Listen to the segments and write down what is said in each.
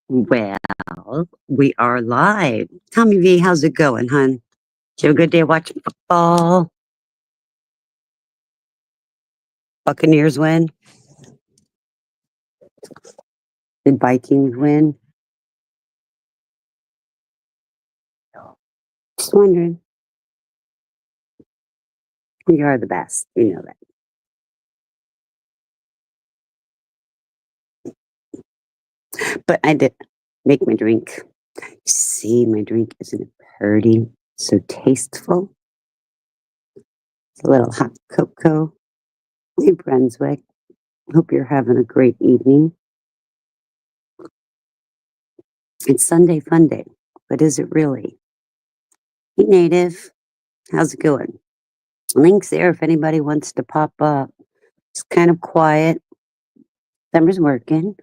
Well, we are live. Tommy V, how's it going, hon? Did you have a good day watching football? Buccaneers win? Did Vikings win? Just wondering. You are the best. You know that. But I did make my drink. You see, my drink isn't it pretty? So tasteful. It's a little hot cocoa. New Brunswick. Hope you're having a great evening. It's Sunday Funday, but is it really? Hey, Native. How's it going? Links there if anybody wants to pop up. It's kind of quiet. Summer's working,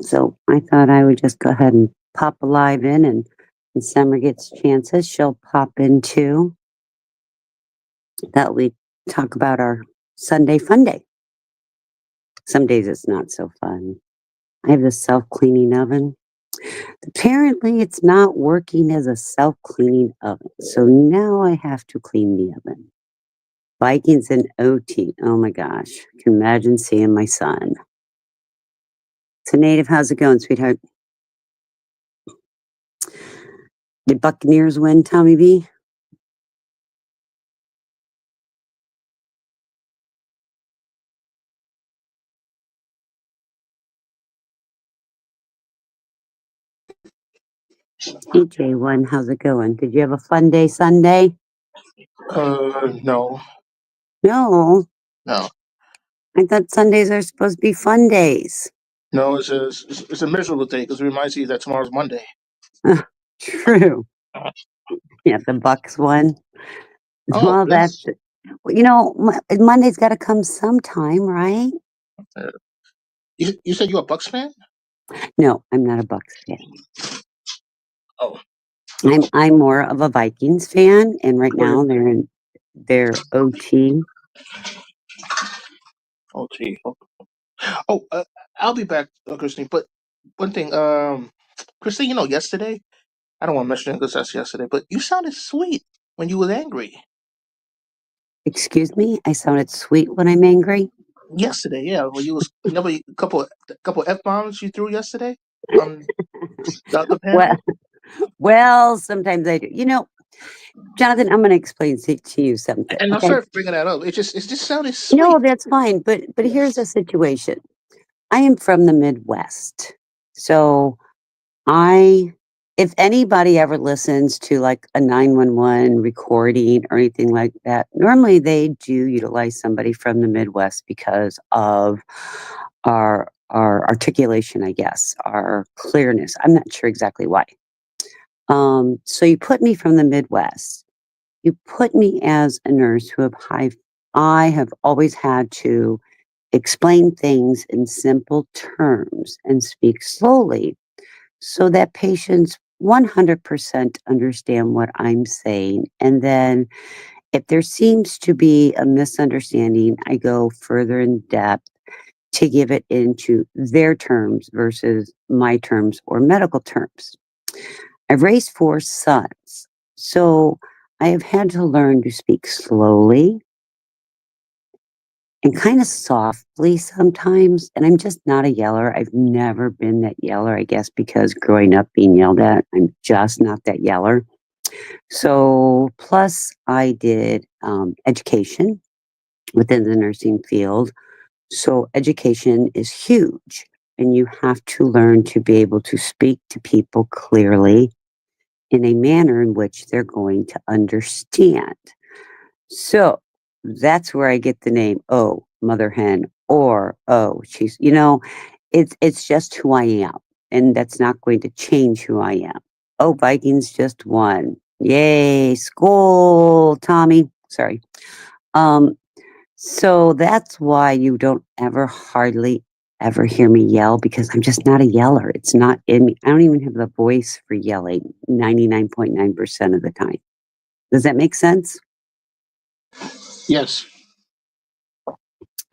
so I thought I would just go ahead and pop a live in, and when Summer gets chances, she'll pop in too. That we talk about our Sunday Funday. Some days it's not so fun. I have this self-cleaning oven. Apparently, it's not working as a self-cleaning oven, so now I have to clean the oven. Vikings and OT. Oh my gosh. I can imagine seeing my son. So, Native, how's it going, sweetheart? Did Buccaneers win, Tommy V? Hey, J1, how's it going? Did you have a fun day Sunday? No. No. No. I thought Sundays are supposed to be fun days. No, it's a miserable day because it reminds you that tomorrow's Monday. True. Yeah, the Bucks won. Oh, Well, yes. Monday's got to come sometime, right? You said you're a Bucks fan? No, I'm not a Bucks fan. Oh. I'm more of a Vikings fan, and right now they're in their OT. OT. Oh, I'll be back, Christine. But one thing, Christine, yesterday, I don't want to mention it because that's yesterday, but you sounded sweet when you were angry. Excuse me, I sounded sweet when I'm angry. Yesterday, yeah, when you was a couple F-bombs you threw yesterday on the other panel. Well, sometimes I do. Jonathan, I'm going to explain to you something. And I'm Okay? sorry for bringing that up. It just sounded sweet. No, that's fine. But here's the situation. I am from the Midwest, so if anybody ever listens to like a 911 recording or anything like that, normally they do utilize somebody from the Midwest because of our articulation, I guess, our clearness. I'm not sure exactly why. So you put me from the Midwest. You put me as a nurse I have always had to explain things in simple terms and speak slowly so that patients 100% understand what I'm saying. And then if there seems to be a misunderstanding, I go further in depth to give it into their terms versus my terms or medical terms. I've raised 4 sons, so I have had to learn to speak slowly and kind of softly sometimes. And I'm just not a yeller. I've never been that yeller, I guess, because growing up being yelled at, I'm just not that yeller. So, plus, I did education within the nursing field. So, education is huge, and you have to learn to be able to speak to people clearly in a manner in which they're going to understand. So that's where I get the name, oh, mother hen, or oh, it's just who I am. And that's not going to change who I am. Oh, Vikings just won. Yay, school, Tommy. Sorry. So that's why you don't hardly ever hear me yell, because I'm just not a yeller. It's not in me. I don't even have the voice for yelling 99.9% of the time. Does that make sense? Yes.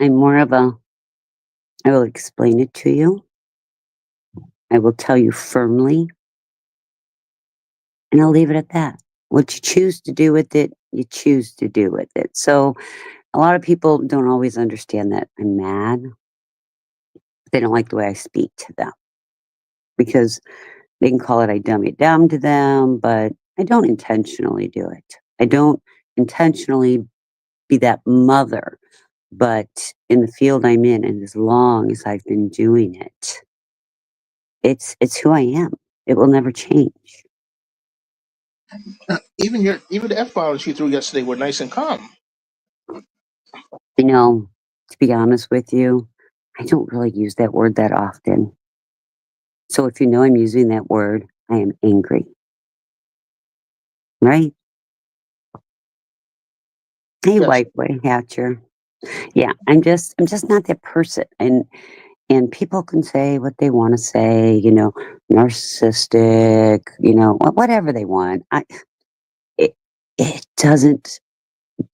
I will explain it to you. I will tell you firmly, and I'll leave it at that. What you choose to do with it, you choose to do with it. So a lot of people don't always understand that I'm mad. They don't like the way I speak to them because they can call it I dumb it down to them, but I don't intentionally do it. I don't intentionally be that mother, but in the field I'm in, and as long as I've been doing it, it's who I am. It will never change. Even the F bombs you threw yesterday were nice and calm. You know, to be honest with you, I don't really use that word that often. So if you know I'm using that word, I am angry, right? Hey, Yes. white boy Hatcher. Yeah, I'm just not that person. And people can say what they want to say, narcissistic, whatever they want. It it doesn't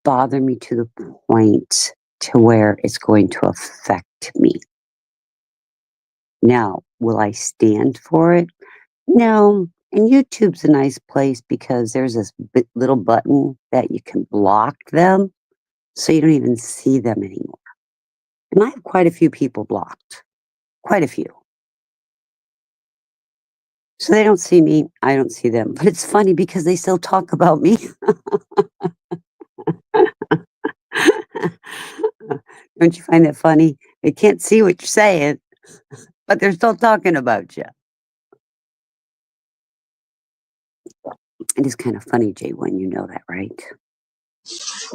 bother me to the point to where it's going to affect me. Now, will I stand for it? No. And YouTube's a nice place because there's this little button that you can block them so you don't even see them anymore. And I have quite a few people blocked, quite a few. So they don't see me, I don't see them. But it's funny because they still talk about me. Don't you find that funny? They can't see what you're saying, but they're still talking about you. It is kind of funny, Jay, when you know that, right?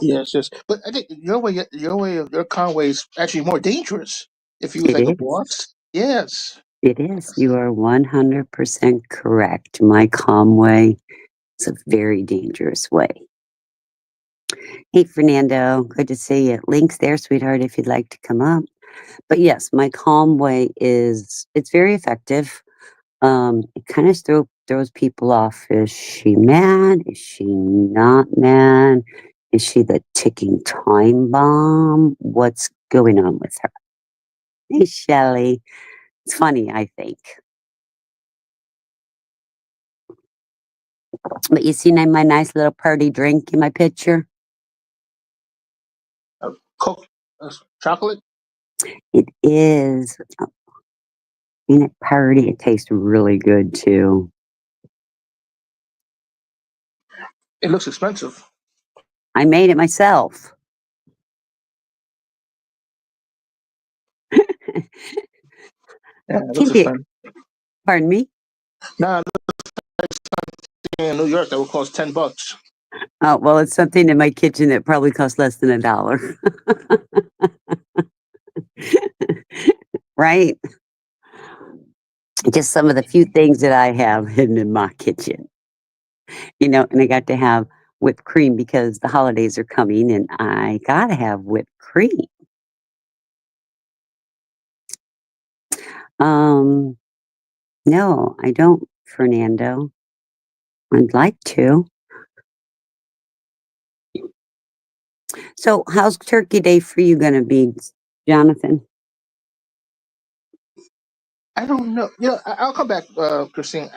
Yes, yes. But I think your Conway is actually more dangerous if you was It like a is. boss. Yes. It is. You are 100% correct. My calm way is a very dangerous way. Hey, Fernando, good to see you. Links there, sweetheart, if you'd like to come up. But yes, my calm way it's very effective. It kind of throws people off. Is she mad? Is she not mad? Is she the ticking time bomb? What's going on with her? Hey, Shelley. It's funny, I think. But you see my nice little party drink in my picture? Coke, chocolate. It is. In a party, it tastes really good too. It looks expensive. I made it myself. Yeah, it looks Can't be. expensive. Pardon me? Nah, in New York that would cost $10. Oh, well, it's something in my kitchen that probably costs less than $1. Right? Just some of the few things that I have hidden in my kitchen. And I got to have whipped cream because the holidays are coming and I gotta have whipped cream. Um, no, I don't, Fernando. I'd like to. So, how's Turkey Day for you going to be, Jonathan? I don't know. I'll come back, Christine.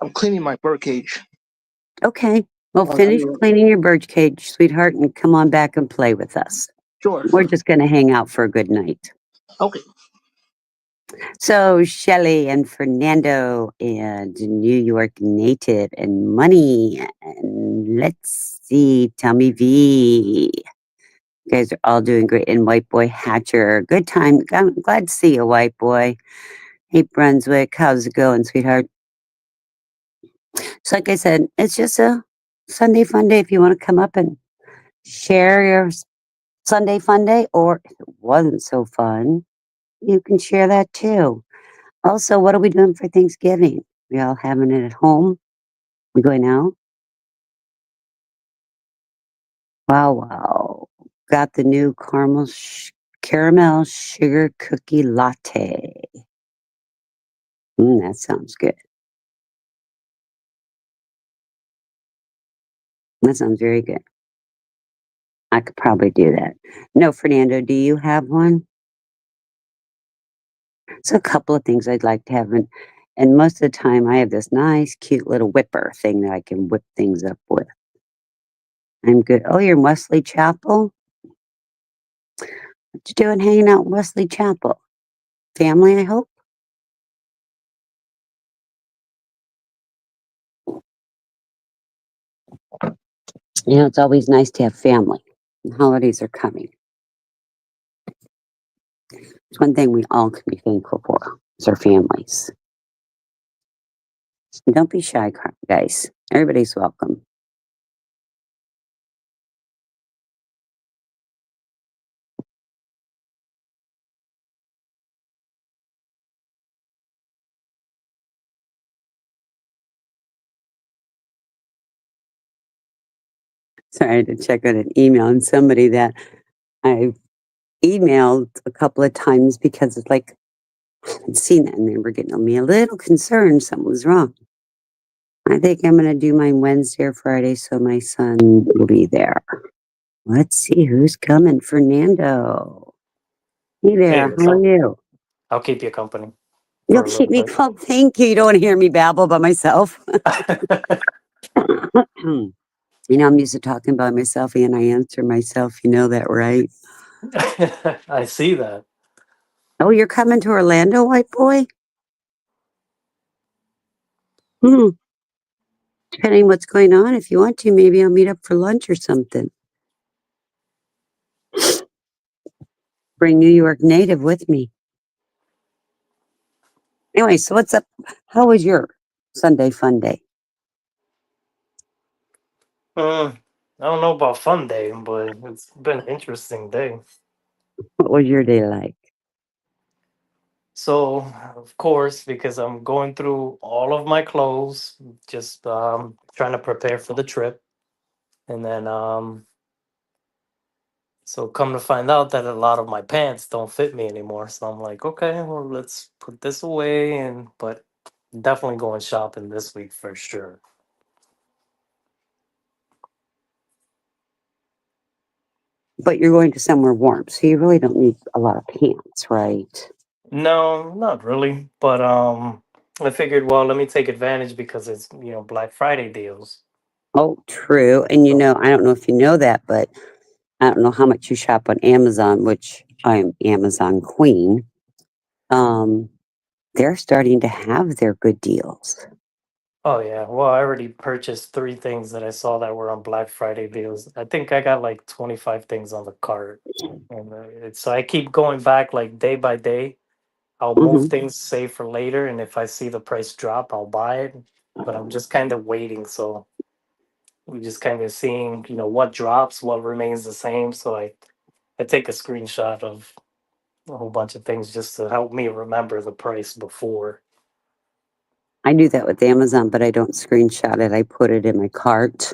I'm cleaning my birdcage. Okay. Well, I finish mean, cleaning your bird cage, sweetheart, and come on back and play with us. sure. We're just going to hang out for a good night. Okay. So, Shelly and Fernando and New York native and money. And let's see, Tommy V. You guys are all doing great. And White Boy Hatcher. Good time. I'm glad to see you, White Boy. Hey, Brunswick. How's it going, sweetheart? So, like I said, it's just a Sunday fun day if you want to come up and share your Sunday fun day, or if it wasn't so fun, you can share that too. Also, what are we doing for Thanksgiving? We all having it at home? We going out? Wow, wow. Got the new caramel sugar cookie latte. That sounds good. That sounds very good. I could probably do that. No, Fernando, do you have one? So a couple of things I'd like to have. And most of the time, I have this nice, cute little whipper thing that I can whip things up with. I'm good. Oh, you're in Wesley Chapel? What you doing hanging out in Wesley Chapel? Family, I hope? It's always nice to have family. The holidays are coming. It's one thing we all can be thankful for is our families. And don't be shy, guys. Everybody's welcome. Sorry, I had to check on an email and somebody that I've emailed a couple of times because it's like I haven't seen it and they were getting me a little concerned something was wrong. I think I'm gonna do mine Wednesday or Friday so my son will be there. Let's see who's coming. Fernando. Hey Hey, there, what's how are up? you? I'll keep you company You'll for a keep little me bit. calm. Thank you. You don't want to hear me babble by myself. I'm used to talking by myself and I answer myself. You know that, right? I see that. Oh, you're coming to Orlando, white boy? Hmm. Depending what's going on, if you want to, maybe I'll meet up for lunch or something. Bring New York native with me. Anyway, so what's up? How was your Sunday fun day? I don't know about fun day, but it's been an interesting day. What was your day like? So, of course, because I'm going through all of my clothes, just trying to prepare for the trip, and then so come to find out that a lot of my pants don't fit me anymore. So I'm like, okay, well, let's put this away, and but definitely going shopping this week for sure. But you're going to somewhere warm, so you really don't need a lot of pants, right? No, not really. But I figured, well, let me take advantage because it's Black Friday deals. Oh, true. And So I don't know if you know that, but I don't know how much you shop on Amazon, which I am Amazon queen. Um, they're starting to have their good deals. oh yeah, well, I already purchased three things that I saw that were on Black Friday deals. I think I got like 25 things on the cart, and so I keep going back like day by day. I'll move Hmm. things, save for later, and if I see the price drop, I'll buy it. But I'm just kind of waiting, so we just kind of seeing what drops, what remains the same. So I take a screenshot of a whole bunch of things just to help me remember the price before. I do that with Amazon, but I don't screenshot it. I put it in my cart.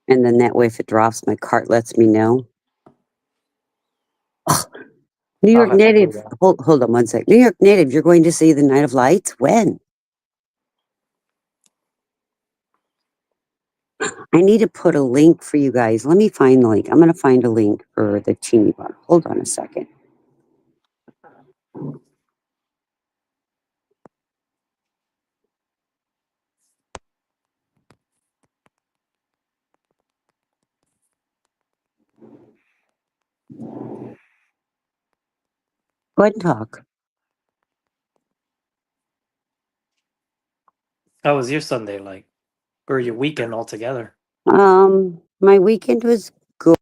And then that way, if it drops, my cart lets me know. Oh, New I'll York have to do native. that. Hold on one sec. New York native, you're going to see the Night of Lights? When? I need to put a link for you guys. Let me find the link. I'm going to find a link for the teeny bar. Hold on a second. Go ahead and talk. How was your Sunday like? Or your weekend altogether? My weekend was good.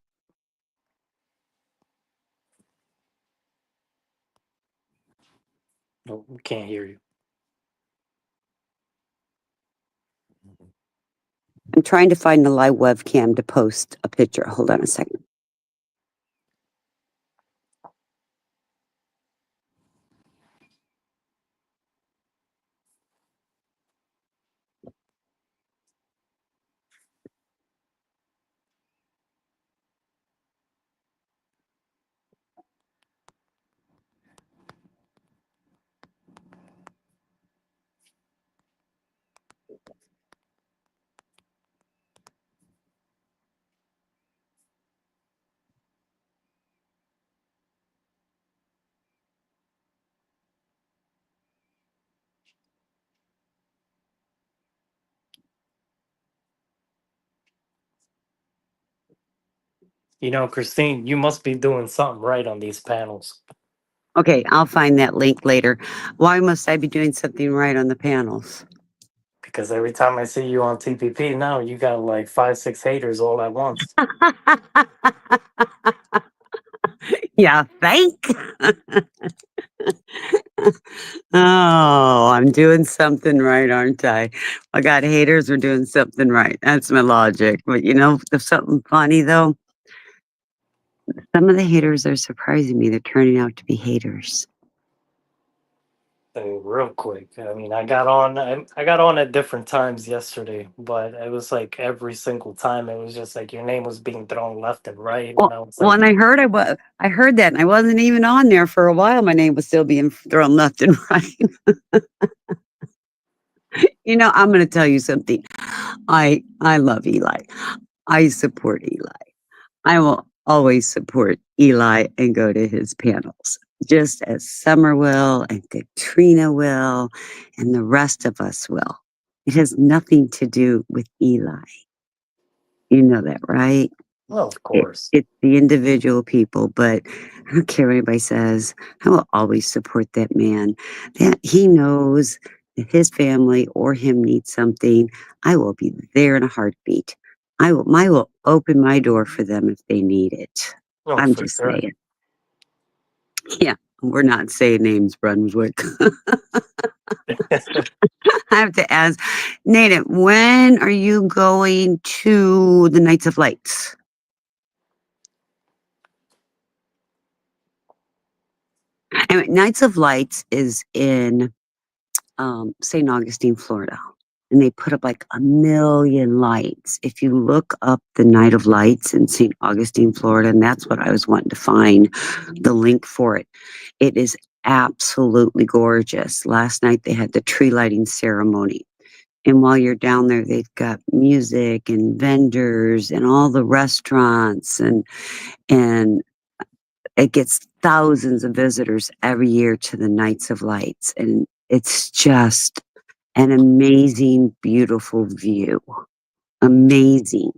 No, we can't hear you. I'm trying to find the live webcam to post a picture. Hold on a second. Christine, you must be doing something right on these panels Okay, I'll find that link later. Why must I be doing something right on the panels? because every time I see you on TPP now, you got like 5, 6 haters all at once. Yeah, think. Oh, I'm doing something right, aren't I? I got haters are doing something right. That's my logic. But there's something funny though. Some of the haters are surprising me. They're turning out to be haters. Real quick, I mean, I got on at different times yesterday, but it was like every single time it was just like your name was being thrown left and right, and I was Well, like, and I heard that, and I wasn't even on there for a while. My name was still being thrown left and right. I'm going to tell you something. I love Eli. I support Eli. I will always support Eli and go to his panels, just as Summer will and Katrina will and the rest of us will. It has nothing to do with Eli. You know that, right? well, of course. It's the individual people, but I don't care what anybody says. I will always support that man. That he knows if his family or him needs something, I will be there in a heartbeat. I will open my door for them if they need it. Oh, I'm for just sure. saying. Yeah, we're not saying names, Brunswick. I have to ask, Nate, when are you going to the Nights of Lights? Anyway, Nights of Lights is in St. Augustine, Florida. And they put up like a million lights. If you look up the Night of Lights in St. Augustine, Florida, and that's what I was wanting to find the link for it. It is absolutely gorgeous. Last night they had the tree lighting ceremony. And while you're down there, they've got music and vendors and all the restaurants and it gets thousands of visitors every year to the Nights of Lights. And it's just an amazing, beautiful view. Amazing.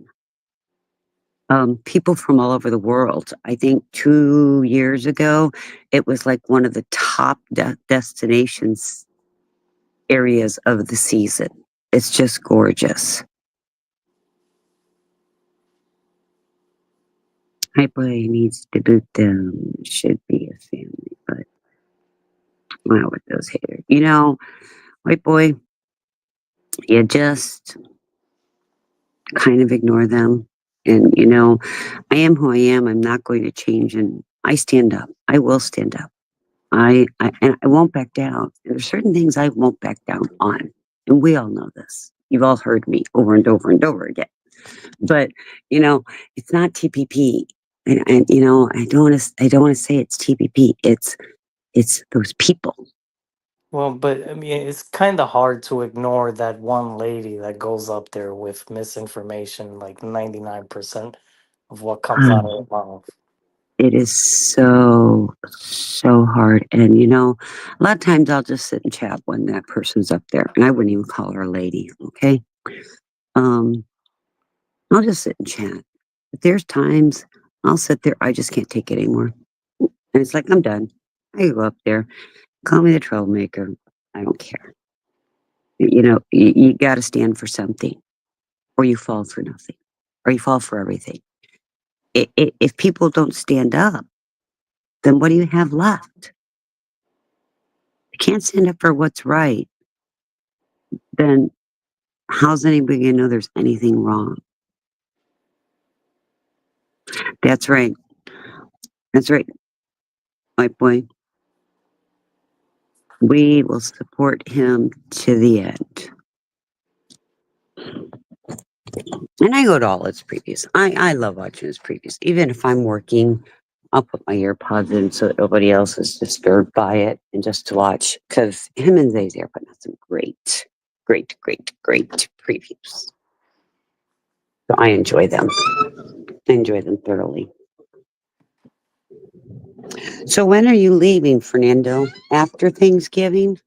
People from all over the world. I think 2 years ago, it was like one of the top destinations areas of the season. It's just gorgeous. White boy needs to boot them. Should be a family, but well, with those haters, white boy, you just kind of ignore them. And I am who I am. I'm not going to change, and I stand up. I will stand up. And I won't back down. And there's certain things I won't back down on, and we all know this. You've all heard me over and over and over again. But it's not TPP, and I don't want to. I don't want to say it's TPP. It's those people. Well, but I mean, it's kind of hard to ignore that one lady that goes up there with misinformation, like 99% of what comes out of her mouth. It is so, so hard. And, a lot of times I'll just sit and chat when that person's up there. And I wouldn't even call her a lady, okay? Um, I'll just sit and chat. But there's times I'll sit there, I just can't take it anymore. And it's like, I'm done. I go up there, call me the troublemaker. I don't care. You got to stand for something, or you fall for nothing, or you fall for everything. If people don't stand up, then what do you have left? You can't stand up for what's right, then how's anybody gonna know there's anything wrong? That's right. That's right, my boy. We will support him to the end. And I go to all his previews. I love watching his previews. Even if I'm working, I'll put my earpods in so that nobody else is disturbed by it and just to watch. Because him and Zazie are putting out some great, great, great, great previews. So I enjoy them. I enjoy them thoroughly. So when are you leaving, Fernando? After Thanksgiving?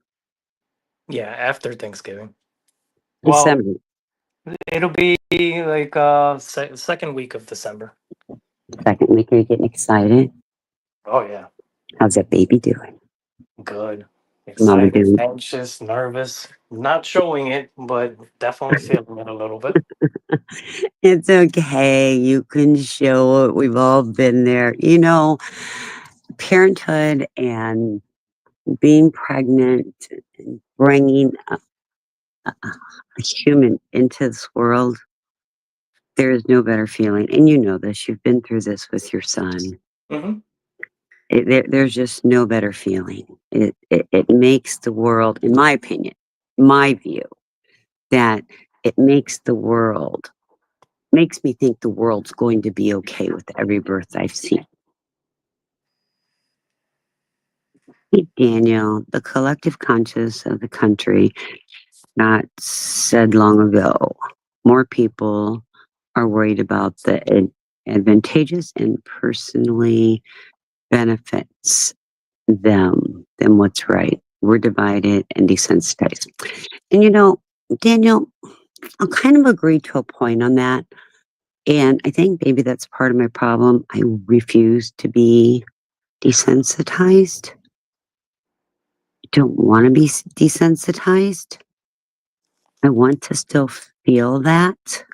Yeah, after Thanksgiving. Well, December. it'll be like second week of December. Second week, are you getting excited? Oh yeah, How's that baby doing? good. Mama Excited, doing? anxious, nervous. Not showing it, but definitely feeling it a little bit. It's okay. You can show it. We've all been there. Parenthood and being pregnant and bringing a human into this world, there is no better feeling. And you know this. You've been through this with your son. Hmm. There's just no better feeling. It makes the world, in my opinion, my view, that it makes me think the world's going to be okay with every birth I've seen. Hey, Daniel, the collective conscious of the country not said long ago, more people are worried about the advantageous and personally benefits them than what's right. We're divided and desensitized. And Daniel, I'll kind of agree to a point on that. And I think maybe that's part of my problem. I refuse to be desensitized. I don't want to be desensitized. I want to still feel that.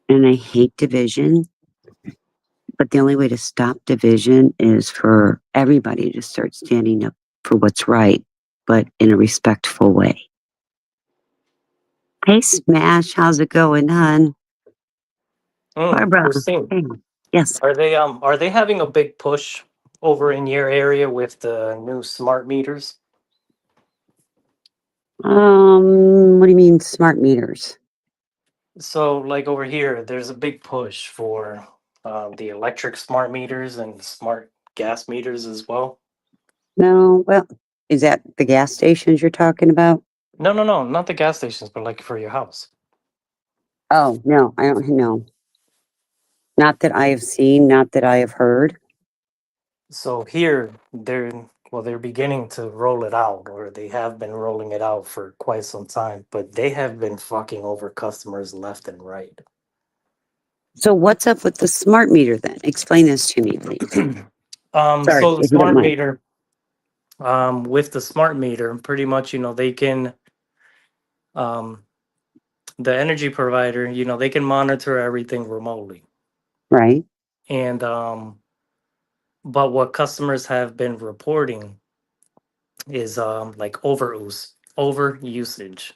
And I hate division. But the only way to stop division is for everybody to start standing up for what's right, but in a respectful way. Hey, Smash, how's it going, hon? Barbara. Christine, Hey. Yes. are they having a big push over in your area with the new smart meters? What do you mean smart meters? So, like over here, there's a big push for the electric smart meters and smart gas meters as well. No, well, is that the gas stations you're talking about? No, no, no, not the gas stations, but like for your house. Oh, no, I don't know. Not that I have seen, not that I have heard. So here, they're beginning to roll it out, or they have been rolling it out for quite some time, but they have been fucking over customers left and right. So what's up with the smart meter then? Explain this to me, please. Sorry, So the if you don't smart mind. meter, with the smart meter, pretty much, they can, um, the energy provider, they can monitor everything remotely. Right? And but what customers have been reporting is like over usage.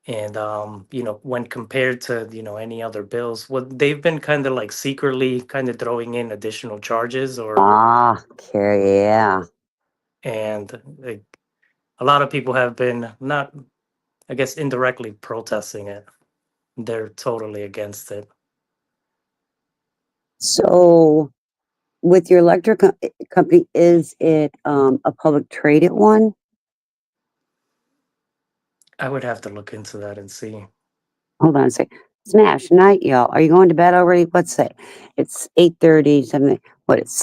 And when compared to any other bills, what they've been kind of like secretly kind of throwing in additional charges, or Ah, Carrie, yeah. and like, a lot of people have been not, I guess, indirectly protesting it. They're totally against it. So with your electric company, is it a public traded one? I would have to look into that and see. Hold on a sec. Smash, night, y'all. Are you going to bed already? What's it? It's 8:30, something. What, it's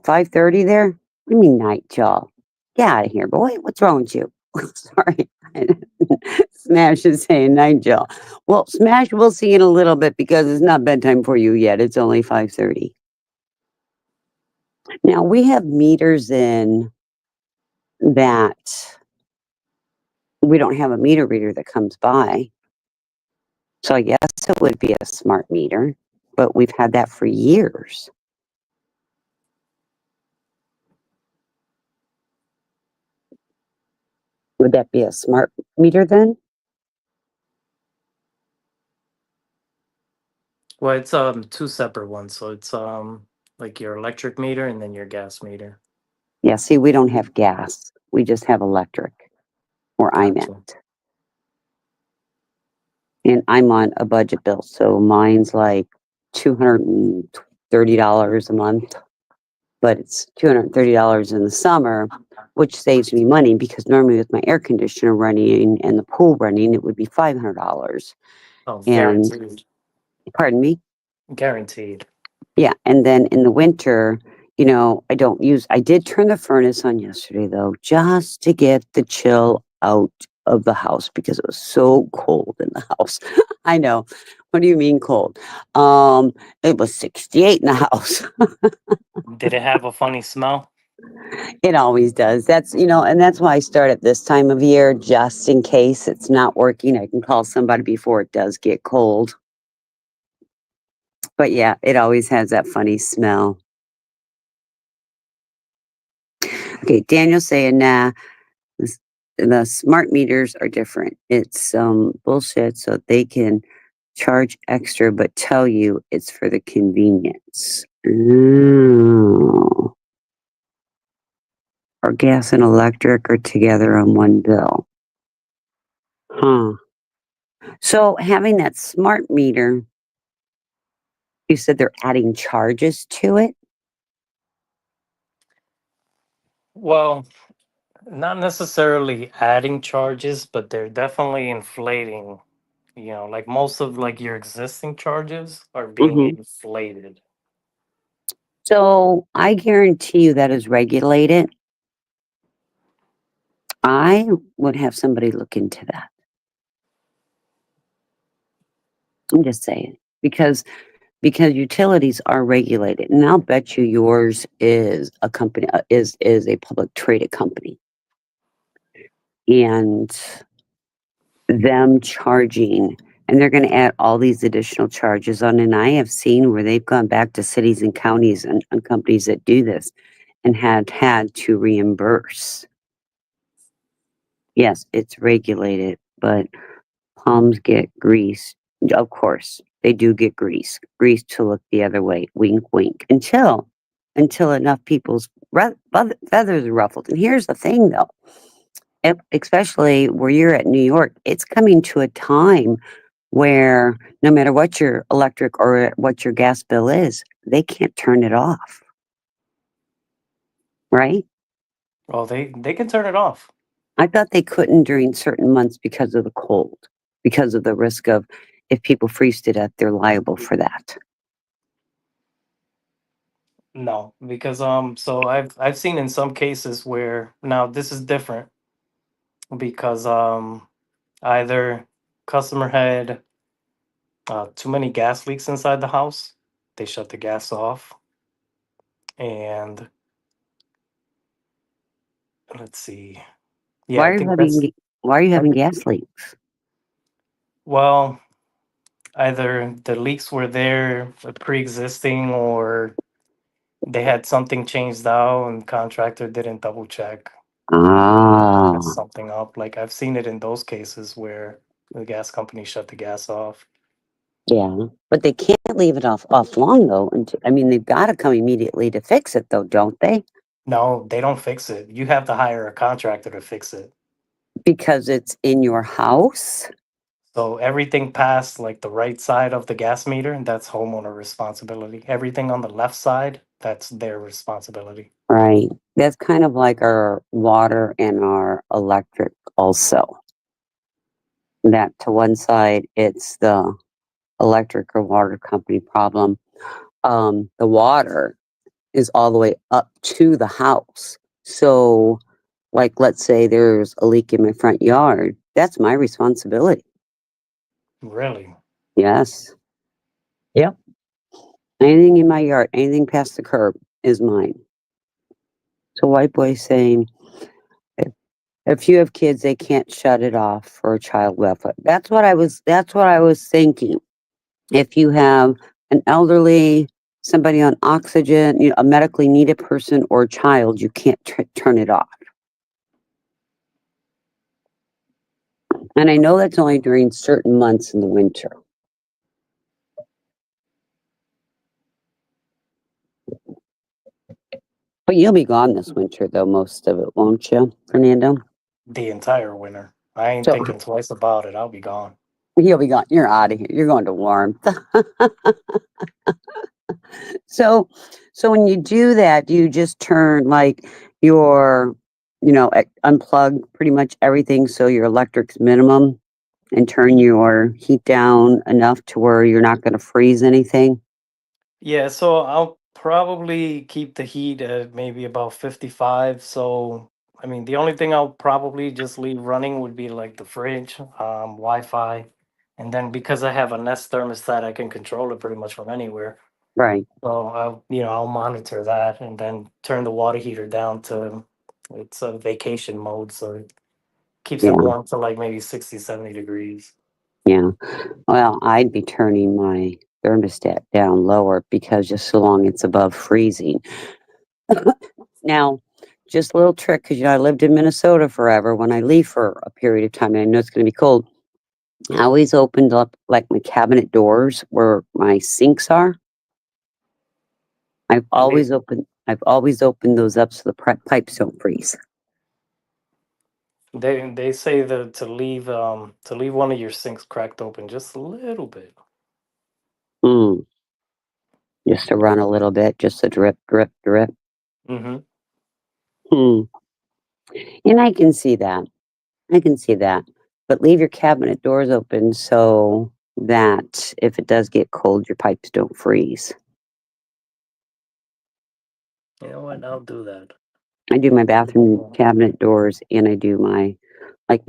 5:30 there? What do you mean night, y'all? Get out of here, boy. What's wrong with you? Sorry. Smash is saying night, y'all. Well, Smash, we'll see you in a little bit because it's not bedtime for you yet. It's only 5:30. Now, we have meters in that we don't have a meter reader that comes by. So I guess it would be a smart meter, but we've had that for years. Would that be a smart meter then? Well, it's two separate ones, so it's like your electric meter and then your gas meter. Yeah, see, we don't have gas. We just have electric where I'm at. Gotcha. And I'm on a budget bill. So mine's like $230 a month, but it's $230 in the summer, which saves me money because normally with my air conditioner running and the pool running, it would be $500. Oh, And guaranteed. pardon me? Guaranteed. Yeah, and then in the winter, I did turn the furnace on yesterday though, just to get the chill out of the house because it was so cold in the house. I know. What do you mean cold? Um, it was 68 in the house. Did it have a funny smell? It always does. And that's why I start at this time of year, just in case it's not working. I can call somebody before it does get cold. But yeah, it always has that funny smell. Okay, Daniel saying, nah, this- the smart meters are different. It's bullshit, so they can charge extra but tell you it's for the convenience. Oh. Or gas and electric are together on one bill. Huh. So having that smart meter, you said they're adding charges to it? Well, not necessarily adding charges, but they're definitely inflating. Like most of like your existing charges are being Hmm. inflated. So I guarantee you that is regulated. I would have somebody look into that. I'm just saying because utilities are regulated, and I'll bet you yours is a company is a public traded company, and them charging, and they're going to add all these additional charges on. And I have seen where they've gone back to cities and counties and companies that do this and had to reimburse. Yes, it's regulated, but palms get grease. Of course, they do get grease to look the other way. Wink, wink. Until enough people's feathers are ruffled. And here's the thing, though, especially where you're at New York, it's coming to a time where no matter what your electric or what your gas bill is, they can't turn it off, right? Well, they can turn it off. I thought they couldn't during certain months because of the cold, because of the risk of if people freeze to death, they're liable for that. No, because so I've seen in some cases where now this is different because either customer had too many gas leaks inside the house, they shut the gas off, and let's see, yeah, Why I are you think having that's why are you I having think gas leaks? well, either the leaks were there pre-existing or they had something changed out and contractor didn't double check messed Ah, something up. Like I've seen it in those cases where the gas company shut the gas off. yeah. But they can't leave it off long though. I mean, they've got to come immediately to fix it though, don't they? No, they don't fix it. You have to hire a contractor to fix it. Because it's in your house. So everything past like the right side of the gas meter, that's homeowner responsibility. Everything on the left side, that's their responsibility. Right. That's kind of like our water and our electric also. That to one side, it's the electric or water company problem. The water is all the way up to the house. So, like, let's say there's a leak in my front yard. That's my responsibility. Really? Yes. Yep. Anything in my yard, anything past the curb is mine. So, white boy saying, if you have kids, they can't shut it off for a child welfare. That's what I was thinking. If you have an elderly, somebody on oxygen, a medically needed person or a child, you can't turn it off. And I know that's only during certain months in the winter. But you'll be gone this winter though, most of it, won't you, Fernando? The entire winter. I ain't So thinking twice about it. I'll be gone. you'll be gone. You're out of here. You're going to warmth. So, so when you do that, do you just turn like your, unplug pretty much everything so your electric's minimum and turn your heat down enough to where you're not going to freeze anything? Yeah, so I'll probably keep the heat at maybe about 55. So, I mean, the only thing I'll probably just leave running would be like the fridge, Wi-Fi. And then because I have a Nest thermostat, I can control it pretty much from anywhere. Right. So I'll monitor that and then turn the water heater down to it's a vacation mode, so it keeps it Yeah. warm to like maybe 60, 70 degrees. Yeah. Well, I'd be turning my thermostat down lower because just so long it's above freezing. Now, just a little trick because I lived in Minnesota forever. When I leave for a period of time and I know it's going to be cold, I always opened up like my cabinet doors where my sinks are. I've And always opened. I've always opened those up so the pipes don't freeze. they say that to leave one of your sinks cracked open just a little bit. Mm, just to run a little bit, just a drip, drip, drip. Mm-hmm. Hmm. And I can see that. I can see that. But leave your cabinet doors open so that if it does get cold, your pipes don't freeze. You know what? I'll do that. I do my bathroom Oh, cabinet doors and I do my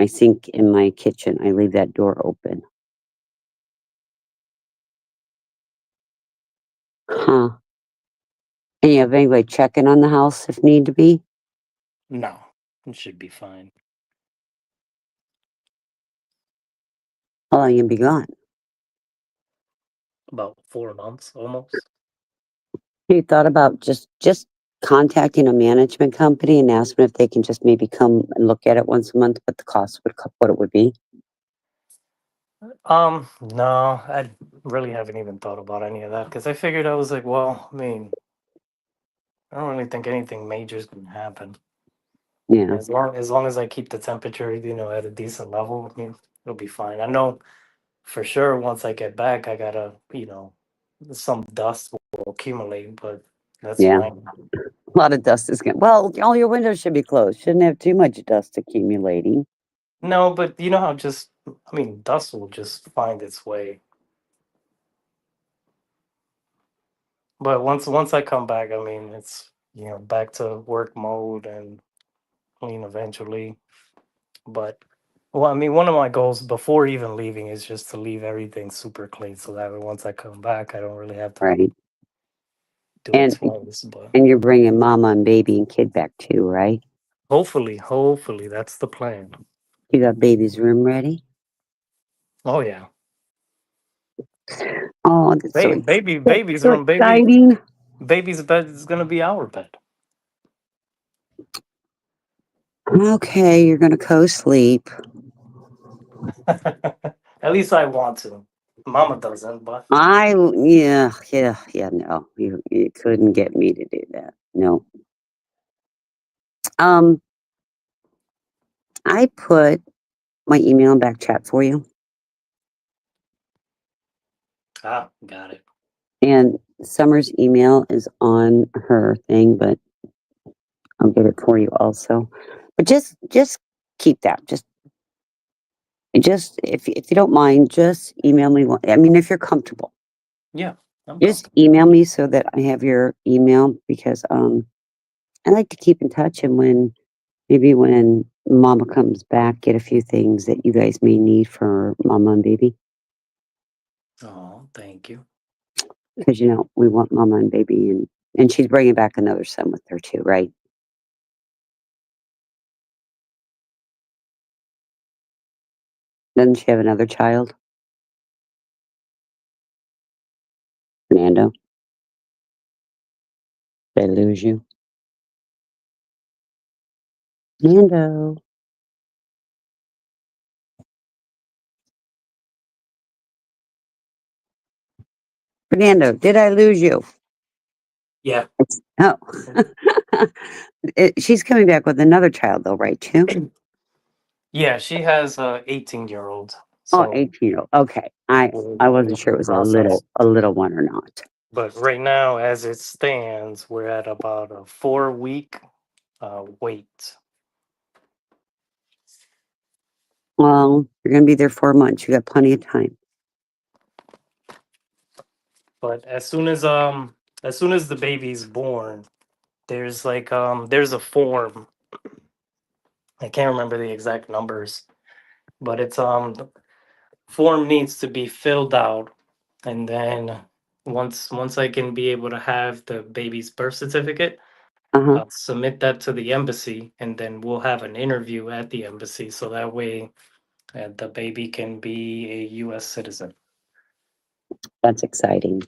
sink in my kitchen. I leave that door open. Huh. And you have anybody checking on the house if need to be? no, it should be fine. How long you be gone? About 4 months almost. You thought about just contacting a management company and asking if they can just maybe come and look at it once a month, what the cost would what it would be? No, I really haven't even thought about any of that because I figured I was like, well, I mean, I don't really think anything major is gonna happen. Yeah, As long as I keep the temperature, at a decent level, I mean, it'll be fine. I know for sure once I get back, I gotta, some dust will accumulate, but that's yeah. fine. A lot of dust is going. Well, all your windows should be closed. Shouldn't have too much dust accumulating. No, but you know how I mean, dust will just find its way. But once I come back, I mean, it's back to work mode and clean eventually. But well, I mean, one of my goals before even leaving is just to leave everything super clean, so that way once I come back, I don't really have to Right. do it And twice. But and you're bringing mama and baby and kid back too, right? hopefully, that's the plan. You got baby's room ready? Oh yeah, Oh, that's so that's baby's so room, exciting. baby's bed is gonna be our bed. Okay, you're gonna co-sleep. At least I want to. Mama doesn't, but Yeah, no. You couldn't get me to do that. No. Um, I put my email in back chat for you. got it. And Summer's email is on her thing, but I'll get it for you also. But just keep that. Just if you don't mind, just email me I mean if you're comfortable. Yeah, I'm Just comfortable. email me so that I have your email because I like to keep in touch and when mama comes back, get a few things that you guys may need for mama and baby. Oh, thank you. Because we want mama and baby and she's bringing back another son with her too, right? Doesn't she have another child? Fernando, did I lose you? Fernando. Fernando, did I lose you? Yeah. Oh. She's coming back with another child though, right, too? Yeah, she has a 18-year-old. Oh, So 18-year-old. Okay. I wasn't we're sure in it the was process. a little one or not. But right now, as it stands, we're at about a 4 week wait. Well, you're gonna be there 4 months. You got plenty of time. But as soon as the baby's born, there's a form. I can't remember the exact numbers, but form needs to be filled out, and then once I can be able to have the baby's birth certificate, Uh-huh. I'll submit that to the embassy, and then we'll have an interview at the embassy, so that way the baby can be a U.S. citizen. That's exciting.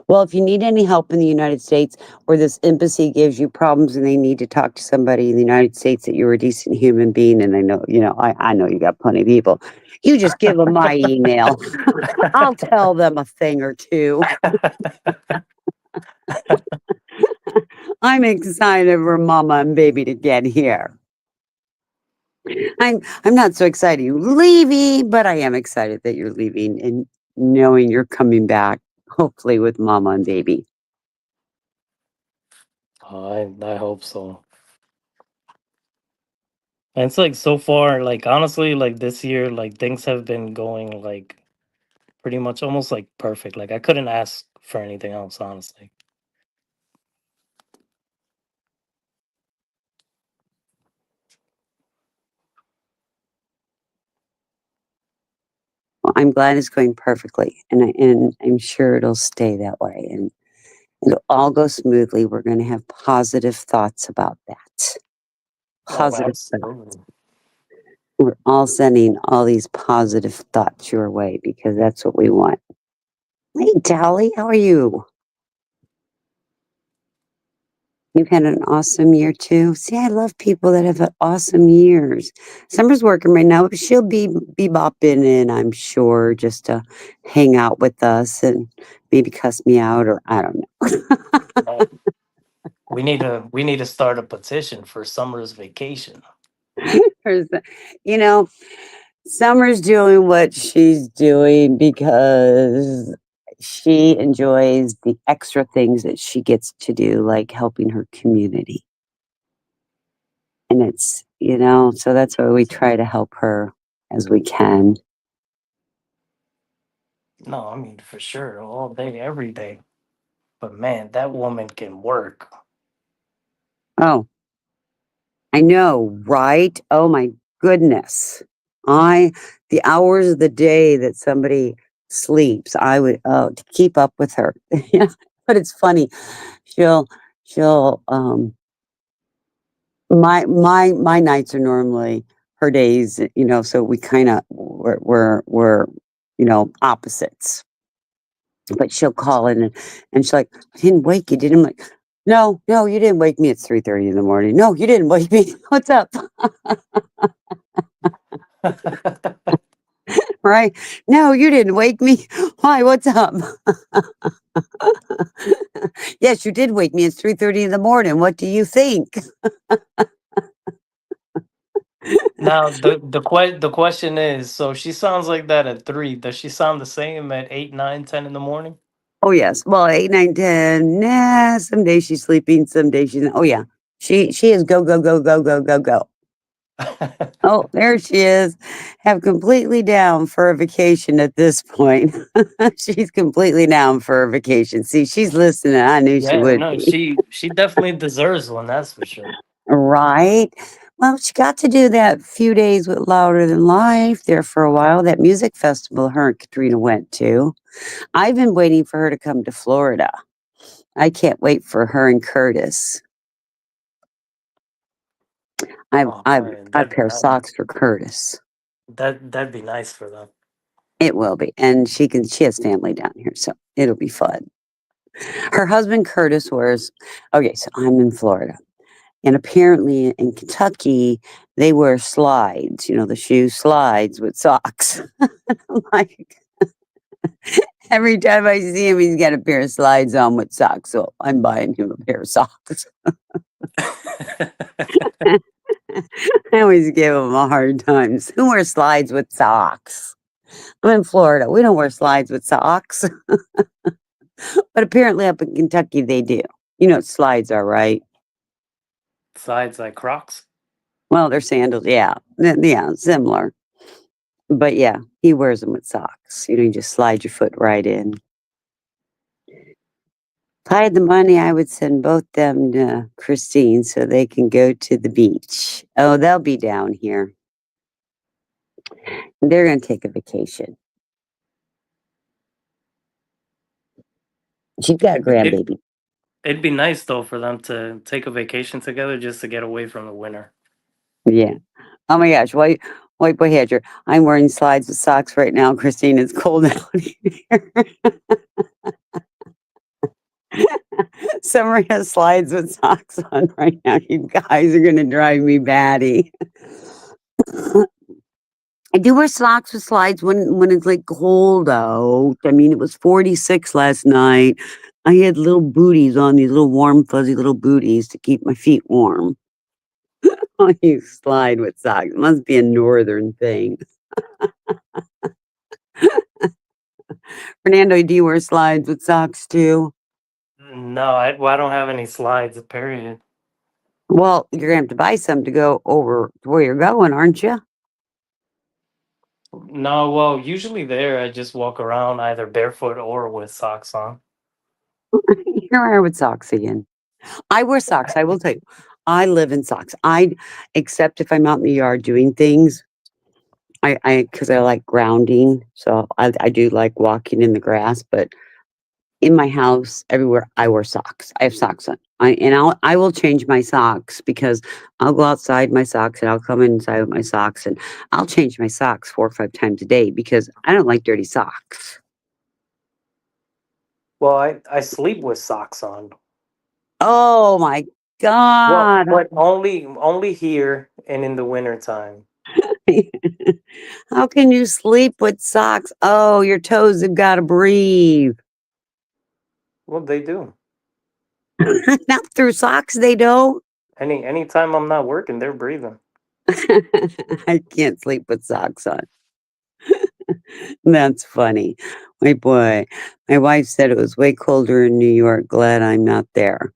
Well, if you need any help in the United States or this embassy gives you problems and they need to talk to somebody in the United States that you're a decent human being, and I know, I know you got plenty of people, you just give them my email. I'll tell them a thing or two. I'm excited for mama and baby to get here. I'm not so excited you're leaving, but I am excited that you're leaving and knowing you're coming back, hopefully with mama and baby. I hope so. And it's like so far, like honestly, like this year, like things have been going like pretty much almost like perfect. Like I couldn't ask for anything else, honestly. Well, I'm glad it's going perfectly, and I'm sure it'll stay that way, and it'll all go smoothly. We're going to have positive thoughts about that. Oh, Positive thoughts. absolutely. We're all sending all these positive thoughts your way because that's what we want. Hey, Dolly, how are you? You've had an awesome year too. See, I love people that have had awesome years. Summer's working right now, but she'll be bebopping in, I'm sure, just to hang out with us and maybe cuss me out, or I don't know. Right. We need to start a petition for summer's vacation. There's the- you know, Summer's doing what she's doing because she enjoys the extra things that she gets to do, like helping her community. And so that's why we try to help her as we can. No, I mean for sure, all day, every day. But man, that woman can work. Oh, I know, right? Oh my goodness. The hours of the day that somebody sleeps, to keep up with her. Yeah. But it's funny. She'll, she'll, my nights are normally her days, so we kind of, we're, opposites. But she'll call in and she's like, I didn't wake you, didn't I? No, no, you didn't wake me at 3:30 in the morning. No, you didn't wake me. What's up? Right? No, you didn't wake me. Why? What's up? Yes, you did wake me. It's 3:30 in the morning. What do you think? Now the question is, so she sounds like that at 3. Does she sound the same at 8, 9, 10 in the morning? Oh yes. Well, 8, 9, 10. Nah, some days she's sleeping, some days she's oh yeah. She is go, go, go, go, go, go, go. Oh, there she is. Have completely down for a vacation at this point. She's completely down for a vacation. See, she's listening. I knew she Yeah, would no, be. she definitely deserves one, that's for sure. Right? Well, she got to do that few days with Louder Than Life there for a while, that music festival her and Katrina went to. I've been waiting for her to come to Florida. I can't wait for her and Curtis. Oh I've man, a that'd be pair of nice. socks for Curtis. That'd be nice for them. It will be. And she has family down here, so it'll be fun. Her husband Curtis wears okay, so I'm in Florida. And apparently in Kentucky, they wear slides, the shoe slides with socks. I'm like, every time I see him, he's got a pair of slides on with socks. So I'm buying him a pair of socks. I always give him a hard time. Who wears slides with socks? I'm in Florida. We don't wear slides with socks. But apparently up in Kentucky, they do. You know what slides are, right? Sides like Crocs. Well, they're sandals. Yeah. Yeah, similar. But yeah, he wears them with socks. You just slide your foot right in. If I had the money, I would send both them to Christine so they can go to the beach. Oh, they'll be down here. They're going to take a vacation. She's got a It grandbaby. it'd be nice though for them to take a vacation together just to get away from the winter. Yeah. Oh my gosh, white boy Hedger. I'm wearing slides with socks right now, Christine. It's cold out here. Summer has slides with socks on right now. You guys are gonna drive me batty. I do wear socks with slides when it's like cold out. I mean, it was 46 last night. I had little booties on, these little warm, fuzzy little booties to keep my feet warm. Oh, you slide with socks. It must be a northern thing. Fernando, do you wear slides with socks too? No, well, I don't have any slides. Period. Well, you're gonna have to buy some to go over to where you're going, aren't you? No, well, usually there I just walk around either barefoot or with socks on. Here I are with socks again. I wear socks. I will tell you, I live in socks. Except if I'm out in the yard doing things, because I like grounding. So I do like walking in the grass, but in my house, everywhere, I wear socks. I have socks on. I will change my socks because I'll go outside my socks and I'll come inside with my socks and I'll change my socks 4 or 5 times a day because I don't like dirty socks. Well, I sleep with socks on. Oh my Well, God. but only here and in the winter time. How can you sleep with socks? Oh, your toes have got to breathe. Well, they do. Not through socks, they don't. Anytime I'm not working, they're breathing. I can't sleep with socks on. That's funny. My boy, my wife said it was way colder in New York. Glad I'm not there.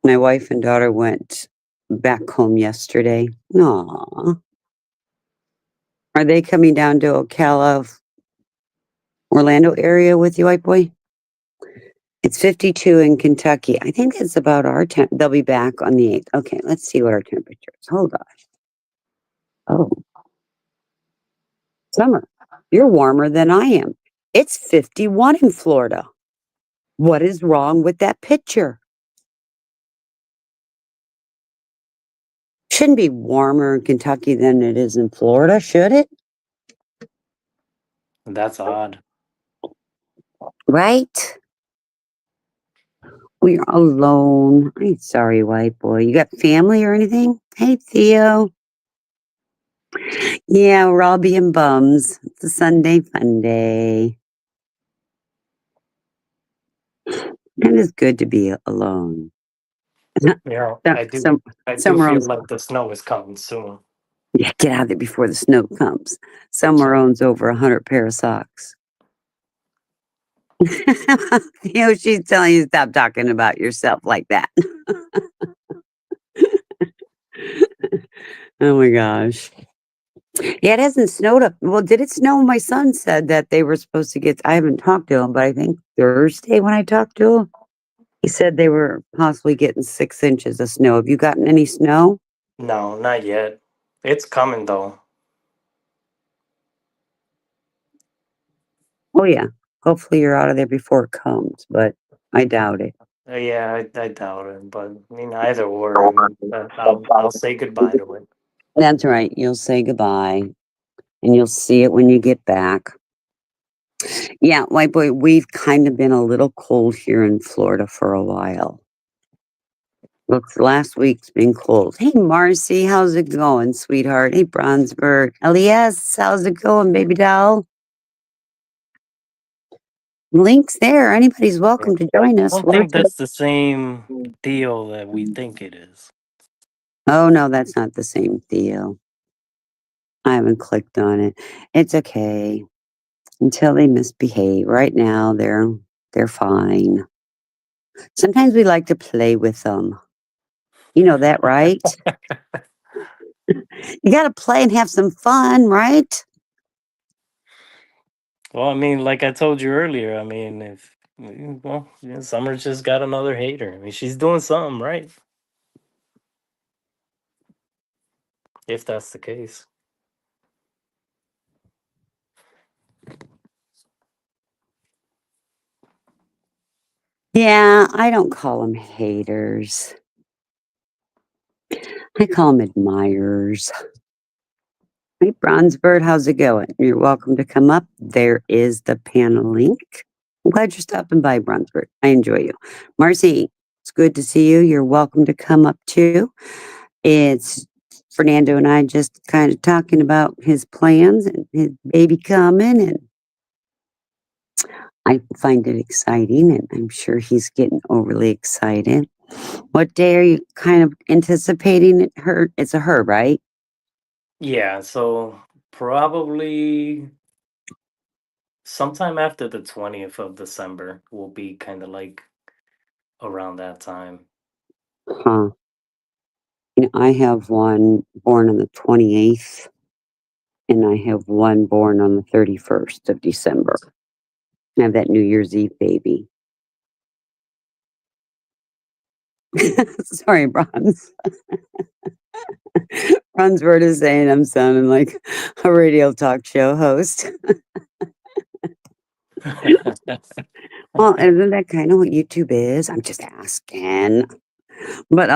My wife and daughter went back home yesterday. Aw. Are they coming down to Ocala, Orlando area with you, white boy? It's 52 in Kentucky. I think it's about our temp. They'll be back on the 8th. Okay, let's see what our temperature is. Hold on. Oh, summer. You're warmer than I am. It's 51 in Florida. What is wrong with that picture? Shouldn't be warmer in Kentucky than it is in Florida, should it? That's odd. Right? We're alone. I'm sorry, white boy. You got family or anything? Hey, Theo. Yeah, we're all being bums. It's a Sunday fun day. It is good to be alone. You know, Some, I do some, I do somewhere feel owns, like the snow is coming soon. yeah, get out of there before the snow comes. That's Somewhere right. owns over 100 pair of socks. She's telling you stop talking about yourself like that. Oh my gosh. Yeah, it hasn't snowed up. Well, did it snow? My son said that they were supposed to get, I haven't talked to him, but I think Thursday when I talked to him, he said they were possibly getting 6 inches of snow. Have you gotten any snow? No, not yet. It's coming though. Oh, yeah. Hopefully you're out of there before it comes, but I doubt it. Yeah, I doubt it, but I mean, either or, I mean, I'll say goodbye to it. That's right. You'll say goodbye and you'll see it when you get back. Yeah, white boy, we've kind of been a little cold here in Florida for a while. Looks last week's been cold. Hey, Marcy, how's it going, sweetheart? Hey, Bronsberg. Elias, how's it going, baby doll? Link's there. Anybody's Yeah. welcome to join I us. don't think that's the same deal that we think it is. Oh, no, that's not the same deal. I haven't clicked on it. It's okay. Until they misbehave. Right now, they're fine. Sometimes we like to play with them. You know that, right? You got to play and have some fun, right? Well, I mean, like I told you earlier, I mean, if well, yeah, Summer's just got another hater. I mean, she's doing something right, if that's the case. Yeah, I don't call them haters. I call them admirers. Hey, Bronze Bird, how's it going? You're welcome to come up. There is the panel link. I'm glad you're stopping by, Bronze Bird. I enjoy you. Marcy, it's good to see you. You're welcome to come up too. It's Fernando and I just kind of talking about his plans and his baby coming, and I find it exciting, and I'm sure he's getting overly excited. What day are you kind of anticipating it her? It's a her, right? Yeah, so probably sometime after the 20th of December will be kind of like around that time. Huh. I have one born on the 28th, and I have one born on the 31st of December. I have that New Year's Eve baby. Sorry, Bronze. Bronze Bird is saying I'm sounding like a radio talk show host. Well, isn't that kind of what YouTube is? I'm just asking. But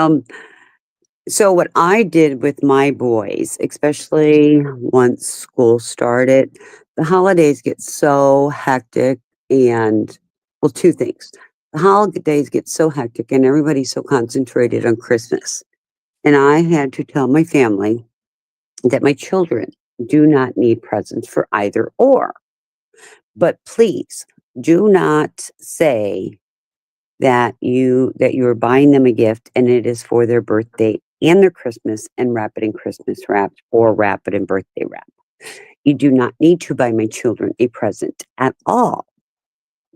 so what I did with my boys, especially once school started, the holidays get so hectic and well, two things. The holidays get so hectic and everybody's so concentrated on Christmas. And I had to tell my family that my children do not need presents for either or. But please do not say that you are buying them a gift and it is for their birthday and their Christmas and wrap it in Christmas wrap or wrap it in birthday wrap. You do not need to buy my children a present at all.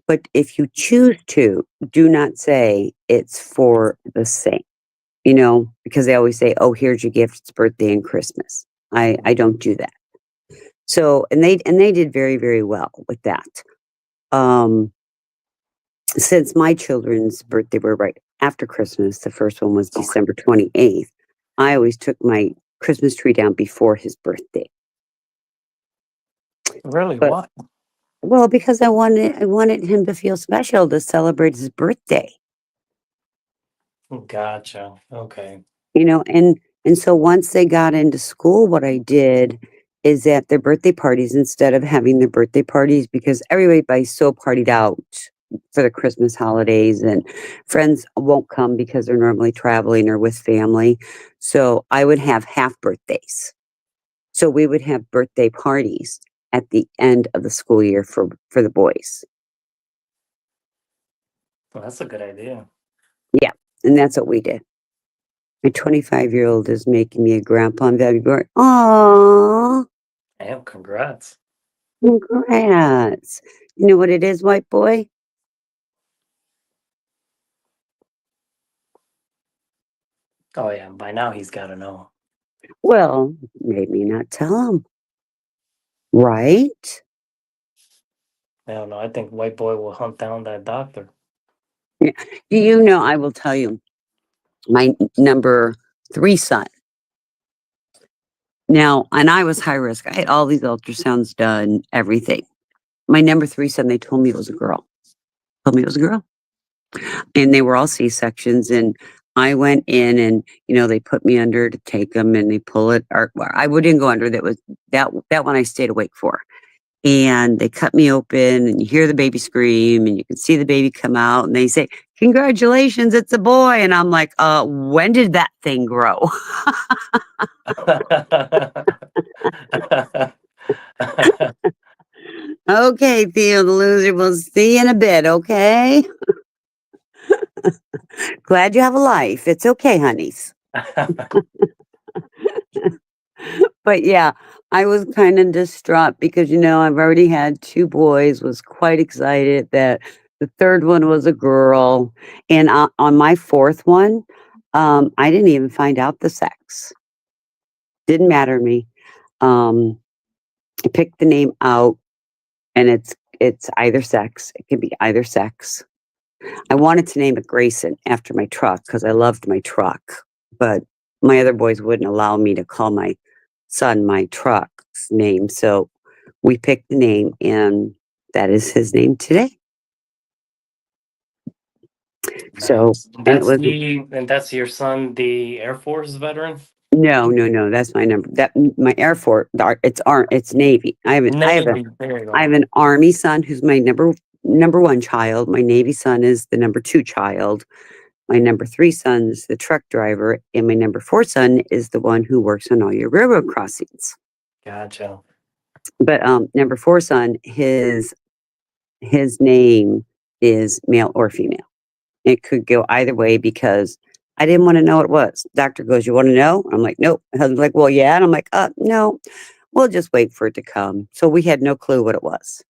But if you choose to, do not say it's for the same, because they always say, oh, here's your gift, it's birthday and Christmas. I don't do that. So and they did very, very well with that. Um since my children's birthday were right after Christmas, the first one was December 28th, I always took my Christmas tree down before his birthday. Really? But What? well, because I wanted him to feel special to celebrate his birthday. Gotcha. Okay. And so once they got into school, what I did is at their birthday parties, instead of having their birthday parties, because everybody's so partied out for the Christmas holidays and friends won't come because they're normally traveling or with family. So I would have half birthdays. So we would have birthday parties at the end of the school year for the boys. Well, that's a good idea. Yeah. And that's what we did. My 25-year-old is making me a grandpa in February. Aww. Damn, congrats. Congrats. You know what it is, white boy? Oh yeah, by now he's got to know. Well, maybe not tell him, right? I don't know. I think white boy will hunt down that doctor. Yeah. Do you know, I will tell you, my number 3 son. Now, and I was high risk. I had all these ultrasounds done, everything. My number 3 son, they told me it was a girl. Told me it was a girl. And they were all C-sections, and I went in and, they put me under to take them and they pull it, or well, I wouldn't go under. That was that one I stayed awake for. And they cut me open and you hear the baby scream and you can see the baby come out and they say, congratulations, it's a boy. And I'm like, when did that thing grow? Okay, Theo the loser, we'll see you in a bit, okay? Glad you have a life. It's okay, honeys. But yeah, I was kind of distraught because, I've already had 2 boys, was quite excited that the 3rd one was a girl. And on my 4th one, I didn't even find out the sex. Didn't matter to me. I picked the name out and it's either sex. It can be either sex. I wanted to name it Grayson after my truck because I loved my truck, but my other boys wouldn't allow me to call my son my truck's name. So we picked the name, and that is his name today. So, Nice. and it was And that's your son, the Air Force veteran? no, that's my number. That my Air Force, it's Navy. Navy. There you I have go. an Army son who's my number one child. My Navy son is the number two child. My number three son is the truck driver, and my number four son is the one who works on all your railroad crossings. Gotcha. But number four son, his name is male or female. It could go either way because I didn't want to know what it was. Doctor goes, "You want to know?" I'm like, "Nope." My husband's like, "Well, yeah," and I'm like, no, we'll just wait for it to come." So we had no clue what it was.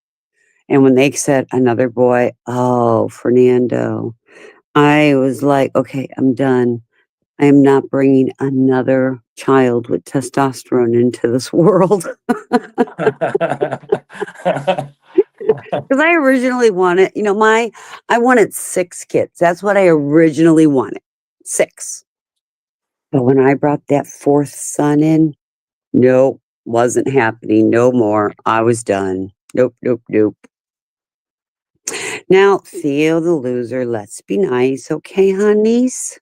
And when they said another boy, oh, Fernando, I was like, okay, I'm done. I am not bringing another child with testosterone into this world. Because I originally wanted, I wanted six kids. That's what I originally wanted. Six. But when I brought that fourth son in, nope, wasn't happening. No more. I was done. Nope, nope, nope. Now, Theo the loser, let's be nice, okay, honeys?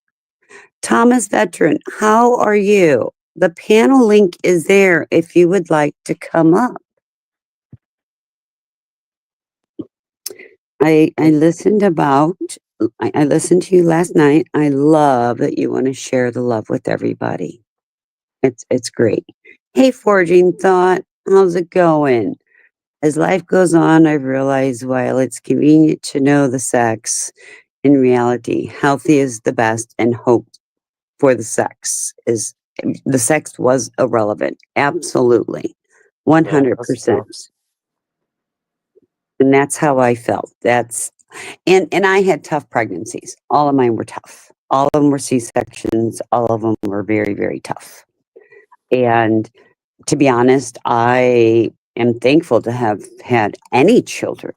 Thomas Veteran, how are you? The panel link is there if you would like to come up. I listened I listened to you last night. I love that you want to share the love with everybody. It's great. Hey, Forging Thought, how's it going? As life goes on, I've realized while it's convenient to know the sex, in reality, healthy is the best and hope for the sex was irrelevant. Absolutely. Yeah, that's true. 100%. And that's how I felt. And I had tough pregnancies. All of mine were tough. All of them were C-sections. All of them were very, very tough. And to be honest, I am thankful to have had any children.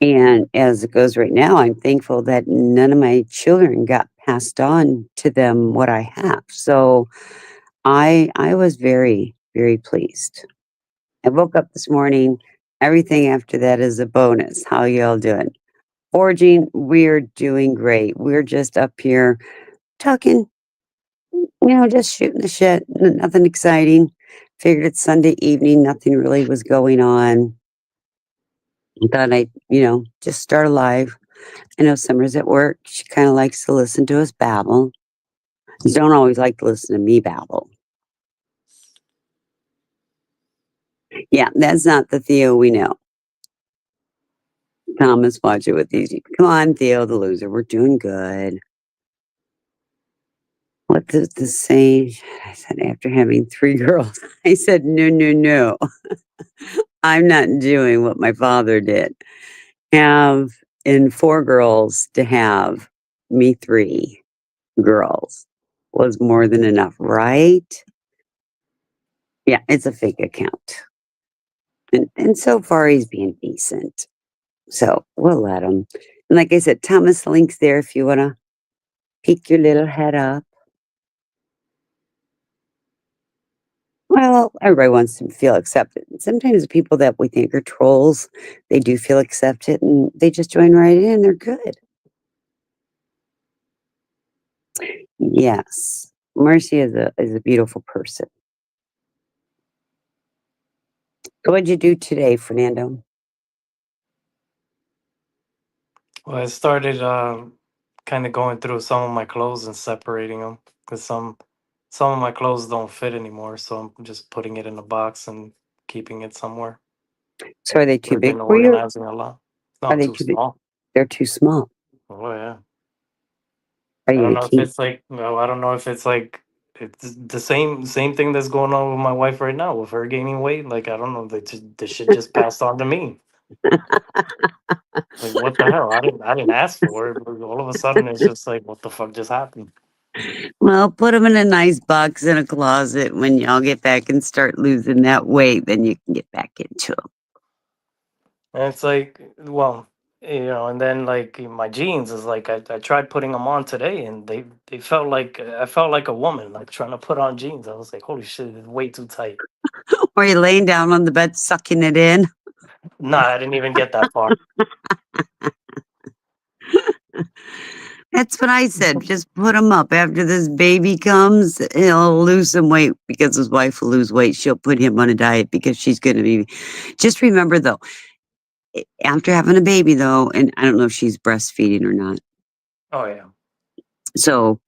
And as it goes right now, I'm thankful that none of my children got passed on to them what I have. So I was very, very pleased. I woke up this morning. Everything after that is a bonus. How y'all doing? Forging, we're doing great. We're just up here talking, just shooting the shit. Nothing exciting. Figured it's Sunday evening. Nothing really was going on. Thought I'd, just start a live. I know Summer's at work. She kind of likes to listen to us babble. You don't always like to listen to me babble. Yeah, that's not the Theo we know. Thomas, watch it with these. Come on, Theo, the loser. We're doing good. What does this say? I said, after having three girls, I said, no, no, no. I'm not doing what my father did. Have in four girls to have me three girls was more than enough, right? Yeah, it's a fake account. And so far he's being decent. So we'll let him. And like I said, Thomas, the link's there if you want to peek your little head up. Well, everybody wants to feel accepted. Sometimes the people that we think are trolls, they do feel accepted and they just join right in. They're good. Yes. Mercy is a beautiful person. So what'd you do today, Fernando? Well, I started kind of going through some of my clothes and separating them because some of my clothes don't fit anymore, so I'm just putting it in a box and keeping it somewhere. So are they too I've big been for you? organizing a lot. It's Are not they too too big? small. They're too small. Oh yeah. Are I you don't gonna know if keep? it's like well, I don't know if it's like it's the same thing that's going on with my wife right now with her gaining weight. Like I don't know, the shit just passed on to me. Like what the hell? I didn't ask for it, but all of a sudden it's just like what the fuck just happened? Well, put them in a nice box in a closet. When y'all get back and start losing that weight, then you can get back into them. And it's like, well, and then like my jeans is like I tried putting them on today, and they felt like I felt like a woman like trying to put on jeans. I was like, holy shit, it's way too tight. Or you laying down on the bed sucking it in. Nah, I didn't even get that far. That's what I said. Just put him up. After this baby comes, he'll lose some weight because his wife will lose weight. She'll put him on a diet because she's going to be. Just remember, though, after having a baby, though, and I don't know if she's breastfeeding or not. Oh yeah. So,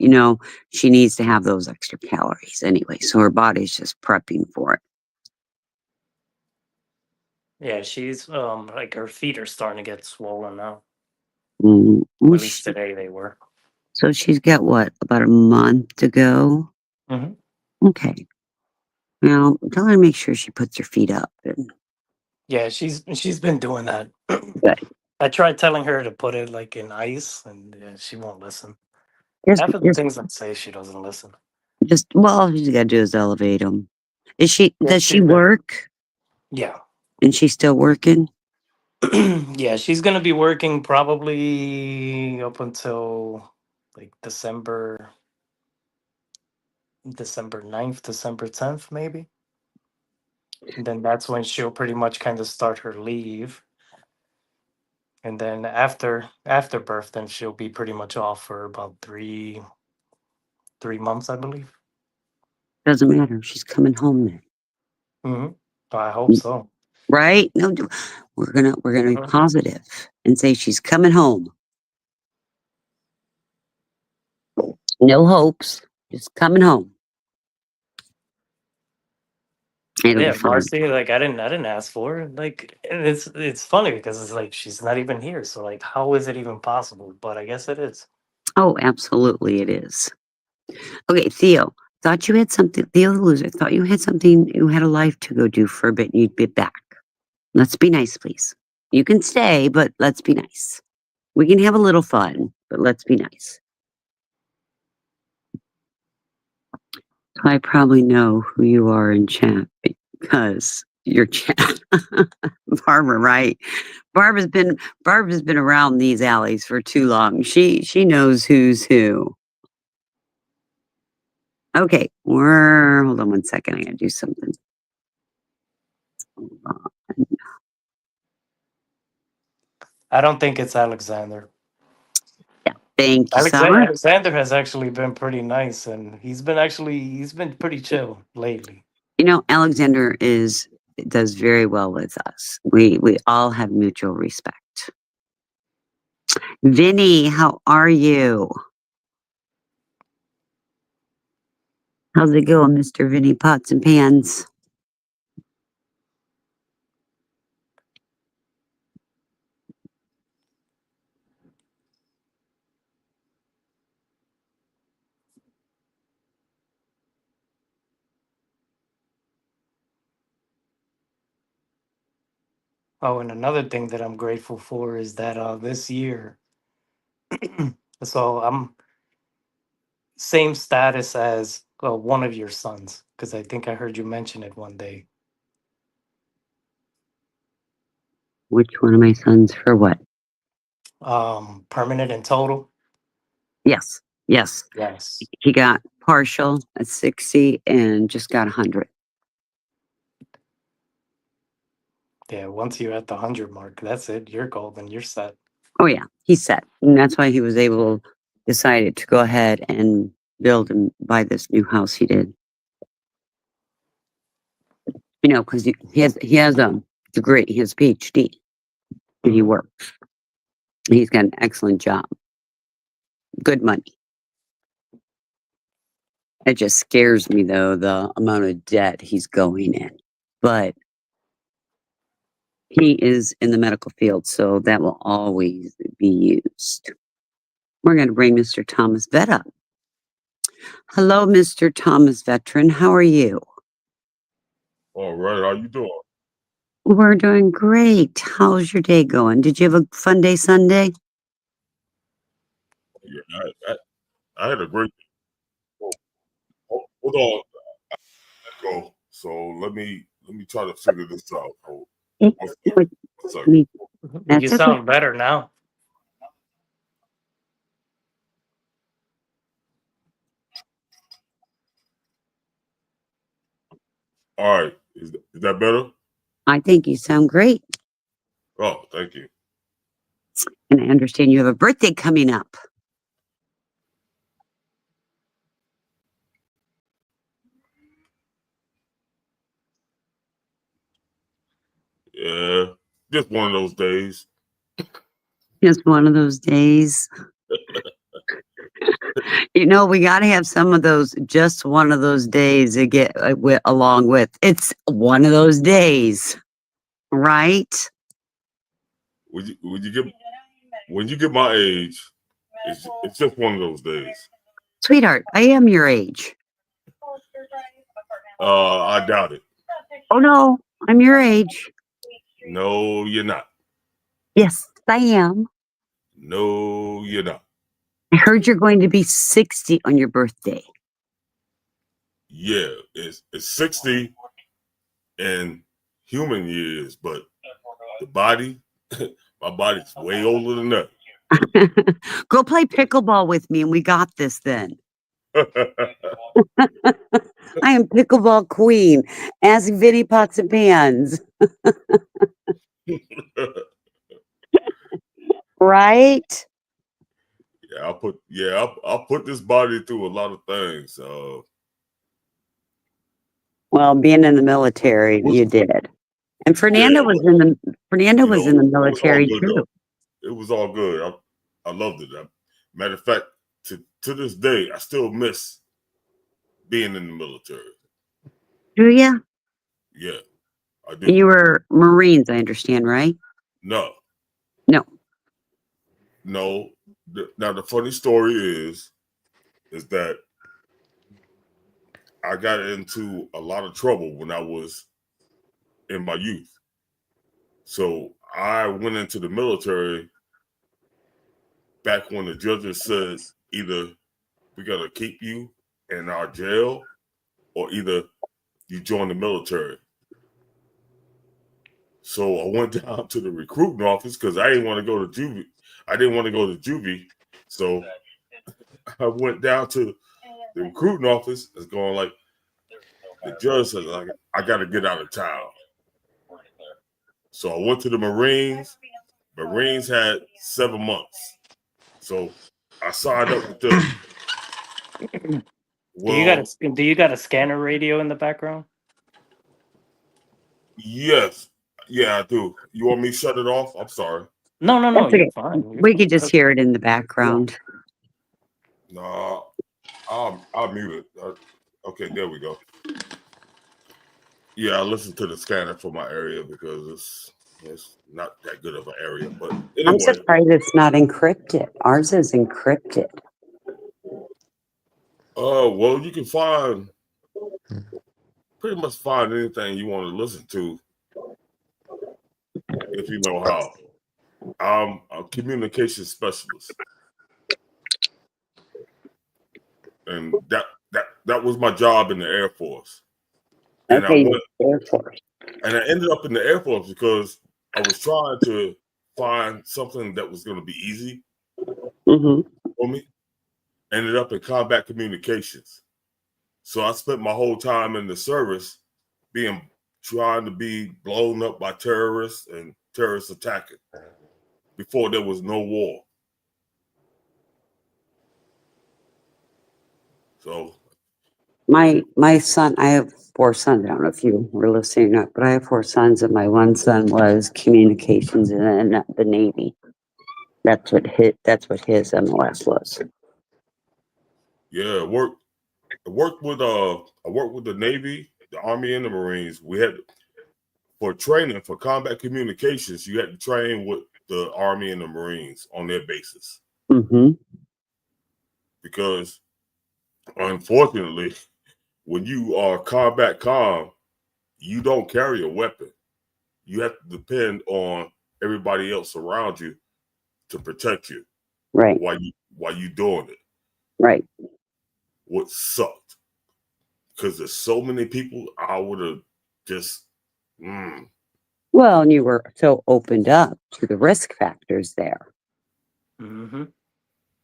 she needs to have those extra calories anyway. So her body's just prepping for it. Yeah, she's like her feet are starting to get swollen now. Mm, Or well, at least today they were. so she's got what, about a month to go? Hmm. Okay. Now, tell her to make sure she puts her feet up. And Yeah, she's been doing that. good. I tried telling her to put it like in ice, and she won't listen. Just, Half of the just, things I say, she doesn't listen. well, all she's got to do is elevate them. Yeah, Does she she's been. work? Yeah, And she's still working? yeah, she's gonna be working probably up until like December 9th, December 10th, maybe. And then that's when she'll pretty much kind of start her leave. And then after birth, then she'll be pretty much off for about 3 months, I believe. Doesn't matter. She's coming home then. Hmm. I hope so. Right? No, we're gonna be Mhm. positive and say she's coming home. No hopes. Just coming home. It'll be Yeah, fine. Marcy, like I didn't ask for it. Like, and it's funny because it's like she's not even here. So like, how is it even possible? But I guess it is. Oh, absolutely it is. Okay, Theo, thought you had something. Theo the loser, thought you had something. You had a life to go do for a bit and you'd be back. Let's be nice, please. You can stay, but let's be nice. We can have a little fun, but let's be nice. I probably know who you are in chat because you're chat. Barbara, right? Barbara's been around these alleys for too long. She knows who's who. Okay, hold on one second. I gotta do something. Hold on. I don't think it's Alexander. Thank you, Alexander Summer. Alexander has actually been pretty nice, and he's been pretty chill lately. Alexander does very well with us. We all have mutual respect. Vinny, how are you? How's it going, Mr. Vinny Pots and Pans? Oh, and another thing that I'm grateful for is that this year, so I'm same status as one of your sons because I think I heard you mention it one day. Which one of my sons for what? Permanent and total. Yes, yes. Yes. He got partial at 60 and just got 100. Yeah. Once you're at the 100 mark, that's it. You're golden. You're set. Oh yeah, he's set. And that's why he was decided to go ahead and build and buy this new house he did. Because he has a degree, he has a PhD, and he Mhm. works. He's got an excellent job, good money. It just scares me though, the amount of debt he's going in. But he is in the medical field, so that will always be used. We're going to bring Mr. Thomas Vet up. Hello, Mr. Thomas Veteran. How are you? All right, how you doing? We're doing great. How's your day going? Did you have a fun day Sunday? Yeah, I had a great. Hold on, go. So let me try to figure this out. It, One would- second. me- You that's okay. sound better now. All right, is that better? I think you sound great. Oh, thank you. And I understand you have a birthday coming up. Yeah, just one of those days. Just one of those days. You know, we got to have some of those, just one of those days to get along with. It's one of those days, right? When you get my age, it's just one of those days. Sweetheart, I am your age. I doubt it. Oh, no, I'm your age. No, you're not. Yes, I am. No, you're not. I heard you're going to be 60 on your birthday. Yeah, it's 60 in human years, but the body, my body's way older than that. Go play pickleball with me and we got this then. I am pickleball queen. Ask Vinny Pots and Pans. Right? I'll put this body through a lot of things. Well, being in the military, you did. And Fernando was in the military good, too. though. It was all good. I loved it. Matter of fact, to this day, I still miss being in the military. Do you? Yeah, I do. And you were Marines, I understand, right? No. No. Now the funny story is that I got into a lot of trouble when I was in my youth. So I went into the military back when the judges said either we got to keep you in our jail or either you join the military. So I went down to the recruiting office because I didn't want to go to juvie. I didn't want to go to juvie. So I went down to the recruiting office. It's going like, the judge said, like, I got to get out of town. So I went to the Marines. Marines had 7 months. So I signed up with them. Well, do you got a scanner radio in the background? yes. Yeah, I do. You want me to shut it off? I'm sorry. No, That's okay. you're fine. We could just hear it in the background. No, I'll mute it. Okay, there we go. Yeah, I listen to the scanner for my area because it's not that good of an area. But anyway, I'm surprised it's not encrypted. Ours is encrypted. Well, you can pretty much find anything you want to listen to if you know how. I'm a communication specialist, and that was my job in the Air Force. And Okay, Air Force. And I ended up in the Air Force because I was trying to find something that was going to be easy for me. Ended up in combat communications. So I spent my whole time in the service trying to be blown up by terrorists and terrorists attacking before there was no war. So my son, I have 4 sons. I don't know if you were listening or not, but I have 4 sons, and my one son was communications in the Navy. That's what his MLS was. Yeah, I worked with the Navy, the Army, and the Marines. We had for training for combat communications, you had to train with the Army and the Marines on their bases. Because unfortunately, when you are combat comm, you don't carry a weapon. You have to depend on everybody else around you to protect you. Right. While you doing it. Right. What sucked, because there's so many people I would have just Well, and you were so opened up to the risk factors there.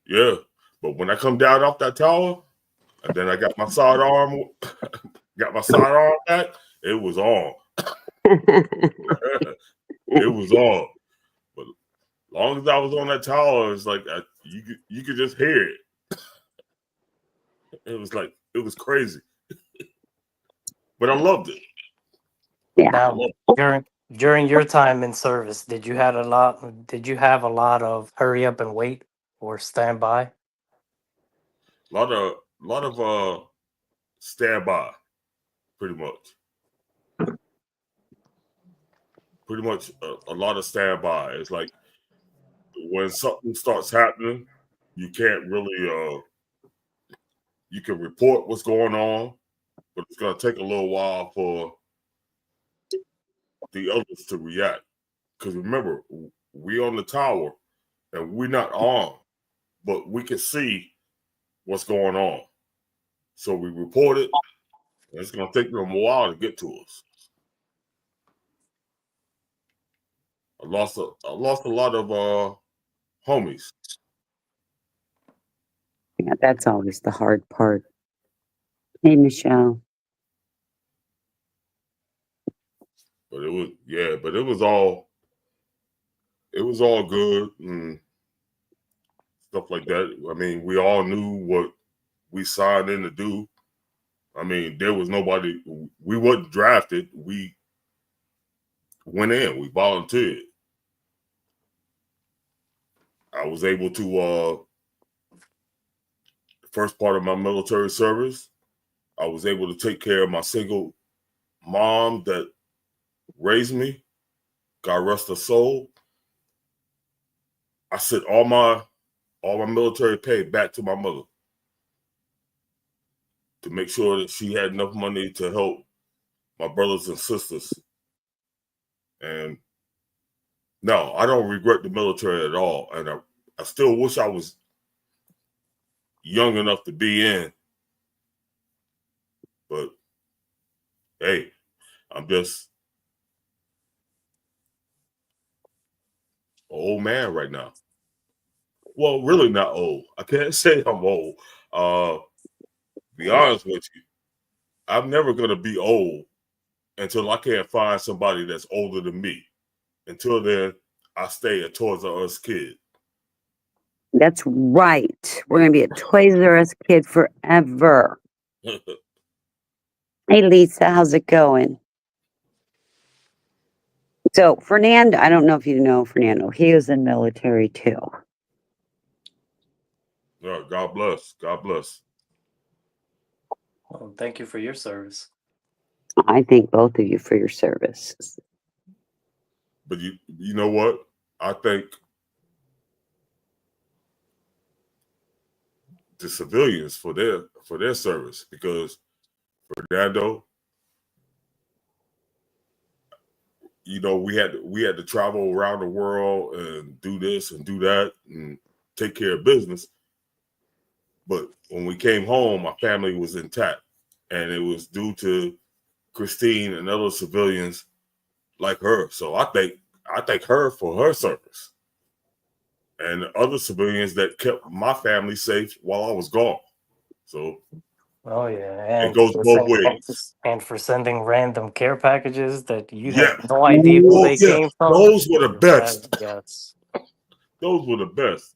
Yeah, but when I come down off that tower, and then I got my sidearm back, it was on. It was on. But Long as I was on that tower, it's like you could just hear it. It was like it was crazy, but I loved it. Yeah. Now, during your time in service, did you have a lot? Did you have a lot of hurry up and wait or stand by? A lot of standby, pretty much. Pretty much a lot of standby. It's like when something starts happening, you can't really you can report what's going on, but it's gonna take a little while for the others to react. Because remember, we on the tower and we're not armed, but we can see what's going on. So we report it, and it's gonna take them a while to get to us. I lost a lot of homies. Yeah, that's always the hard part. Hey, Michelle. But it was all good and stuff like that. I mean, we all knew what we signed in to do. I mean, there was nobody. We wasn't drafted. We went in. We volunteered. I was able to first part of my military service. I was able to take care of my single mom that raised me. God rest her soul. I sent all my military pay back to my mother to make sure that she had enough money to help my brothers and sisters. And no, I don't regret the military at all. And I still wish I was young enough to be in. But hey, I'm just an old man right now. Well, really not old. I can't say I'm old. Be honest with you, I'm never gonna be old until I can't find somebody that's older than me. Until then, I stay a Toys R Us kid. That's right. We're going to be a Toys R Us kid forever. Hey, Lisa, how's it going? So, Fernando, I don't know if you know Fernando. He was in military too. Yeah, God bless. God bless. Well, thank you for your service. I thank both of you for your service. But you know what? I think the civilians for their service, because Fernando, we had to travel around the world and do this and do that and take care of business. But when we came home, my family was intact, and it was due to Christine and other civilians like her. So I thank her for her service, and other civilians that kept my family safe while I was gone. So Oh yeah, it goes both ways. and for sending random care packages that you Yeah. had no idea who Oh they yeah. came from. Those were the best. Yes. Those were the best.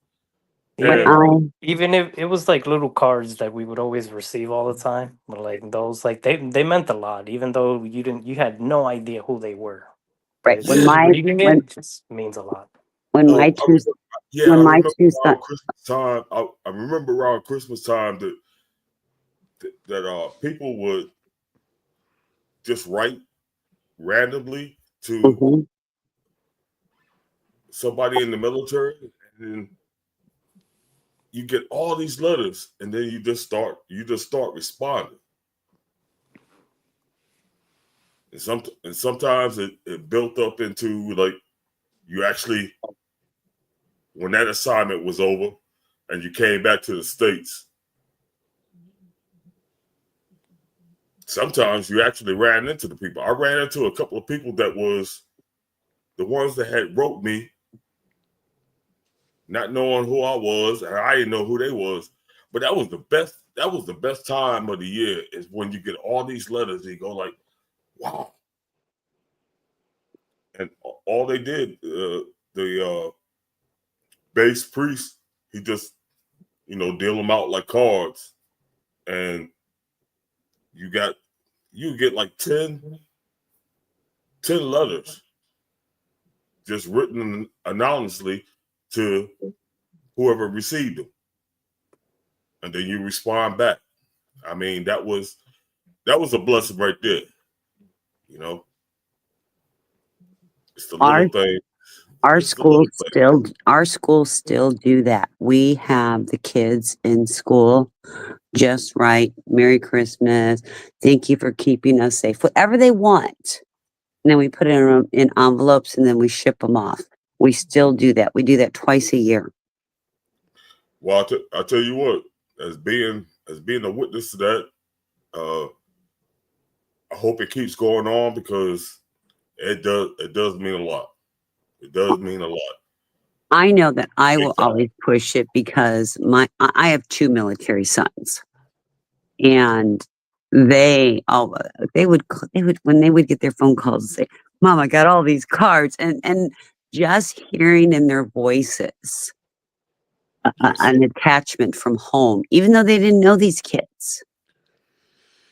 When And Even if it was like little cards that we would always receive all the time, but like those, like they meant a lot, even though you had no idea who they were. But right it's when just my reading it just means a lot. when oh, my two I when my remember two around sons Christmas time. I remember around Christmas time that people would just write randomly to mhm. somebody in the military, and then you get all these letters, and then you just start responding. And sometimes it built up into like you actually, when that assignment was over and you came back to the States, sometimes you actually ran into the people. I ran into a couple of people that was the ones that had wrote me, not knowing who I was, and I didn't know who they was. But that was the best. That was the best time of the year, is when you get all these letters and you go like, wow. And all they did, the base priest, he just, deal them out like cards, and you get like 10 letters just written anonymously to whoever received them, and then you respond back. I mean, that was a blessing right there. It's the Our little thing. our It's the little thing. schools still do that. We have the kids in school just right. Merry Christmas. Thank you for keeping us safe. Whatever they want. And then we put it in envelopes and then we ship them off. We still do that. We do that twice a year. Well, I tell you what, as being a witness to that, I hope it keeps going on, because it does mean a lot. It does mean a lot. I know that I Big will time. always push it because I have 2 military sons, and they would when they would get their phone calls and say, "Mom, I got all these cards," and just hearing in their voices Yes. an attachment from home, even though they didn't know these kids,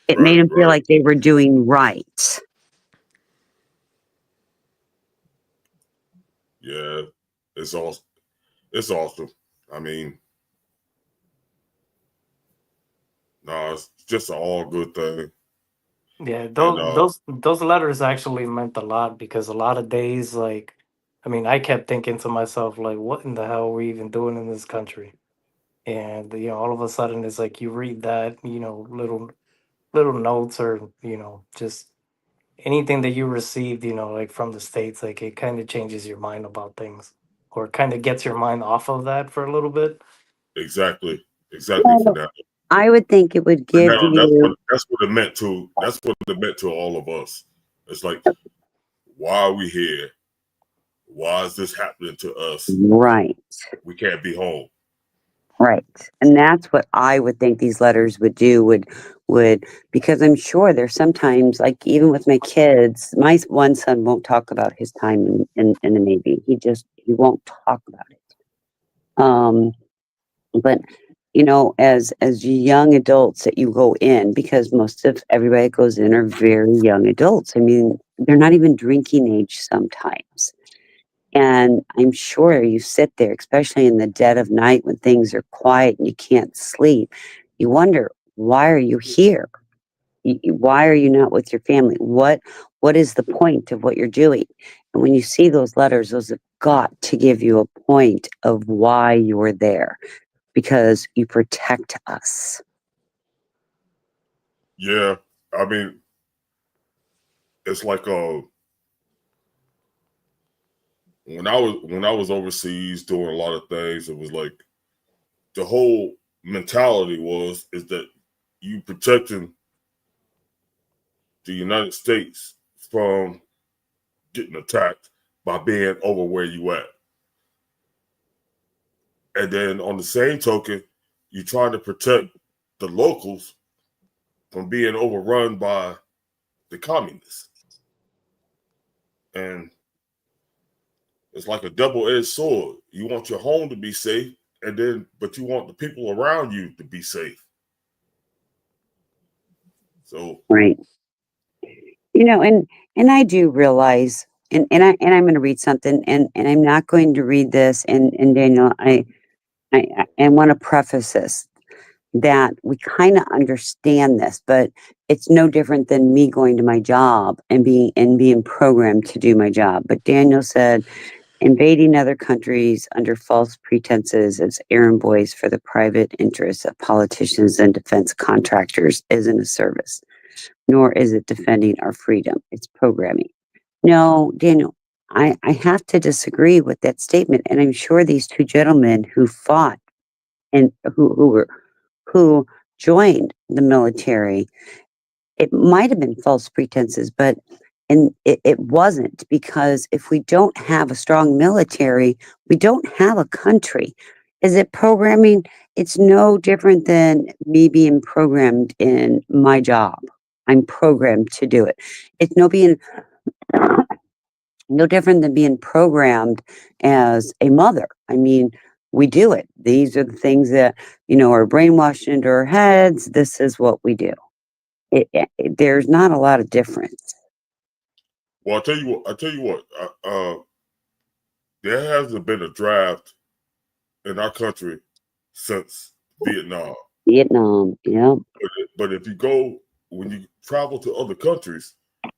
it made them feel Right. like they were doing right. Yeah, it's awesome. It's awesome. I mean, no, it's just an all good thing. Yeah, And those letters actually meant a lot, because a lot of days, like, I mean, I kept thinking to myself, like, what in the hell are we even doing in this country? And all of a sudden, it's like you read that, little notes, or just anything that you received, like from the States, like it kind of changes your mind about things, or kind of gets your mind off of that for a little bit. exactly for Well, that. I would think it would But give now you that's what it meant to. That's what it meant to all of us. It's like, why are we here? Why is this happening to us? right. We can't be home. Right. And that's what I would think these letters would do, would because I'm sure there's sometimes, like, even with my kids, my one son won't talk about his time in the Navy. He won't talk about it. But as young adults that you go in, because most of everybody that goes in are very young adults. I mean, they're not even drinking age sometimes. And I'm sure you sit there, especially in the dead of night when things are quiet and you can't sleep. You wonder, why are you here? Why are you not with your family? What is the point of what you're doing? And when you see those letters, those have got to give you a point of why you're there, because you protect us. Yeah, I mean, it's like when I was overseas doing a lot of things, it was like the whole mentality is that you protecting the United States from getting attacked by being over where you at. And then on the same token, you're trying to protect the locals from being overrun by the communists. And it's like a double-edged sword. You want your home to be safe, but you want the people around you to be safe. So Right. And I do realize, and I'm going to read something, and I'm not going to read this, and Daniel, I want to preface this, that we kind of understand this, but it's no different than me going to my job and being programmed to do my job. But Daniel said, invading other countries under false pretenses as errand boys for the private interests of politicians and defense contractors isn't a service, nor is it defending our freedom. It's programming. No, Daniel, I have to disagree with that statement. And I'm sure these two gentlemen who fought and who joined the military, it might have been false pretenses, but it wasn't, because if we don't have a strong military, we don't have a country. Is it programming? It's no different than me being programmed in my job. I'm programmed to do it. It's no different than being programmed as a mother. I mean, we do it. These are the things that, are brainwashed into our heads. This is what we do. There's not a lot of difference. Well, I'll tell you what. There hasn't been a draft in our country since Vietnam. Vietnam, yeah. But if when you travel to other countries,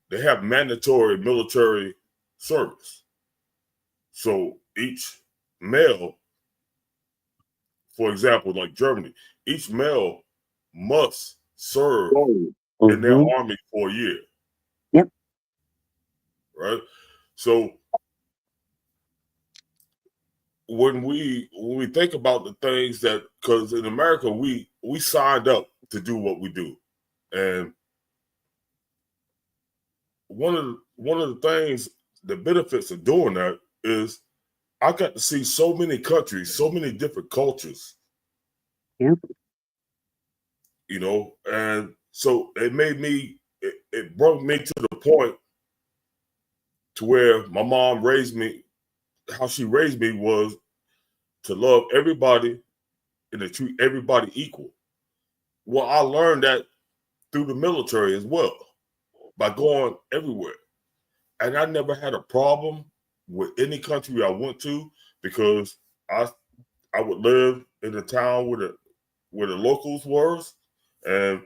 they have mandatory military service. So each male, for example, like Germany, each male must serve in their army for a year. Yep. Right. So when we think about the things that, because in America we signed up to do what we do, and one of the things, the benefits of doing that is I got to see so many countries, so many different cultures. Yep. And so it made me, it brought me to the point to where my mom raised me. How she raised me was to love everybody and to treat everybody equal. Well, I learned that through the military as well, by going everywhere. And I never had a problem with any country I went to, because I would live in a town where the locals were, and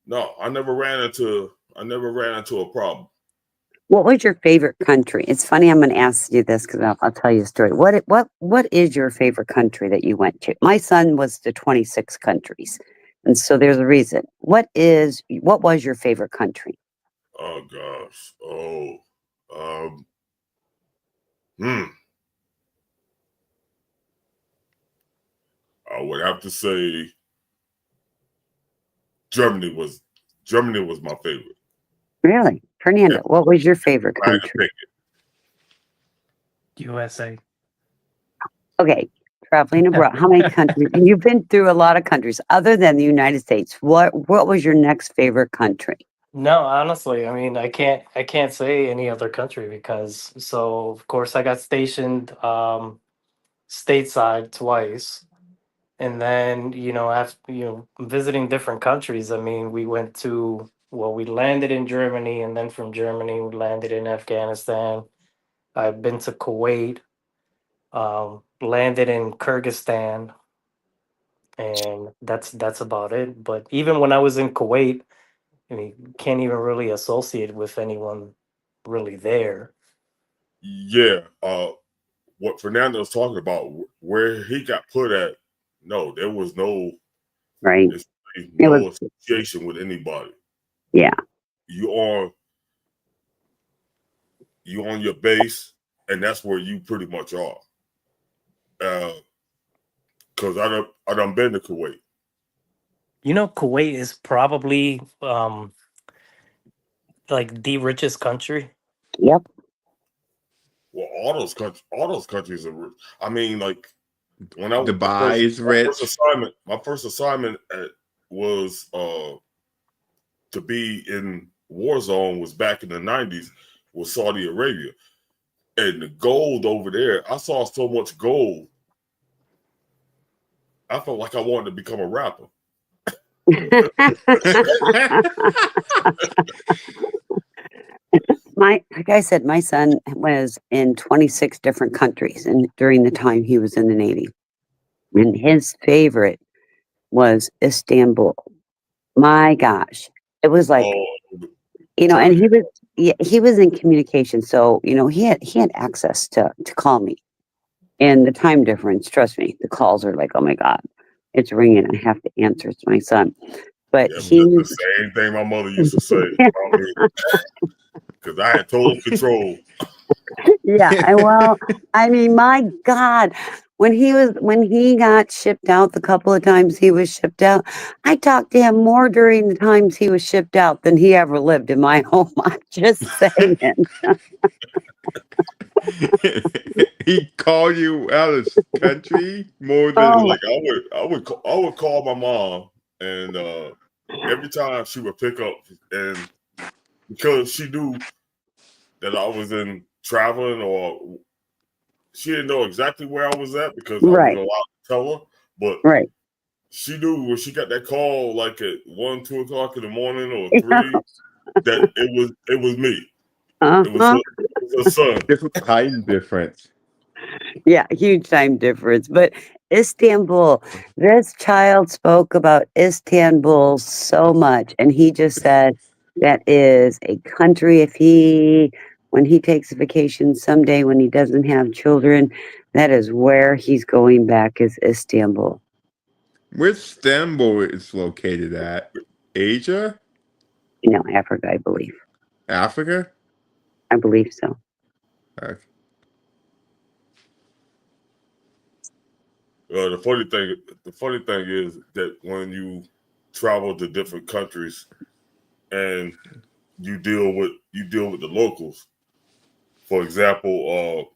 no, I never ran into a problem. What was your favorite country? It's funny, I'm going to ask you this because I'll tell you a story. What is your favorite country that you went to? My son was to 26 countries, and so there's a reason. What was your favorite country? Oh gosh. I would have to say Germany was my favorite. Really? Fernando, what was your favorite I had to country? pick it. USA. Okay, traveling abroad. How many countries? You've been through a lot of countries other than the United States. What was your next favorite country? No, honestly, I mean, I can't say any other country because so of course I got stationed stateside twice. And then, after, visiting different countries, I mean, we landed in Germany, and then from Germany we landed in Afghanistan. I've been to Kuwait, landed in Kyrgyzstan, and that's about it. But even when I was in Kuwait, I mean, you can't even really associate with anyone really there. Yeah. What Fernando was talking about, where he got put at, no, there was no Right. association with anybody. Yeah. You on your base, and that's where you pretty much are. Because I done been to Kuwait. Kuwait is probably like the richest country. Yep. Well, all those countries are rich. I mean, like when Dubai is rich. My first assignment was to be in war zone was back in the 90s with Saudi Arabia, and the gold over there. I saw so much gold. I felt like I wanted to become a rapper. Like I said, my son was in 26 different countries and during the time he was in the Navy. And his favorite was Istanbul. My gosh. It was like, and he was in communication. So, he had access to call me. And the time difference, trust me, the calls are like, oh my God, it's ringing. I have to answer. It's my son. But That's the same thing my mother used to say about me, because I had total control. Yeah, well, I mean, my God, when he got shipped out, the couple of times he was shipped out, I talked to him more during the times he was shipped out than he ever lived in my home. I'm just saying. He called you out of country more than Like I would call my mom, and every time she would pick up, and because she knew that I was in traveling or she didn't know exactly where I was at because I Right. wasn't allowed to tell her. But Right. she knew when she got that call, like at 1, 2 o'clock in the morning or 3, that it was me. It was Uh-huh. her son. There's a time difference. Yeah, huge time difference. But Istanbul, this child spoke about Istanbul so much, and he just said that is a country. When he takes a vacation someday, when he doesn't have children, that is where he's going back, is Istanbul. Where's Istanbul is located at? Asia? Africa, I believe. Africa? I believe so. Okay. The funny thing is that when you travel to different countries and you deal with the locals. For example,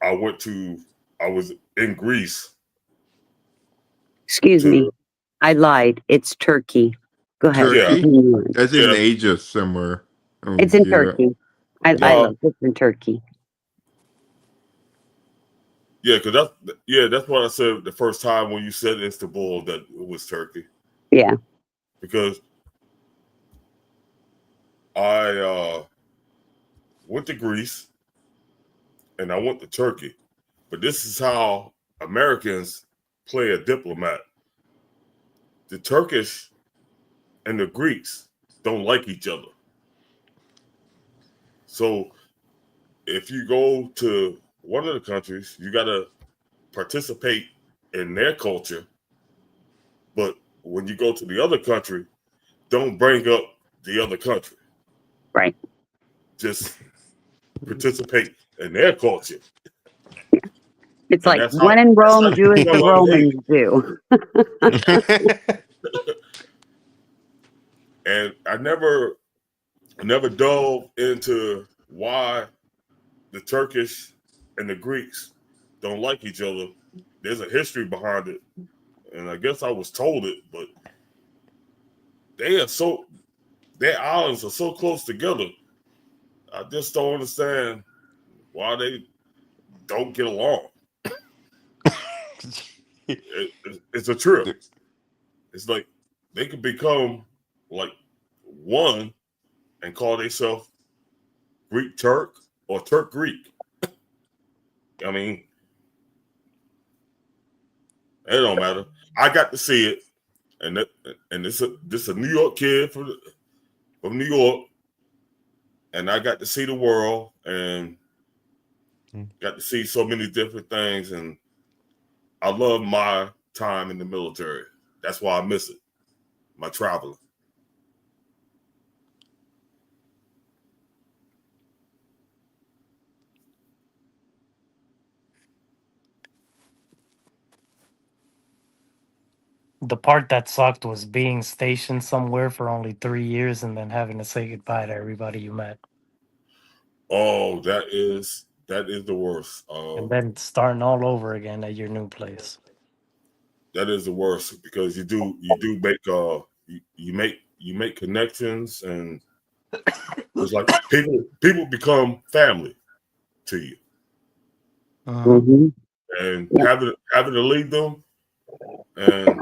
I was in Greece. Excuse me. I lied. It's Turkey. Go ahead. Yeah. Turkey? Continue on. That's in Asia somewhere. Oh, It's in Europe. Turkey. I Yeah. look. It's in Turkey. Yeah, because that's what I said the first time when you said Istanbul, that it was Turkey. Yeah. Because I went to Greece and I went to Turkey. But this is how Americans play a diplomat. The Turkish and the Greeks don't like each other. So if you go to one of the countries, you got to participate in their culture. But when you go to the other country, don't bring up the other country. Right. Just participate in their culture. It's And like when in that's how Rome, you do as the become Romans unhated. do. And I never dove into why the Turkish and the Greeks don't like each other. There's a history behind it. And I guess I was told it, but their islands are so close together. I just don't understand why they don't get along. It's a trip. It's like they could become like one and call themselves Greek Turk or Turk Greek. I mean, it don't matter. I got to see it, and this a New York kid from New York, and I got to see the world and got to see so many different things, and I love my time in the military. That's why I miss it. My traveling. The part that sucked was being stationed somewhere for only 3 years and then having to say goodbye to everybody you met, Oh, that is the worst. and then starting all over again at your new place. That is the worst because you do make you make connections, and it's like people become family to you, Hmm. and Yeah. having to leave them and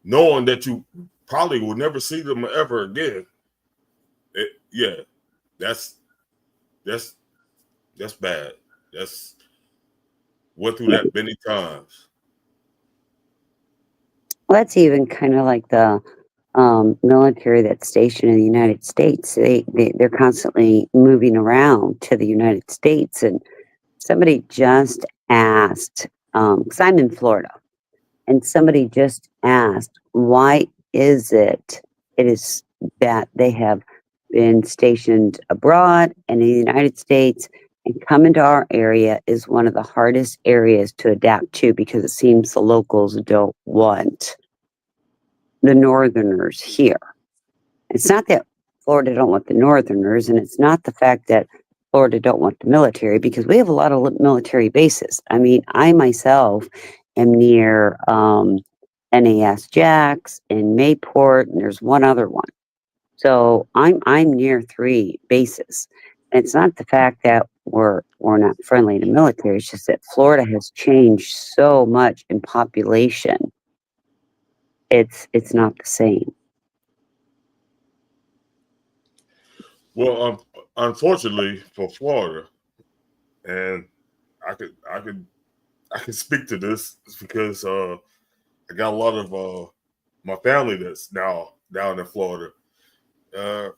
knowing that you probably will never see them ever again. Yeah, that's bad. That's went through that many times. Well, that's even kind of like the military that's stationed in the United States. They're constantly moving around to the United States. And somebody just asked, because I'm in Florida, and somebody just asked, why is it is that they have been stationed abroad and in the United States and come into our area is one of the hardest areas to adapt to because it seems the locals don't want the northerners here. It's not that Florida don't want the northerners, and it's not the fact that Florida don't want the military, because we have a lot of military bases. I mean, I myself am near NAS Jax in Mayport, and there's one other one. So I'm near 3 bases. And it's not the fact that we're not friendly to military. It's just that Florida has changed so much in population. It's not the same. Well, unfortunately for Florida, and I could speak to this because I got a lot of my family that's now down in Florida. Uh,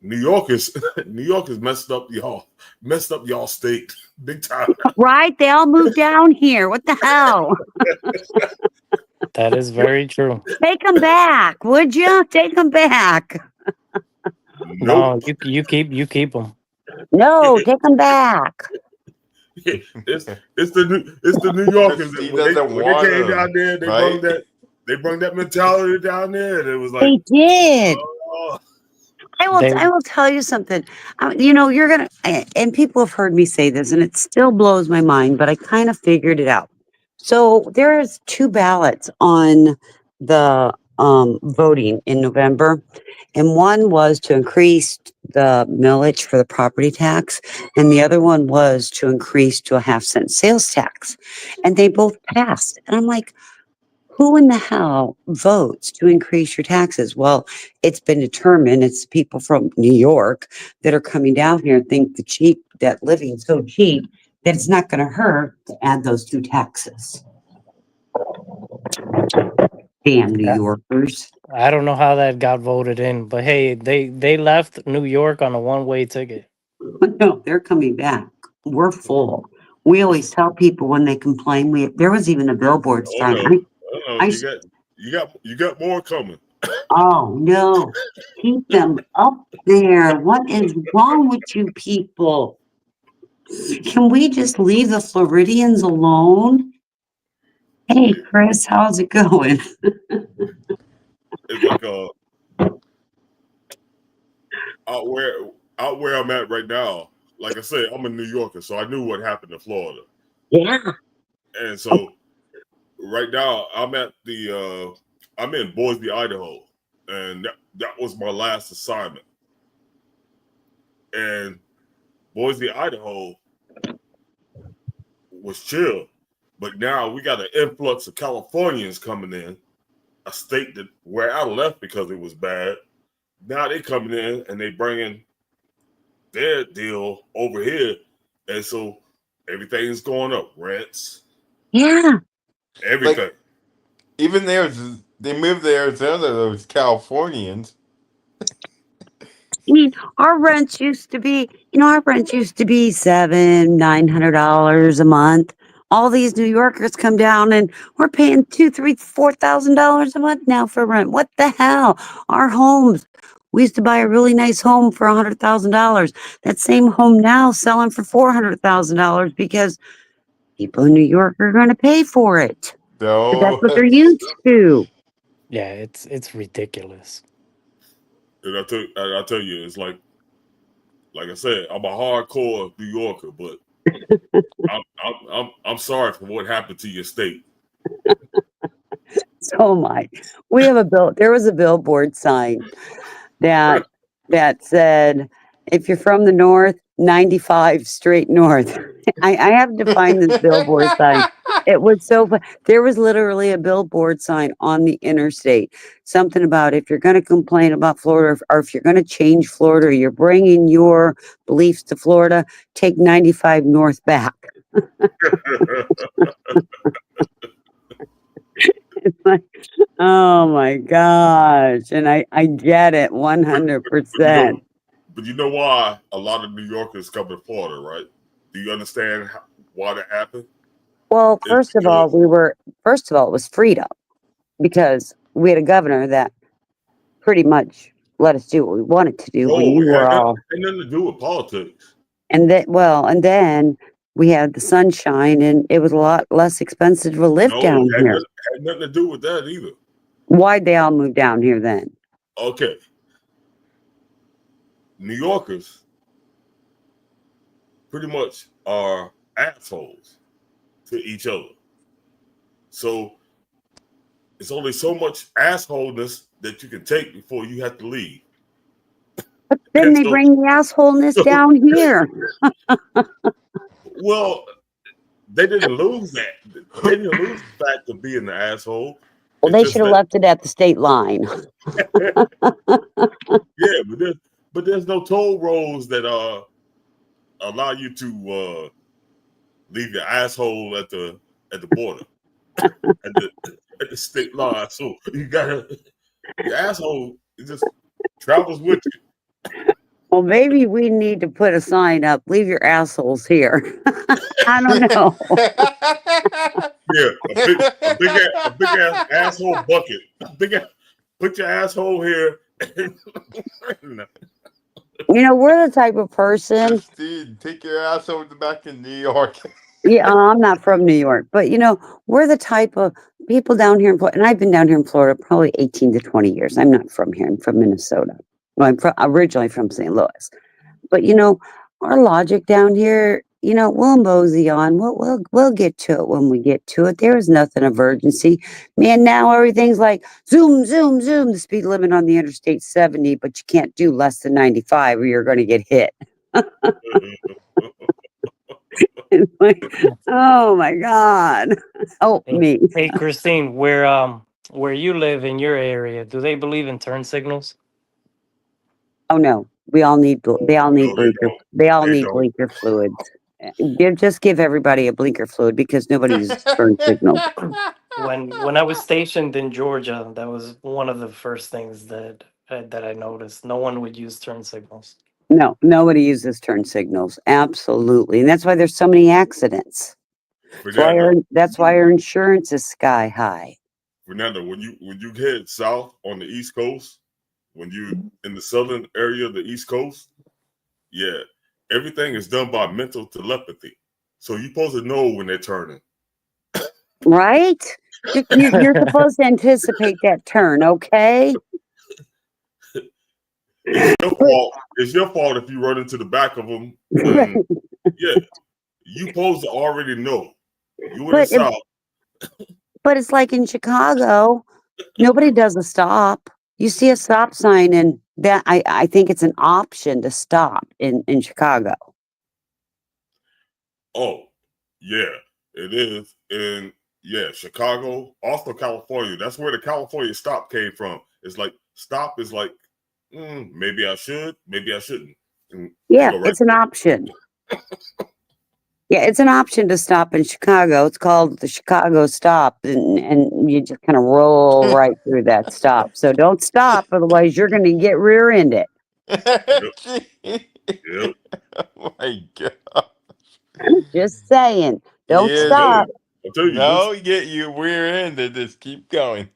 New York is New York has messed up y'all state big time. Right? They all moved down here. What the hell? That is very true. Take them back, would you? Take them back. No, Nope. you keep them. No, take them back. It's the New Yorkers that He when they doesn't when they want came them, down there, right? they brought that mentality down there, and it was like, They did. oh, They I will tell you something. You're gonna, and people have heard me say this, and it still blows my mind, but I kind of figured it out. So there's two ballots on the voting in November, and one was to increase the millage for the property tax, and the other one was to increase to a half-cent sales tax, and they both passed. And I'm like, who in the hell votes to increase your taxes? Well, it's been determined it's people from New York that are coming down here and think that living's so cheap that it's not going to hurt to add those two taxes. Damn New yeah, Yorkers. I don't know how that got voted in, but hey, they left New York on a one-way ticket. No, they're coming back. We're full. We always tell people when they complain, there was even a billboard oh sign. no, oh no, I, you got more coming. oh no, keep them up there. What is wrong with you people? Can we just leave the Floridians alone? Hey, Chris, how's it going? It's like out where out where I'm at right now. Like I said, I'm a New Yorker, so I knew what happened in Florida, Yeah. and so right now I'm in Boise, Idaho, and that was my last assignment. And Boise, Idaho was chill, but now we got an influx of Californians coming in, a state that where I left because it was bad. Now they coming in and they bringing their deal over here, and so everything's going up, rents, Yeah. Like everything. even they moved to Arizona. Those Californians. I mean, our rent used to be $700-900 a month. All these New Yorkers come down and we're paying $2,000-3,000-4,000 a month now for rent. What the hell? Our homes. We used to buy a really nice home for $100,000. That same home now selling for $400,000 because people in New York are going to pay for it. 'Cause that's No, what they're used to. Yeah, it's ridiculous. And I tell you, it's like I said, I'm a hardcore New Yorker, but I'm sorry for what happened to your state. So my, there was a billboard sign that said, if you're from the north, 95 straight north. I have to find this billboard sign. It was there was literally a billboard sign on the interstate. Something about if you're going to complain about Florida or if you're going to change Florida, or you're bringing your beliefs to Florida, take 95 north back. It's like, oh my gosh. And I get it But 100%. you know why a lot of New Yorkers come to Florida, right? Do you understand why that happened? Well, It's because first of all, it was freedom because we had a governor that pretty much let us do what we wanted to do when no, you it were all, had nothing to do with politics. and then we had the sunshine and it was a lot less expensive to live No, down here. had nothing to do with that either. Why'd they all move down here then? Okay, New Yorkers pretty much are assholes to each other. So it's only so much assholeness that you can take before you have to leave. But then And they so, bring the assholeness so down here. well, they didn't lose that. They didn't lose the fact of being the asshole. Well, It's they should just have that, left it at the state line. yeah, but there's no toll roads that allow you to leave your asshole at the border at the state line. So you gotta your asshole it just travels with you. Well, maybe we need to put a sign up, leave your assholes here. I don't know. Yeah, a big ass asshole bucket. Put your asshole here. We're the type of person. Christine, take your ass over to back in New York. Yeah, I'm not from New York, but we're the type of people down here in Florida, and I've been down here in Florida probably 18 to 20 years. I'm not from here. I'm from Minnesota. Well, originally from St. Louis. But our logic down here, we'll mosey on. We'll get to it when we get to it. There is nothing of urgency. Man, now everything's like zoom, zoom, zoom. The speed limit on the Interstate 70, but you can't do less than 95 or you're going to get hit. It's like, oh my God. Help Hey, me. hey, Christine, where you live in your area, do they believe in turn signals? Oh no. They all need No, they blinker. don't. They all They need don't. blinker fluids. Just give everybody a blinker fluid because nobody uses turn signals. When I was stationed in Georgia, that was one of the first things that I noticed. No one would use turn signals. No, nobody uses turn signals. Absolutely. And that's why there's so many accidents. Fernando, That's why our insurance is sky high. Fernando, when you head south on the East Coast, when you in the southern area of the East Coast, yeah, everything is done by mental telepathy. So you're supposed to know when they're turning. Right? You're supposed to anticipate that turn, okay? It's your But, fault. It's your fault if you run into the back of them. And yeah, you supposed to already know. You in the but, South. but it's like in Chicago, nobody does a stop. You see a stop sign, and that I think it's an option to stop in Chicago. Oh, yeah, it is. And yeah, Chicago, also California. That's where the California stop came from. It's like stop is like, maybe I should, maybe I shouldn't. And they Yeah, go right it's an through. option. Yeah, it's an option to stop in Chicago. It's called the Chicago stop, and you just kind of roll right through that stop. So don't stop, otherwise you're going to get rear-ended. Yep, yep. Oh my God. Just saying, don't I Yeah, tell you, stop. I tell you this. no, you get your rear end and just keep going.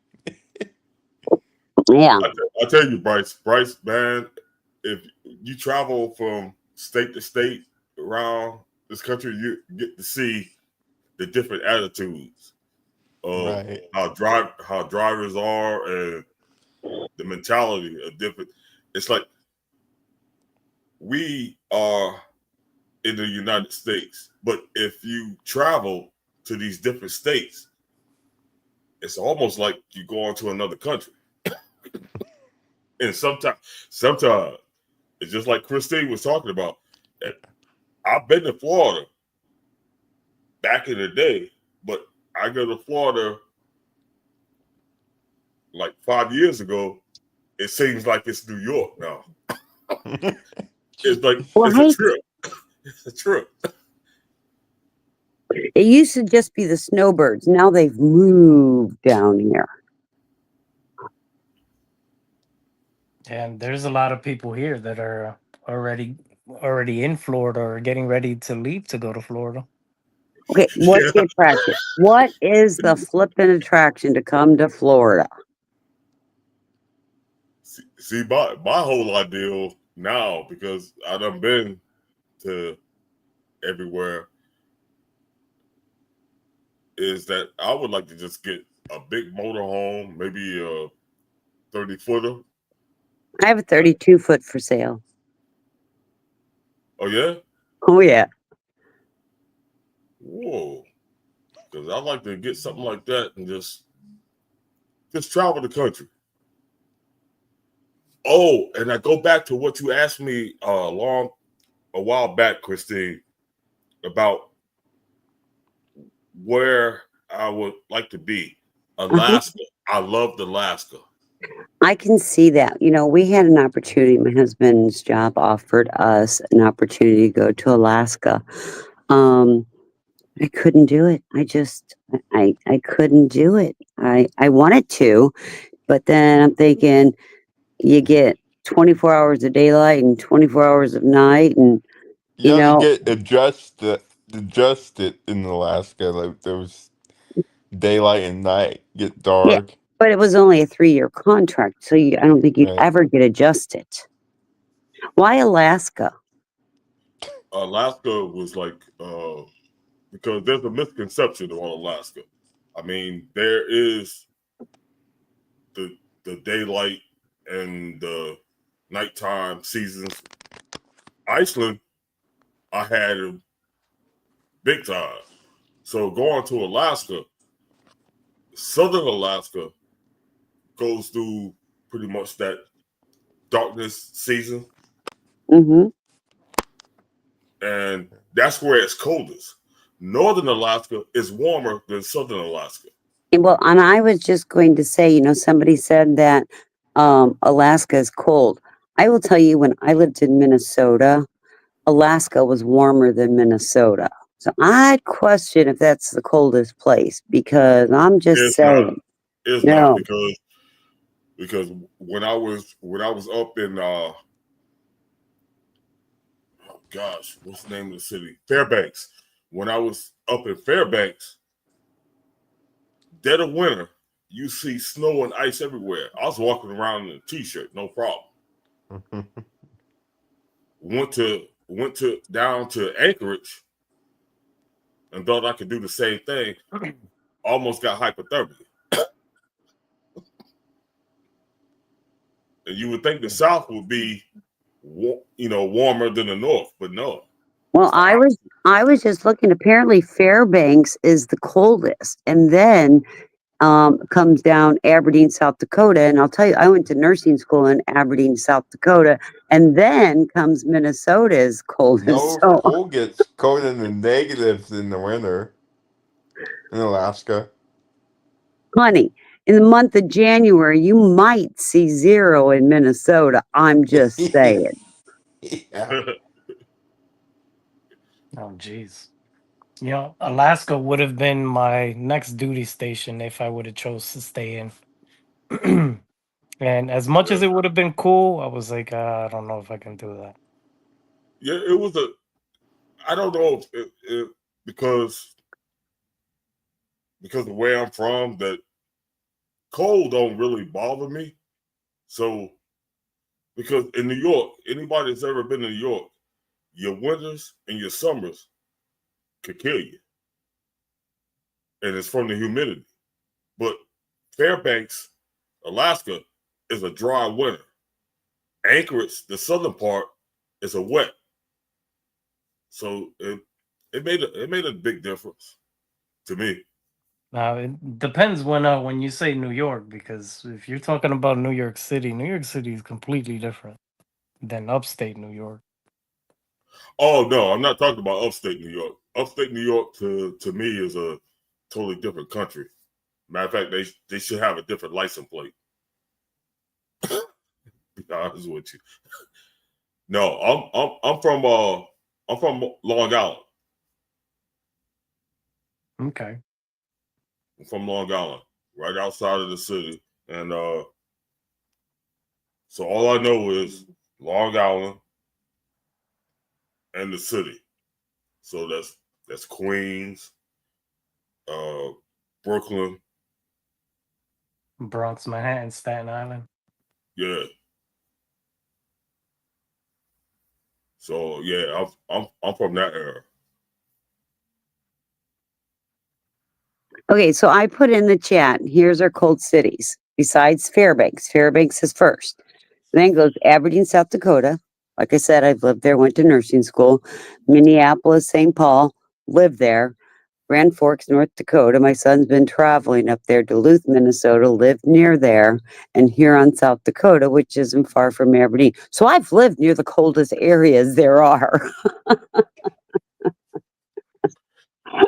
Yeah, I tell you, Bryce, man, if you travel from state to state around this country, you get to see the different attitudes of Right. how drivers are and the mentality of different. It's like we are in the United States, but if you travel to these different states, it's almost like you go into another country. And sometimes it's just like Christine was talking about. I've been to Florida back in the day, but I go to Florida like 5 years ago. It seems like it's New York now. It's like it's a right. trip. It's a trip. It used to just be the snowbirds. Now they've moved down here. And there's a lot of people here that are already in Florida or getting ready to leave to go to Florida. Okay, what's Yeah. the attraction? What is the flipping attraction to come to Florida? See, my whole ideal now, because I done been to everywhere, is that I would like to just get a big motorhome, maybe a 30-footer. I have a 32-foot for sale. Oh yeah? Oh yeah. Whoa. Because I'd like to get something like that and just travel the country. Oh, and I go back to what you asked me a while back, Christine, about where I would like to be. Uh-huh. Alaska. I loved Alaska. I can see that. You know, we had an opportunity. My husband's job offered us an opportunity to go to Alaska. Um, I couldn't do it. I couldn't do it. I wanted to, but then I'm thinking you get 24 hours of daylight and 24 hours of night, and You you have to know, get adjusted in Alaska. Like there was daylight and night, get yeah. dark. But it was only a 3-year contract, so I don't think you'd Right. ever get adjusted. Why Alaska? Alaska was like because there's a misconception on Alaska. I mean, there is the daylight and the nighttime seasons. Iceland, I had a big time. So going to Alaska, southern Alaska goes through pretty much that darkness season, Hmm. and that's where it's coldest. Northern Alaska is warmer than southern Alaska. Well, and I was just going to say, you know, somebody said that Alaska is cold. I will tell you, when I lived in Minnesota, Alaska was warmer than Minnesota. So I'd question if that's the coldest place, because I'm just It's not. saying, It's not no. because when I was up in oh gosh, what's the name of the city? Fairbanks. When I was up in Fairbanks, dead of winter, you see snow and ice everywhere. I was walking around in a t-shirt, no problem. Went to down to Anchorage and thought I could do the same thing. Almost got hypothermia. And you would think the South would be, warmer than the North, but no, Well, it's the opposite. I was just looking. Apparently, Fairbanks is the coldest, and then comes down Aberdeen, South Dakota. And I'll tell you, I went to nursing school in Aberdeen, South Dakota, and then comes Minnesota's coldest. North So, Pole gets cold in the negatives in the winter in Alaska. honey, in the month of January, you might see 0 in Minnesota. I'm just saying. Yeah. Oh, jeez. You know, Alaska would have been my next duty station if I would have chose to stay in. And as much as Yeah, it would have been cool, I was like, I don't know if I can do that. yeah. It was I don't know if because the way I'm from, that cold don't really bother me. So because in New York, anybody that's ever been to New York, your winters and your summers could kill you, and it's from the humidity. But Fairbanks, Alaska, is a dry winter. Anchorage, the southern part, is a wet. So it made a big difference to me. Now it depends when you say New York, because if you're talking about New York City is completely different than upstate New York. Oh no, I'm not talking about upstate New York. Upstate New York to me is a totally different country. Matter of fact, they should have a different license plate. To be honest with you. No, I'm from Long Island. Okay. I'm from Long Island, right outside of the city, and so all I know is Long Island and the city. So that's Queens, uh, Brooklyn, Bronx, Manhattan, Staten Island. yeah. So yeah, I'm from that era. Okay, so I put in the chat, here's our cold cities besides Fairbanks. Fairbanks is first. Then goes Aberdeen, South Dakota. Like I said, I've lived there, went to nursing school. Minneapolis, St. Paul, lived there. Grand Forks, North Dakota. My son's been traveling up there. Duluth, Minnesota, lived near there, and Huron, South Dakota, which isn't far from Aberdeen. So I've lived near the coldest areas there are. Yeah,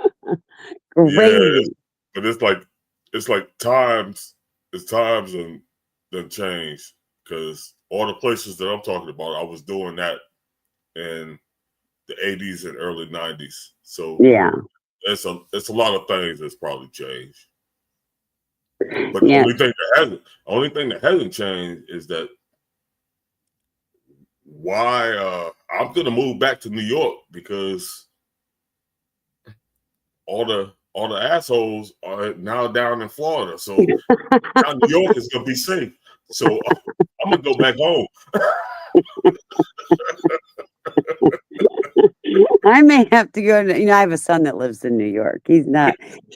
Crazy. but it's like times and then change because all the places that I'm talking about, I was doing that in the 80s and early 90s. So Yeah. it's a lot of things that's probably changed. But Yeah. the only thing that hasn't changed is that why I'm gonna move back to New York because all the assholes are now down in Florida. So now New York is gonna be safe. So I'm gonna go back home. I may have to go to, I have a son that lives in New York. He's not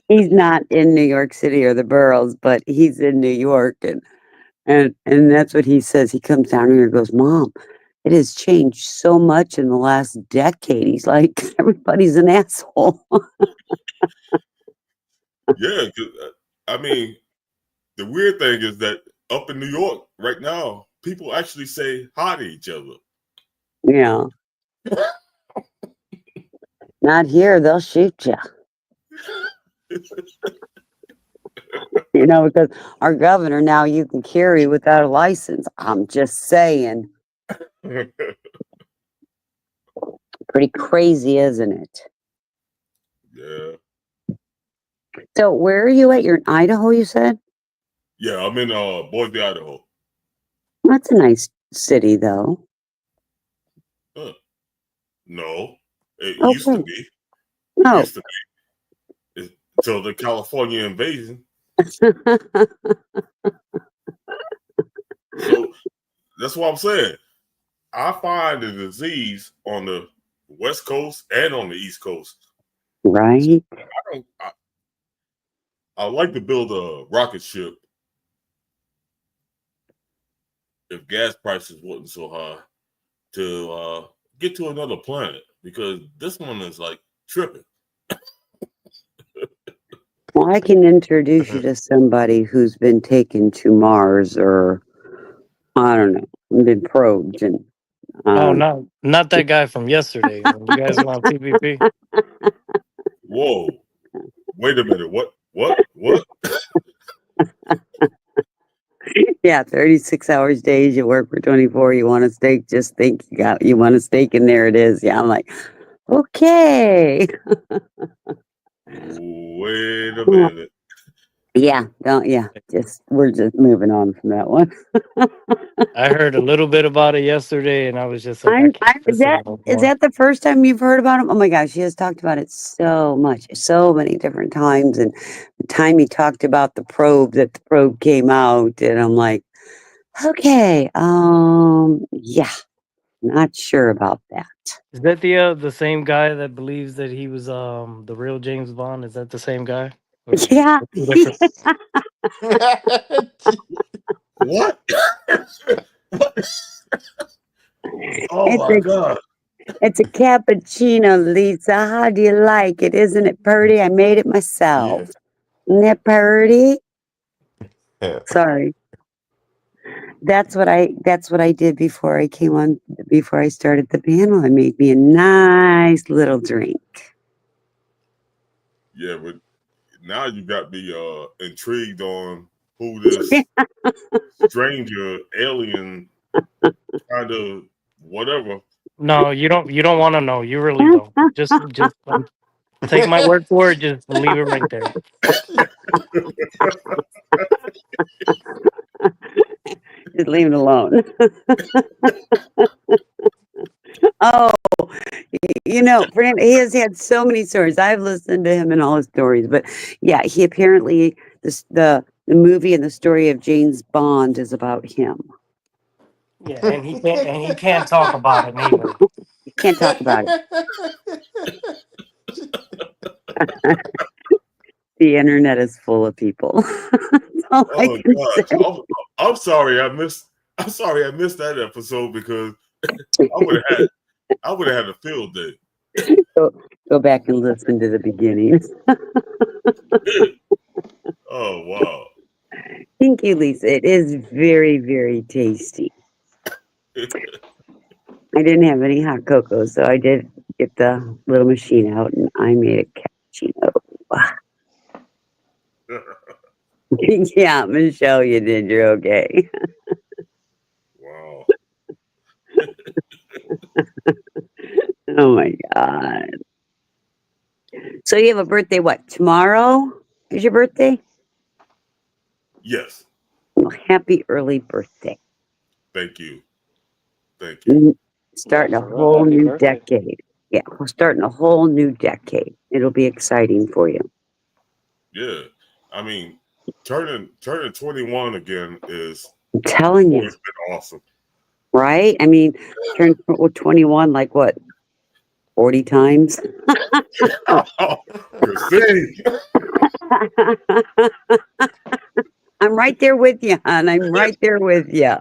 in New York City or the boroughs, but he's in New York, and that's what he says. He comes down here and goes, "Mom, it has changed so much in the last decade." He's like, "Everybody's an asshole." Yeah, I mean, the weird thing is that up in New York right now, people actually say hi to each other. Yeah. Not here, they'll shoot you. Because our governor now you can carry without a license. I'm just saying. Pretty crazy, isn't it? Yeah. So where are you at? You're in Idaho, you said? Yeah, I'm in Boise, Idaho. That's a nice city, though. No, it used to Okay. be. It No. used to be until the California invasion. So that's what I'm saying. I find the disease on the West Coast and on the East Coast. Right. I'd like to build a rocket ship if gas prices wasn't so high to get to another planet because this one is like tripping. Well, I can introduce you to somebody who's been taken to Mars, or I don't know, been probed, and Oh, not that guy from yesterday when you guys were on TVP. Whoa! Wait a minute. What? yeah, 36 hours days. You work for 24. You want a steak? Just think you want a steak, and there it is. Yeah, I'm like, okay. Wait a minute. Yeah, we're just moving on from that one. I heard a little bit about it yesterday, and I was just like, I I'm can't is listen that no is more. that the first time you've heard about him? Oh my gosh, he has talked about it so much, so many different times. And the time he talked about the probe came out, and I'm like, okay, yeah, not sure about that. Is that the same guy that believes that he was the real James Bond? Is that the same guy? Or is Yeah, it two different? What? Oh it's my a God. it's a cappuccino, Lisa. How do you like it? Isn't it pretty? I made it myself. Isn't it pretty? Sorry. That's what I did before I started the panel. I made me a nice little drink. Yeah, but now you got me intrigued on who this stranger alien kind of whatever. No, you don't. You don't want to know. You really don't. Just take my word for it. Just leave it right there. Just leave it alone. Oh, he has had so many stories. I've listened to him and all his stories, but yeah, he apparently the movie and the story of James Bond is about him. Yeah, and he can't talk about it neither. You can't talk about it. The internet is full of people. That's all I Oh can gosh, say. I'm sorry I missed that episode because I would have had a field day. Go, go back and listen to the beginning. Oh wow. Thank you, Lisa. It is very, very tasty. I didn't have any hot cocoa, so I did get the little machine out and I made a cappuccino. Yeah, Michelle, you did. You're okay. Wow. Oh my God. So you have a birthday, what, tomorrow is your birthday? Yes. Well, happy early birthday. Thank you. Thank you. Mm, Yeah, Starting a for real. whole Happy new birthday. decade. Yeah, we're starting a whole new decade. It'll be exciting for you. Yeah. I mean, turning 21 again is I'm telling you, always been awesome. right? I mean, turned 21 like what, 40 times? Christine, I'm right there with you, hon. I'm right there with you.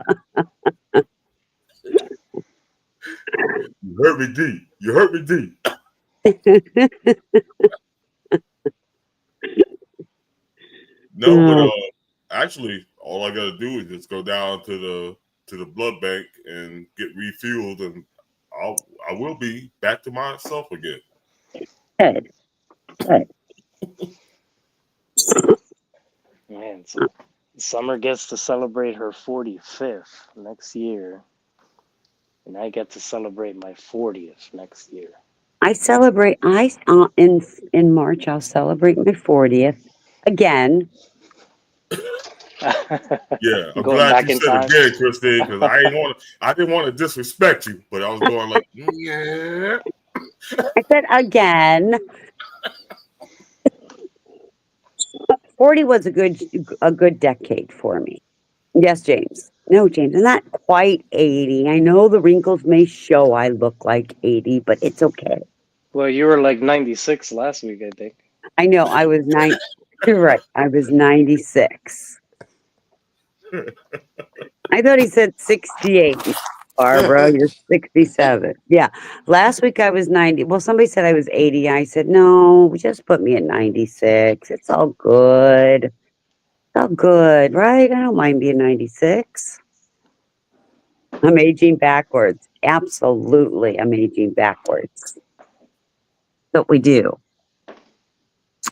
you hurt me deep. You hurt me deep. No, but Oh, actually, all I gotta do is just go down to the blood bank and get refueled, and I will be back to myself again. good, good. Man, so Summer gets to celebrate her 45th next year, and I get to celebrate my 40th next year. I celebrate. In March. I'll celebrate my 40th again. Yeah, I'm Going glad you back in said time. again, Christine, because I didn't want to disrespect you, but I was going like, yeah. I said again. 40 was a good decade for me. Yes, James. No, James, I'm not quite 80. I know the wrinkles may show I look like 80, but it's okay. Well, you were like 96 last week, I think. I know I was You're right. I was 96. I thought he said 68. Barbara, you're 67. Yeah. Last week I was 90. Well, somebody said I was 80. I said, no, just put me at 96. It's all good. It's all good, right? I don't mind being 96. I'm aging backwards. Absolutely. I'm aging backwards. But we do.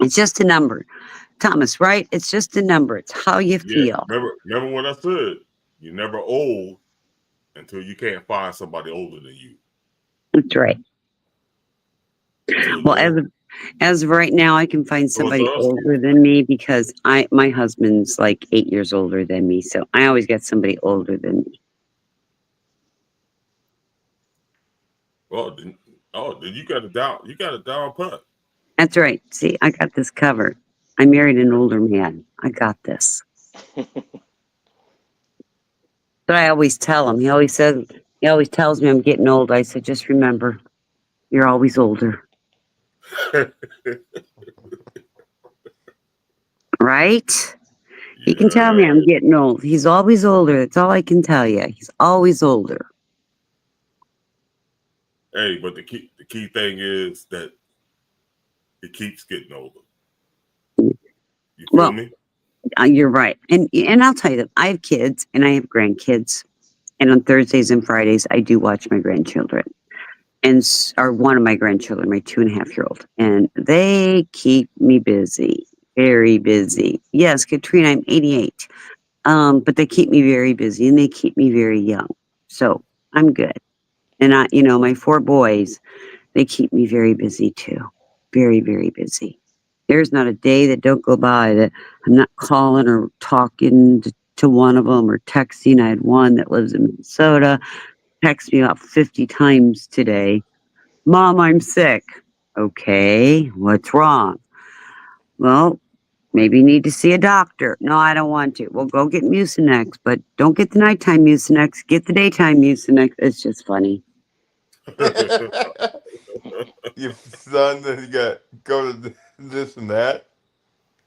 It's just a number. Thomas, right? It's just a number. It's how you Yeah, feel. remember what I said? You're never old until you can't find somebody older than you. That's right. So Well, as of right now, I can find so it's somebody us. older than me because my husband's like 8 years older than me, so I always get somebody older than me. Oh, then you got a down pat. That's right. See, I got this covered. I married an older man. I got this. But I always tell him. He always tells me I'm getting old. I said, just remember, you're always older, right? He can tell me Yeah. I'm getting old. He's always older. That's all I can tell you. He's always older. Hey, but the key thing is that it keeps getting older. You feel Well, me? you're right. And I'll tell you that I have kids and I have grandkids. And on Thursdays and Fridays, I do watch my grandchildren. Or one of my grandchildren, my 2.5-year-old. And they keep me busy, very busy. Yes, Katrina, I'm 88. But they keep me very busy and they keep me very young. So I'm good. And my 4 boys, they keep me very busy too. Very, very busy. There's not a day that don't go by that I'm not calling or talking to one of them or texting. I had one that lives in Minnesota, text me about 50 times today. Mom, I'm sick. Okay, what's wrong? Well, maybe you need to see a doctor. No, I don't want to. Well, go get Mucinex, but don't get the nighttime Mucinex. Get the daytime Mucinex. It's just funny. Your son, you got go to this and that.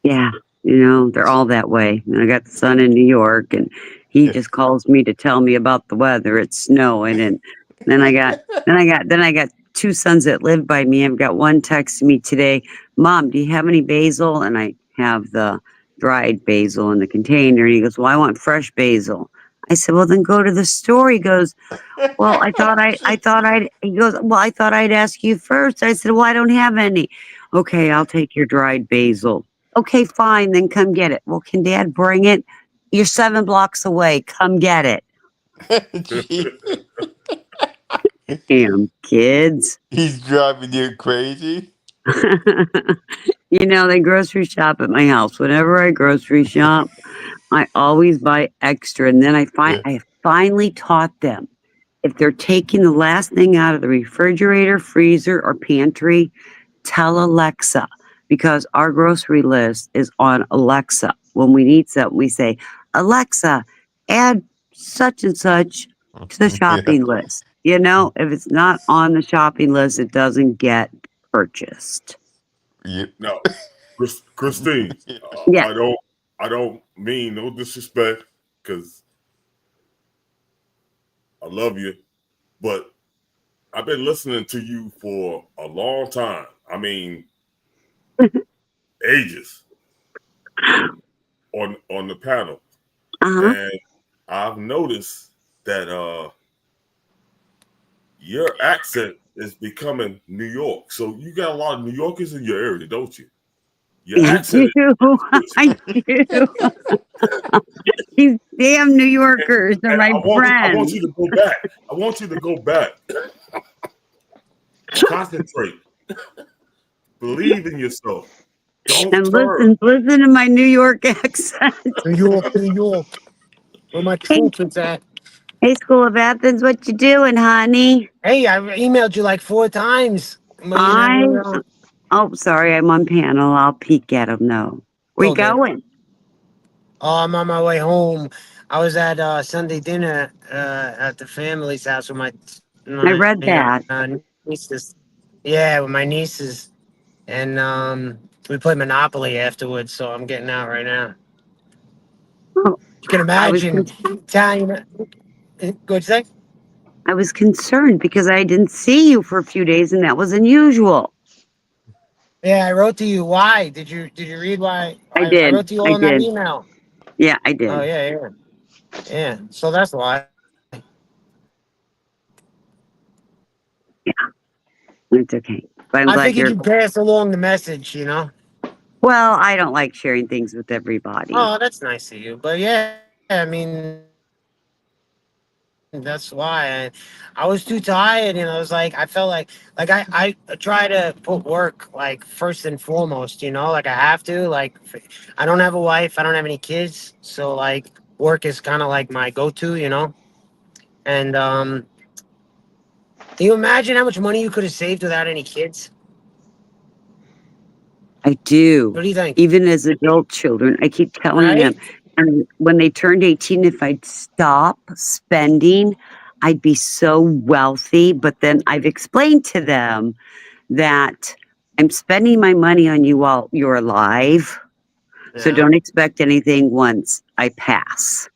Yeah, they're all that way. And I got the son in New York, and he Yeah. just calls me to tell me about the weather. It's snowing, and then I got 2 sons that live by me. I've got one texting me today, "Mom, do you have any basil?" And I have the dried basil in the container. And he goes, "Well, I want fresh basil." I said, "Well, then go to the store." He goes, "Well, he goes, "Well, I thought I'd ask you first." I said, "Well, I don't have any." "Okay, I'll take your dried basil." "Okay, fine, then come get it." "Well, can Dad bring it?" "You're 7 blocks away. Come get it." Gee, Damn kids. he's driving you crazy. You know, they grocery shop at my house. Whenever I grocery shop, I always buy extra. And then Yeah. I finally taught them, if they're taking the last thing out of the refrigerator, freezer, or pantry, tell Alexa, because our grocery list is on Alexa. When we need something, we say, "Alexa, add such and such to the Yeah. shopping list." You know, if it's not on the shopping list, it doesn't get purchased. Yeah. Now, Christine, Yeah. I don't mean no disrespect because I love you, but I've been listening to you for a long time. I mean, ages on the panel, Uh-huh. and I've noticed that your accent is becoming New York. So you got a lot of New Yorkers in your area, don't you? Your I accent do. is. I do. These damn New Yorkers are And my I want friends. you to go back. I want you to go back. Concentrate. Believe in yourself. Don't And turn. listen to my New York accent. New York, New York. Where my Hey, troopers at? hey, School of Athens, what you doing, honey? Hey, I emailed you like 4 times. Well, you I, never. oh, sorry, I'm on panel. I'll peek at them, though. Where you So good. going? Oh, I'm on my way home. I was at Sunday dinner at the family's house with I my read that. nieces. Yeah, with my nieces, and we played Monopoly afterwards. So I'm getting out right now. Oh, You can I was, imagine Italian. Good say? I was concerned because I didn't see you for a few days, and that was unusual. Yeah, I wrote to you. Why did you read why? I I did. wrote to you I all in that did. email. Yeah, I Oh did. yeah. So that's why. Yeah, it's okay. But I'm I glad figured you're. you'd pass along the message, you know? Well, I don't like sharing things with everybody. Oh, that's nice of you. But yeah, I mean, that's why I was too tired and I was like, I felt like I try to put work like first and foremost, you know, like I have to. Like, I don't have a wife, I don't have any kids. So, like, work is kind of like my go to, you know? And, can you imagine how much money you could have saved without any kids? I do. What do you think? Even as adult children, I keep telling them, Right? and when they turned 18, if I'd stop spending, I'd be so wealthy. But then I've explained to them that I'm spending my money on you while you're alive. So Yeah. don't expect anything once I pass.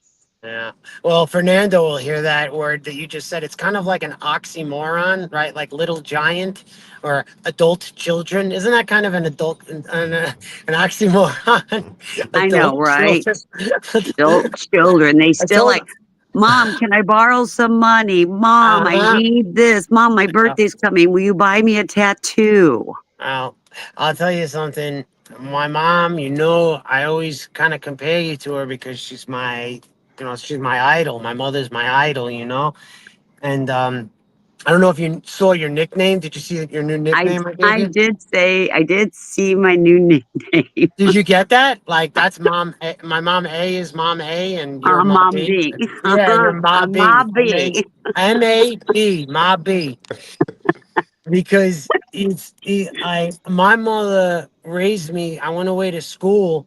Yeah. Well, Fernando will hear that word that you just said. It's kind of like an oxymoron, right? Like little giant or adult children. Isn't that kind of an oxymoron? I know, Adult right? children. Adult children, they I still told like, "Mom, can I borrow some money? Mom, I uh-huh. need this. Mom, my birthday's coming. Will you buy me a tattoo?" I'll tell you something. My mom, you know, I always kind of compare you to her because she's my idol. My mother's my idol, you know? And I don't know if you saw your nickname. Did you see your new nickname I gave you? I did see my new nickname, Did you get that? Like that's mom. My mom A is mom A, and you're ma Mom B. B. Yeah, you're ma Ma B. B. M-A-B, ma B. Because my mother raised me. I went away to school,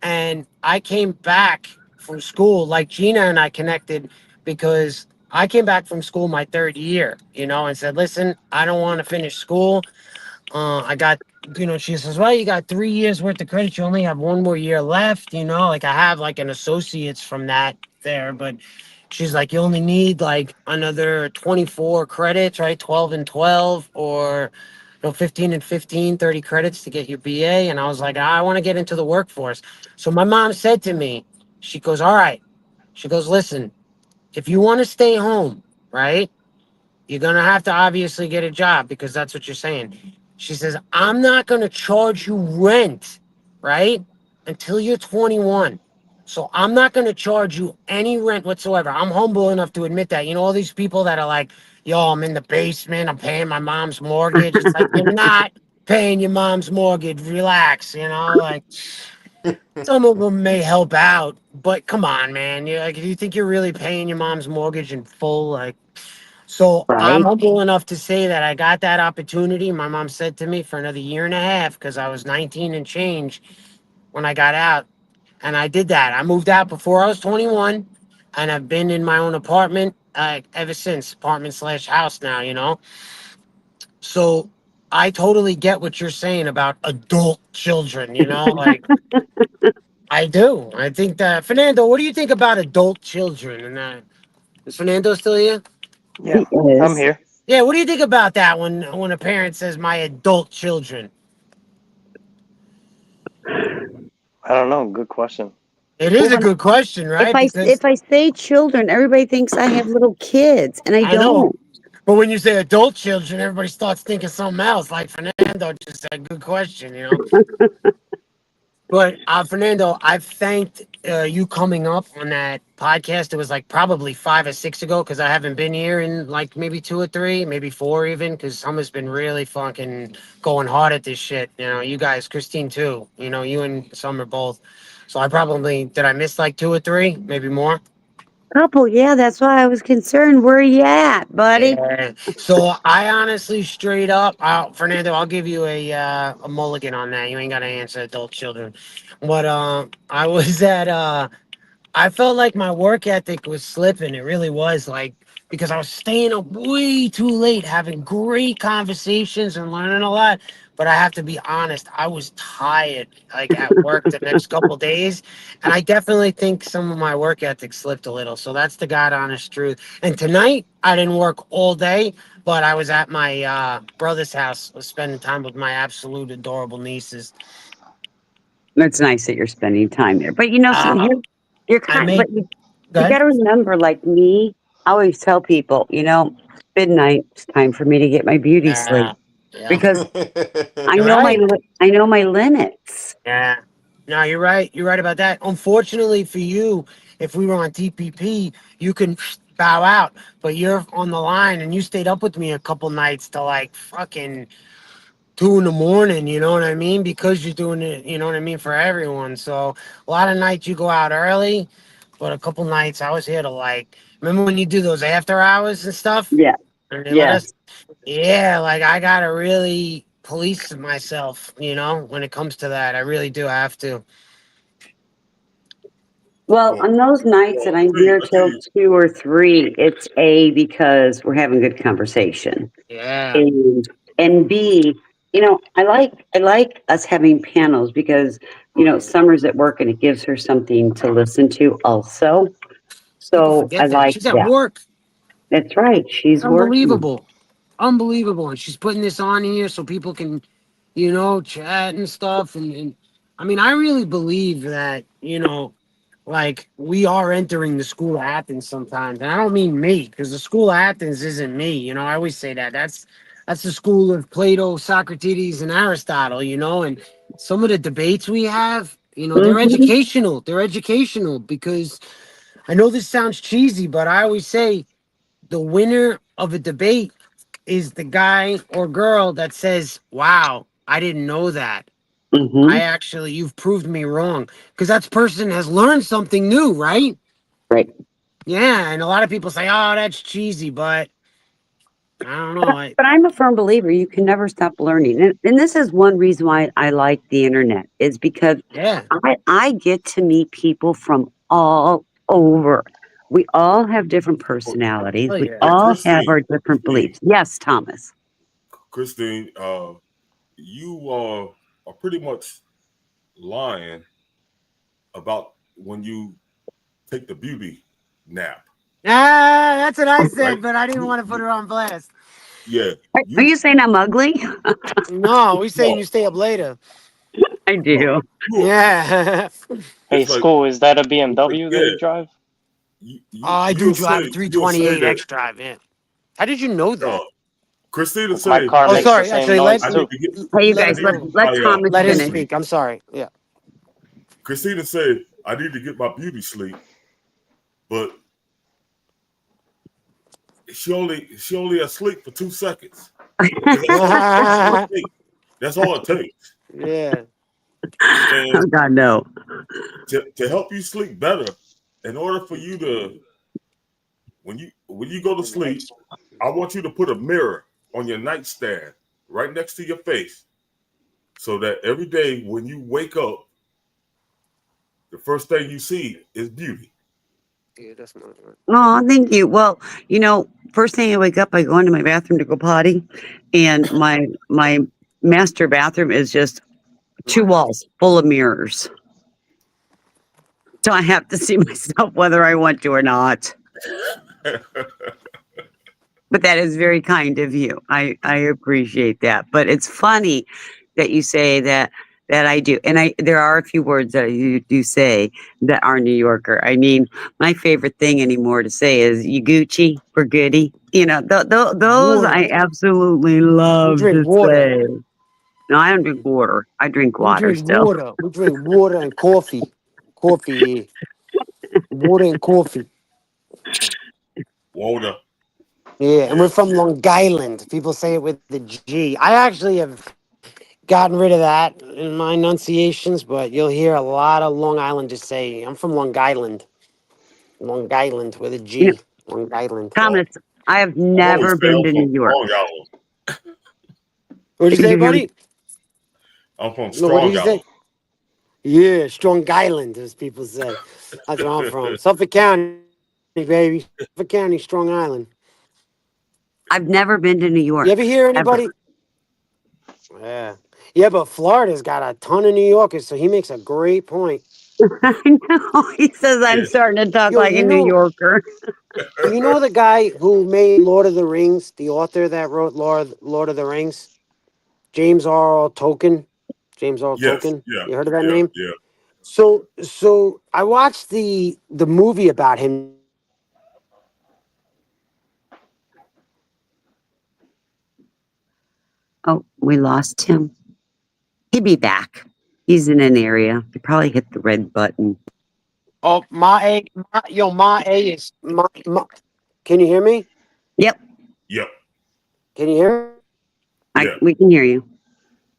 and I came back from school. Like Gina and I connected because I came back from school my 3rd year. You know, and said, "Listen, I don't want to finish school. I got, she says, well, you got 3 years worth of credit. You only have 1 more year left. You know, like I have like an associate's from that there, but She's like, you only need like another 24 credits, right? 12 and 12, or 15 and 15, 30 credits to get your BA. And I was like, I want to get into the workforce. So my mom said to me, she goes, all right. She goes, listen, if you want to stay home, right? You're gonna have to obviously get a job because that's what you're saying. She says, I'm not gonna charge you rent, right? Until you're 21. So I'm not gonna charge you any rent whatsoever. I'm humble enough to admit that. You know, all these people that are like, yo, I'm in the basement, I'm paying my mom's mortgage. It's like you're not paying your mom's mortgage. Relax, like some of them may help out, but come on, man. You like, if you think you're really paying your mom's mortgage in full, like, so I'm Right. humble enough to say that I got that opportunity. My mom said to me for another year and a half because I was 19 and change when I got out. And I did that. I moved out before I was 21, and I've been in my own apartment ever since, apartment slash house now. So I totally get what you're saying about adult children. Like I do. I think that, Fernando, what do you think about adult children? And is Fernando still here? Yeah, He I'm is. here. Yeah, what do you think about that when a parent says my adult children? I don't know. Good question. It is Well, a good question, right? Because if I say children, everybody thinks I have little kids, and I I know, don't. but when you say adult children, everybody starts thinking something else. Like Fernando just said, good question. But Fernando, I've thanked you coming up on that podcast. It was like probably 5 or 6 ago because I haven't been here in like maybe 2 or 3, maybe 4 even because Summer's been really fucking going hard at this shit. You guys, Christine too. You and Summer both. So did I miss like 2 or 3, maybe more? Couple, yeah, that's why I was concerned. Where you at, buddy? Yeah. So I honestly, straight up, Fernando, I'll give you a mulligan on that. You ain't got to answer adult children, but I was at I felt like my work ethic was slipping. It really was like because I was staying up way too late, having great conversations and learning a lot. But I have to be honest, I was tired like at work the next couple days. And I definitely think some of my work ethic slipped a little. So that's the God honest truth. And tonight I didn't work all day, but I was at my brother's house spending time with my absolute adorable nieces. It's nice that you're spending time there, but see, Uh, you're I kind, made but you got good. to remember, like me, I always tell people, midnight, it's time for me to get my beauty sleep Yeah. Yeah. because You're right. I know my limits. Yeah. No, you're right. You're right about that. Unfortunately for you, if we were on TPP, you can bow out, but you're on the line and you stayed up with me a couple nights to like fucking 2 in the morning. You know what I mean? Because you're doing it, you know what I mean, for everyone. So a lot of nights you go out early, but a couple nights I was here to like, remember when you do those after hours and stuff? Yeah. And they let us, Yes. yeah, like I gotta really police myself, when it comes to that. I really do have to. Well, Well, on those nights that well, I'm here I tell till you, 2 or 3, it's A, because we're having good conversation. Yeah. And B, I like us having panels because, Summer's at work and it gives her something to listen to also. People So I forget that. like She's at that. work. That's right. It's She's working. unbelievable. Unbelievable. And she's putting this on here so people can, chat and stuff. And I mean, I really believe that, like we are entering the school of Athens sometimes. And I don't mean me, because the school of Athens isn't me. I always say that. That's the school of Plato, Socrates, and Aristotle. And some of the debates we have, they're Hmm. educational. They're educational because I know this sounds cheesy, but I always say the winner of a debate is the guy or girl that says, wow, I didn't know that. Hmm. You've proved me wrong. Because that person has learned something new, right? Right. Yeah. And a lot of people say, oh, that's cheesy, but I don't know. But I'm a firm believer you can never stop learning. And this is one reason why I like the internet is because Yeah. I get to meet people from all over. We all have different personalities. Oh, We yeah. all have Christine, our different beliefs. Yes, Thomas. Christine, you are pretty much lying about when you take the beauty nap. Ah, that's what I said, Right? but I didn't want to put her on blast. Yeah. Are you saying I'm ugly? No, we saying No, you stay up later. I no. do. You, Yeah. Hey, it's like, school, is that a it's like, BMW that yeah. you drive? I do You'll drive a say, you'll say 328 that. X Drive. Yeah. How did you know Uh, that? Christina My say, car Oh, "Hey, makes the sorry. same Actually, noise I too. need to get, Hey, you let I guys, need to get let my Thomas let him beauty finish. sleep." speak. I'm sorry. Yeah. Christina said, "I need to get my beauty sleep," but she only asleep for 2 seconds because that's all it takes. That's all it takes. Yeah. Oh And God, no. to help you sleep better, in order for you to when you go to sleep, I want you to put a mirror on your nightstand right next to your face, so that every day when you wake up, the first thing you see is beauty. Yeah, that's my. Oh, thank you. Well, first thing I wake up, I go into my bathroom to go potty, and my master bathroom is just two Mine. walls full of mirrors. So I have to see myself whether I want to or not. But that is very kind of you. I appreciate that. But it's funny that you say that I do. And there are a few words that you do say that are New Yorker. I mean, my favorite thing anymore to say is you Gucci for goody. Those I Water. absolutely We love drink to water. say. No, I don't drink water. I drink We water drink still. water. We drink water and coffee. Coffee. Water and coffee. Water. Yeah, and Yeah. we're from Long Island. People say it with the G. I actually have gotten rid of that in my enunciations, but you'll hear a lot of Long Islanders say, I'm from Long Island. Long Island with a You know, G. Long Island. Well, Thomas, I have I've always never said been I'm to from New York. Strong Island. What'd you Can say, you hear me? buddy? I'm from No, what did Strong you say? Island. Yeah, Strong Island, as people say. That's where I'm from. Suffolk County, baby. Suffolk County, Strong Island. I've never been to New You ever York. hear Ever. anybody? Yeah. Yeah, but Florida's got a ton of New Yorkers, so he makes a great point. I know. He says I'm Yeah. starting to talk Yo, like a New Yorker. you know the guy who made Lord of the Rings, the author that wrote Lord of the Rings? James R. Tolkien. James R. Yes. Tolkien. Yeah. You heard of that Yeah. name? Yeah. So I watched the movie about him. Oh, we lost him. He'd be back. He's in an area. He probably hit the red button. Oh, Ma A is can you hear me? Yep, Yep. Can you hear me? Yeah. we can hear you.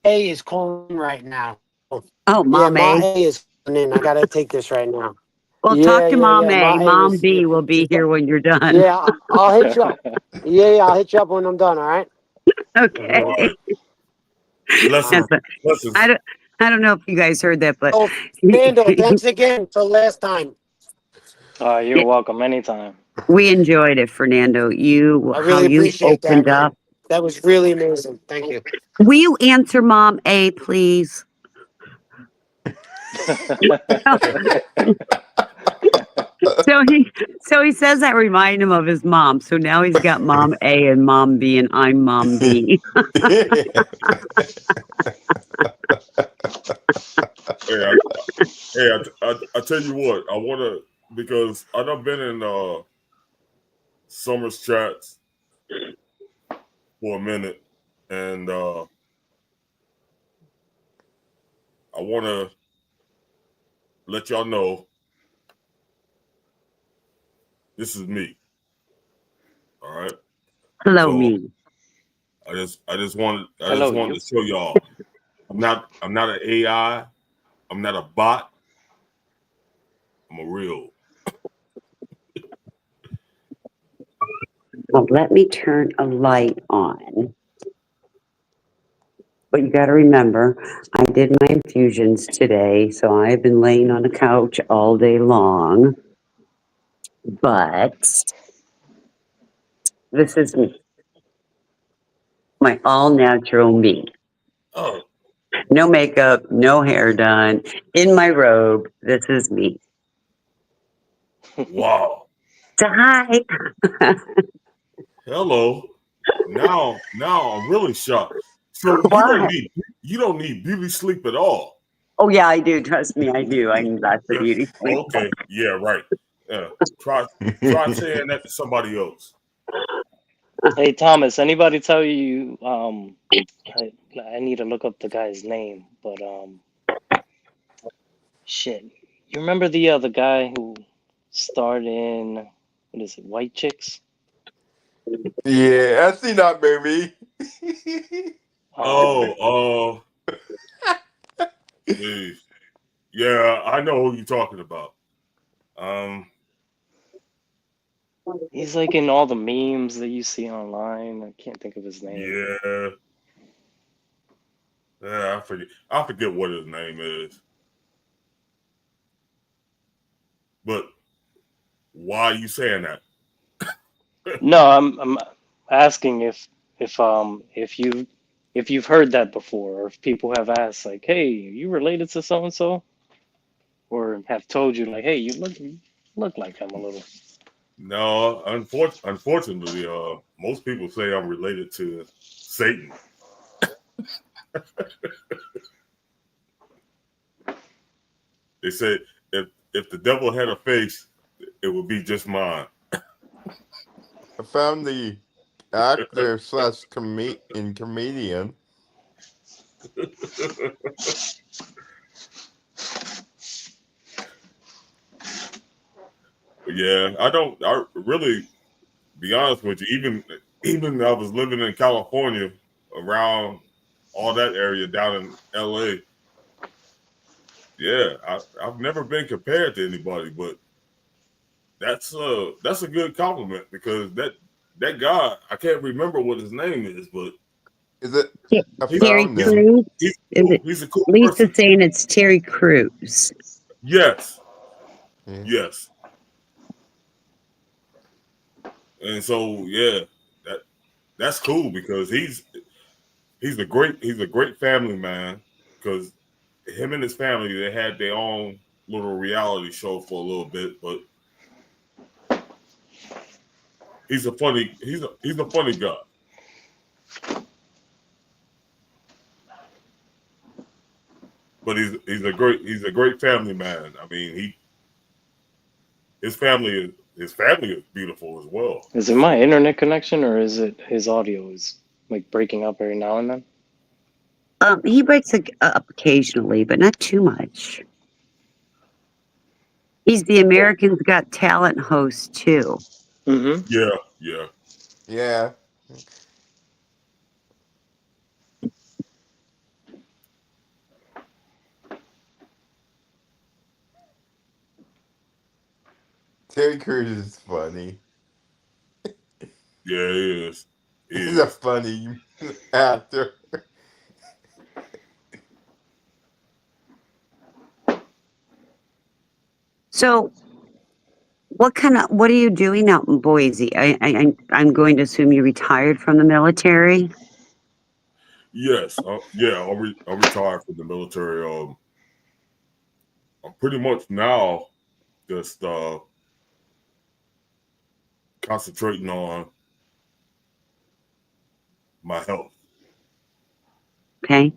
A is calling right now. Oh, Yeah, Mom Ma A. A is calling in. I gotta take this right now. Well, Yeah, talk to yeah, Mom yeah. Ma A. A Mom was B will be here when you're done. yeah. I'll hit you up. Yeah, yeah, I'll hit you up when I'm done. All right. Okay. All right. That's Blessings. a, I Blessings. don't. I don't know if you guys heard that, but Oh, Fernando, thanks again for last time. You're welcome anytime. we enjoyed it, Fernando. I How really you appreciate that, opened up. man. That was really amazing. Thank you. Will you answer Mom A, please? So he says that remind him of his mom. So now he's got Mom A and Mom B, and I'm Mom B. Hey, I tell you what, I want to, because I done been in Summer's chats for a minute, and I want to let y'all know this is me. All right. Hello, So me. I Hello, just wanted you. to show y'all I'm not an AI. I'm not a bot. I'm a real. Well, let me turn a light on. But you got to remember, I did my infusions today, so I've been laying on the couch all day long. But this is me, my all natural me. Oh, No makeup, no hair done, in my robe. This is me. wow. So hi. Hello. Now I'm really shocked. So Why? you don't need beauty sleep at all. Oh yeah, I do. Trust me, I do. I need lots of Yeah. beauty sleep. Okay. Yeah. Right. Yeah. Try saying that to somebody else. Hey Thomas, anybody tell you I need to look up the guy's name, but shit. You remember the guy who starred in what is it, White Chicks? Yeah, I seen that movie. Um Oh. Geez. Yeah. I know who you're talking about. Um. he's like in all the memes that you see online. I can't think of his name. Yeah. Yeah. I forget what his name is. But why are you saying that? No, I'm asking if you've heard that before, or if people have asked like, "Hey, are you related to so and so?" Or have told you like, "Hey, you look like him a little." No, unfortunately, most people say I'm related to Satan. They say if the devil had a face, it would be just mine. I found the actor slash comedian. Yeah, I don't. I really, be honest with you. Even I was living in California, around all that area down in L.A. Yeah, I've never been compared to anybody, but that's a good compliment because that guy, I can't remember what his name is, but Is it? T- I he's Terry found he's him. Crews? he's Is cool. it He's a cool Lisa's person. saying it's Terry Crews? Yes, Yeah. yes. And so yeah, that's cool because he's a great family man because him and his family they had their own little reality show for a little bit, but he's a funny guy. But he's a great family man. I mean his family is beautiful as well. Is it my So internet connection or is it his audio is like breaking up every now and then? He breaks up occasionally, but not too much. He's the Americans Got Talent host too. Mm-hmm. yeah. Yeah. Terry Crews is funny. Yeah, he is. He He's a is. funny actor. So, what are you doing out in Boise? I'm going to assume you retired from the military. Yes. Yeah, I'm retired from the military. I'm pretty much now just concentrating on my health. Okay.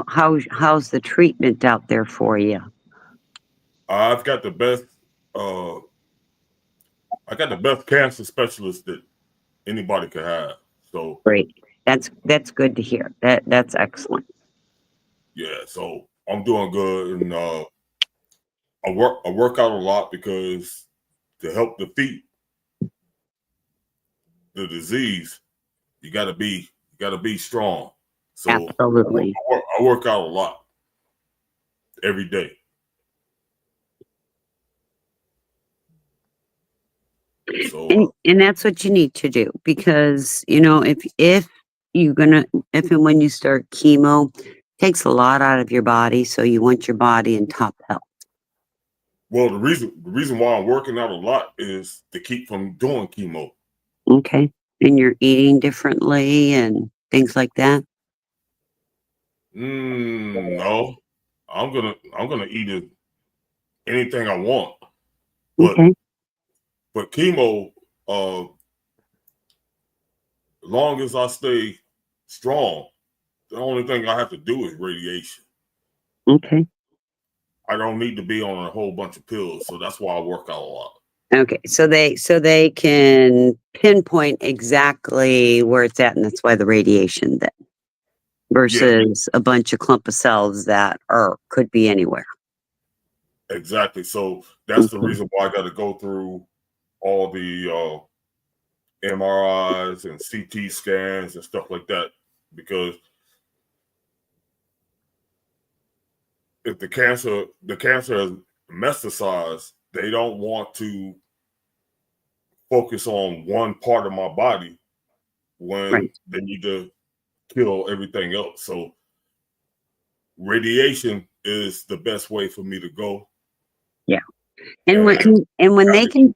How's the treatment out there for you? I've got the best uh I got the best cancer specialist that anybody could have. So Great. That's good to hear. That's excellent. yeah, so I'm doing good and I work out a lot because to help defeat the disease, you gotta be strong. So Absolutely. I work out a lot every day. So And that's what you need to do because if you're gonna if and when you start chemo, takes a lot out of your body, so you want your body in top health. well the reason why I'm working out a lot is to keep from doing chemo. Okay. And you're eating differently and things like that. No, I'm gonna eat anything I want, but Okay. But chemo, long as I stay strong, the only thing I have to do is radiation. Okay. I don't need to be on a whole bunch of pills, so that's why I work out a lot. Okay. So they can pinpoint exactly where it's at, and that's why the radiation then versus a bunch of clump of cells that could be anywhere. Exactly. So that's the reason why I got to go through all the MRIs and CT scans and stuff like that, because if the cancer has metastasized, they don't want to focus on one part of my body when Right. they need to kill everything else. So radiation is the best way for me to go. Yeah. And when they can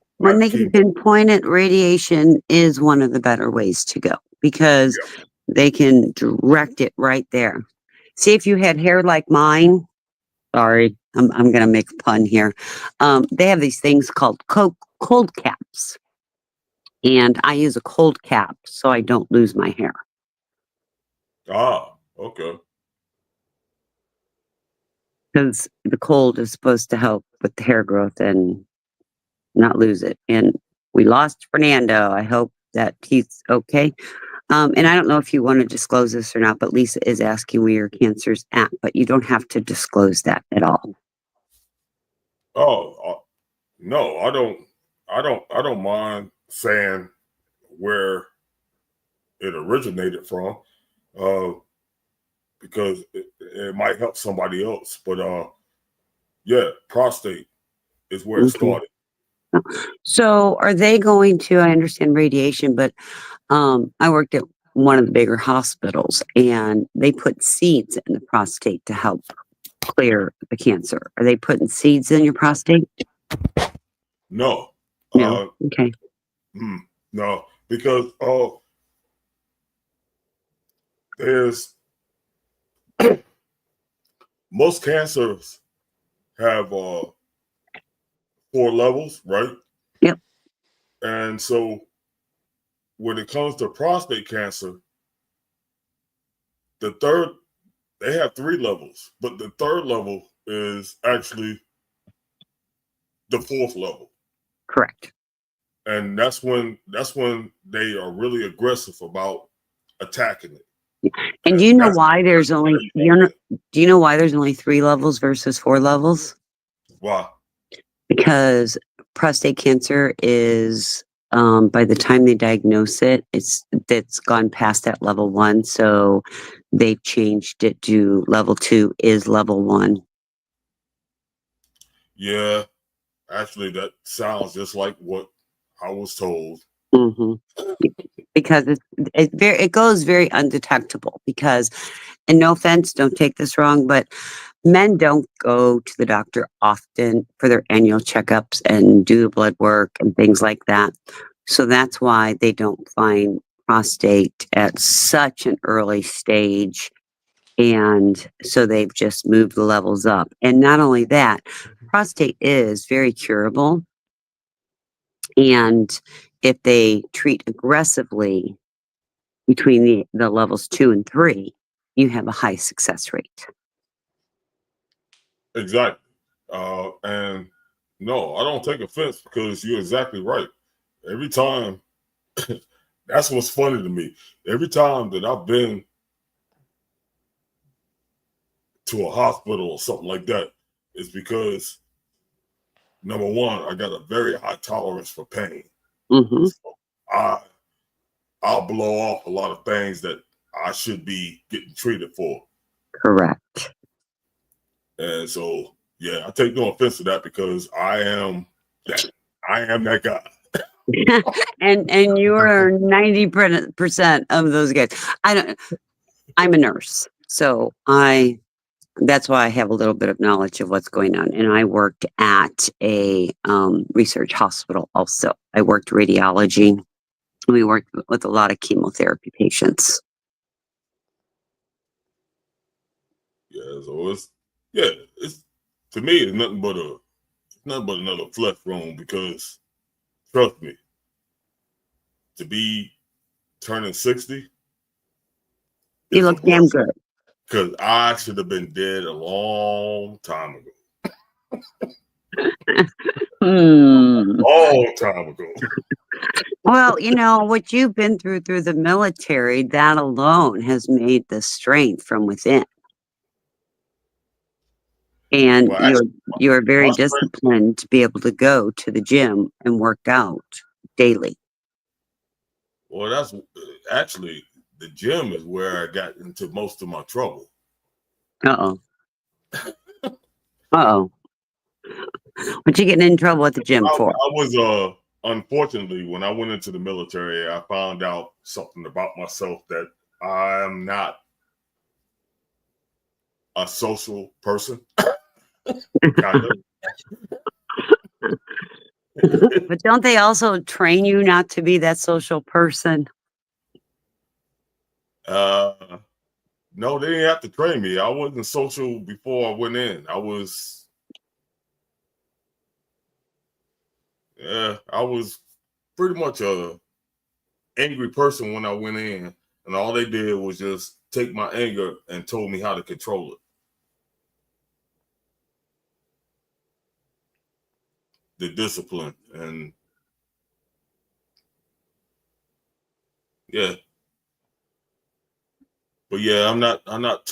pinpoint it, radiation is one of the better ways to go because they can direct it right there. See, if you had hair like mine, sorry, I'm gonna make a pun here. They have these things called cold caps, and I use a cold cap so I don't lose my hair. Ah, okay. Because the cold is supposed to help with the hair growth and not lose it. And we lost Fernando. I hope that he's okay. And I don't know if you want to disclose this or not, but Lisa is asking where your cancer's at, but you don't have to disclose that at all. Oh, no, I don't mind saying where it originated from, because it might help somebody else. But yeah, prostate is where it started. So are they going to, I understand radiation, but I worked at one of the bigger hospitals and they put seeds in the prostate to help clear the cancer. Are they putting seeds in your prostate? No. No. Okay. No, because there's most cancers have 4 levels, right? Yep. And so when it comes to prostate cancer, they have 3 levels, but the 3rd level is actually the 4th level. Correct. And that's when they are really aggressive about attacking it. And do you know why there's only do you know why there's only 3 levels versus 4 levels? Why? Because prostate cancer is by the time they diagnose it, it's gone past that level 1. So they've changed it to level 2 is level 1. Yeah, actually, that sounds just like what I was told. Because it goes very undetectable. Because, and no offense, don't take this wrong, but men don't go to the doctor often for their annual checkups and do blood work and things like that. So that's why they don't find prostate at such an early stage. And so they've just moved the levels up. And not only that, prostate is very curable. And if they treat aggressively between the levels 2 and 3, you have a high success rate. Exactly. And no, I don't take offense because you're exactly right. Every time, that's what's funny to me. Every time that I've been to a hospital or something like that, it's because, number one, I got a very high tolerance for pain. So I'll blow off a lot of things that I should be getting treated for. Correct. And so, yeah, I take no offense to that because I am that guy. and you are 90% of those guys. I'm a nurse, so that's why I have a little bit of knowledge of what's going on. And I worked at a research hospital also. I worked radiology. We worked with a lot of chemotherapy patients. Yeah, so it's to me it's nothing but another flesh wound because trust me, to be turning 60 You is a look damn blessing. good. Because I should have been dead a long time ago. Long time ago. Well, you know, what you've been through the military, that alone has made the strength from within. And Well, actually, you're very my strength, disciplined to be able to go to the gym and work out daily. well, that's actually the gym is where I got into most of my trouble. Uh-oh. Uh-oh. What you getting in trouble at the gym I for? was unfortunately, when I went into the military, I found out something about myself that I am not a social person. Kind of. But don't they also train you not to be that social person? No, they didn't have to train me. I wasn't social before I went in. I was pretty much a angry person when I went in, and all they did was just take my anger and told me how to control it. The discipline, and yeah. But yeah, I'm not I'm not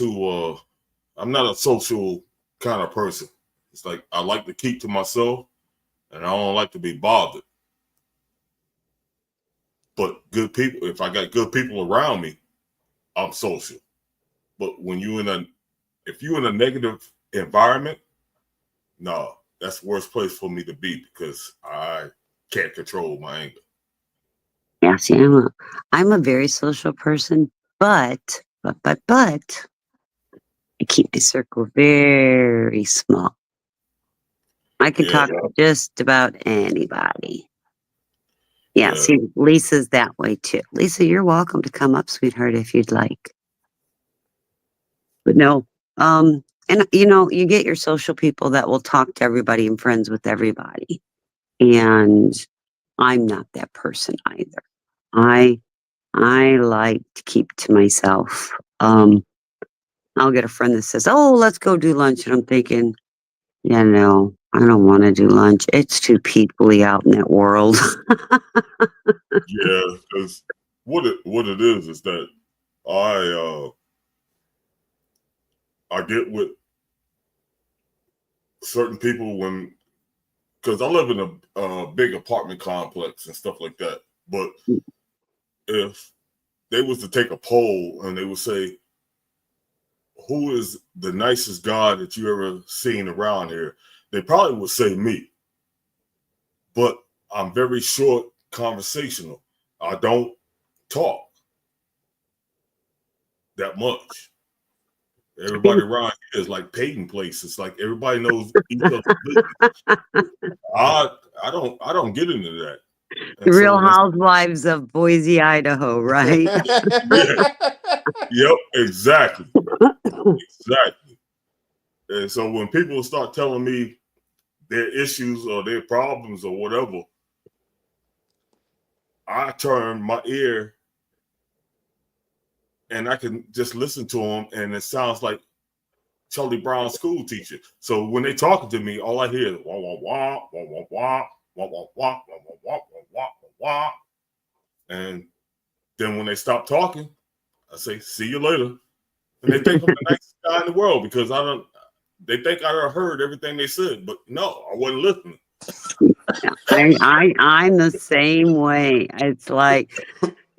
a social kind of person. It's like I like to keep to myself and I don't like to be bothered. But good people, if I got good people around me, I'm social. But when if you're in a negative environment, no, that's the worst place for me to be because I can't control my anger. Yeah, see, I'm a very social person, but I keep my circle very small. I can Yeah, talk to just about anybody. Yeah, yeah, see, Lisa's that way too. Lisa, you're welcome to come up, sweetheart, if you'd like. But no, and you know, you get your social people that will talk to everybody and friends with everybody. And I'm not that person either. I I like to keep to myself. I'll get a friend that says, "Oh, let's go do lunch," and I'm thinking, yeah, no, I don't want to do lunch. It's too peoply out in that world. yeah. Because what it is that I I get with certain people when because I live in a big apartment complex and stuff like that. But if they was to take a poll and they would say, "Who is the nicest guy that you ever seen around here?" They probably would say me. But I'm very short conversational. I don't talk that much. Everybody around here is like Peyton place. It's like everybody knows each other's business. I don't get into that. The And so Real when Housewives of Boise, Idaho, right? yeah, yep, exactly. Exactly. And so when people start telling me their issues or their problems or whatever, I turn my ear and I can just listen to them, and it sounds like Charlie Brown's school teacher. So when they talking to me, all I hear is wah wah wah wah wah wah wah wah wah wah wah wah wah wah. And then when they stop talking, I say, "See you later." And they think I'm the nicest guy in the world because I don't. They think I heard everything they said, but no, I wasn't listening. I'm the same way. It's like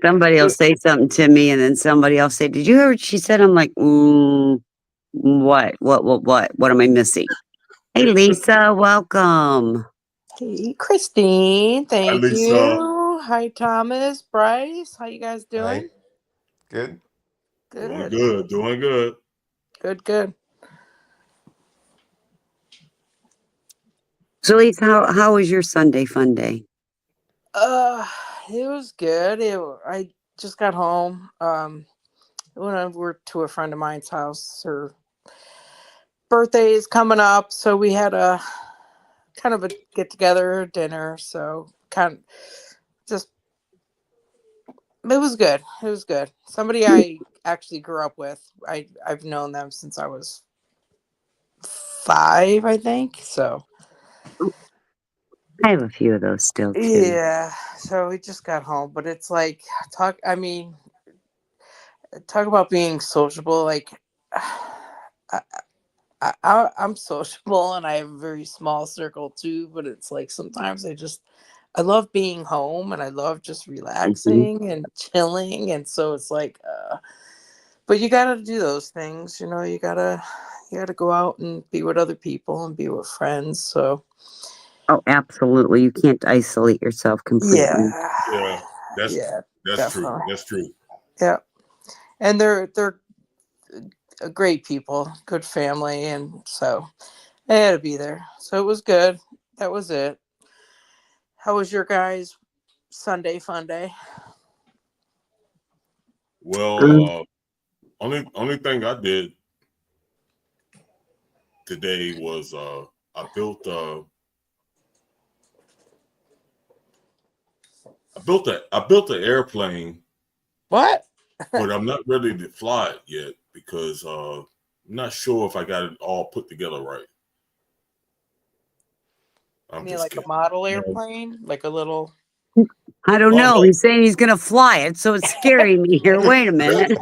somebody will say something to me, and then somebody else say, "Did you hear what she said?" I'm like, what am I missing? Hey, Lisa, welcome. Hey, Christine, Hi, thank Lisa. you. Hi, Thomas, Bryce. How you guys Hi. doing? Good. Doing Good, good, doing good. good. So, Lisa, how was your Sunday fun day? Uh, it was good. I just got home. Went over to a friend of mine's house. Her birthday is coming up, so we had a kind of a get together dinner. So kind of just it was good. It was good. Somebody I actually grew up with. I've known them since I was 5, I think. So I have a few of those still too. yeah. So we just got home, but it's like talk. I mean, talk about being sociable. Like I'm sociable, and I have a very small circle too. But it's like sometimes I love being home, and I love just Mhm. relaxing and chilling. And so it's like, but you got to do those things. You gotta go out and be with other people and be with friends. So Oh, absolutely. You can't isolate yourself completely. yeah, Yeah, that's yeah, that's true. definitely, That's true. yeah. And they're great people, good family, and so I had to be there. So it was good. That was it. How was your guys' Sunday fun day? Well, Um, only thing I did today was I built I built an airplane, What? but I'm not ready to fly it yet because I'm not sure if I got it all put together right. You I'm mean just like a kidding. model No. airplane? Like a little. I don't Oh know. no. He's saying he's going to fly it, so it's scaring me here. Wait a minute.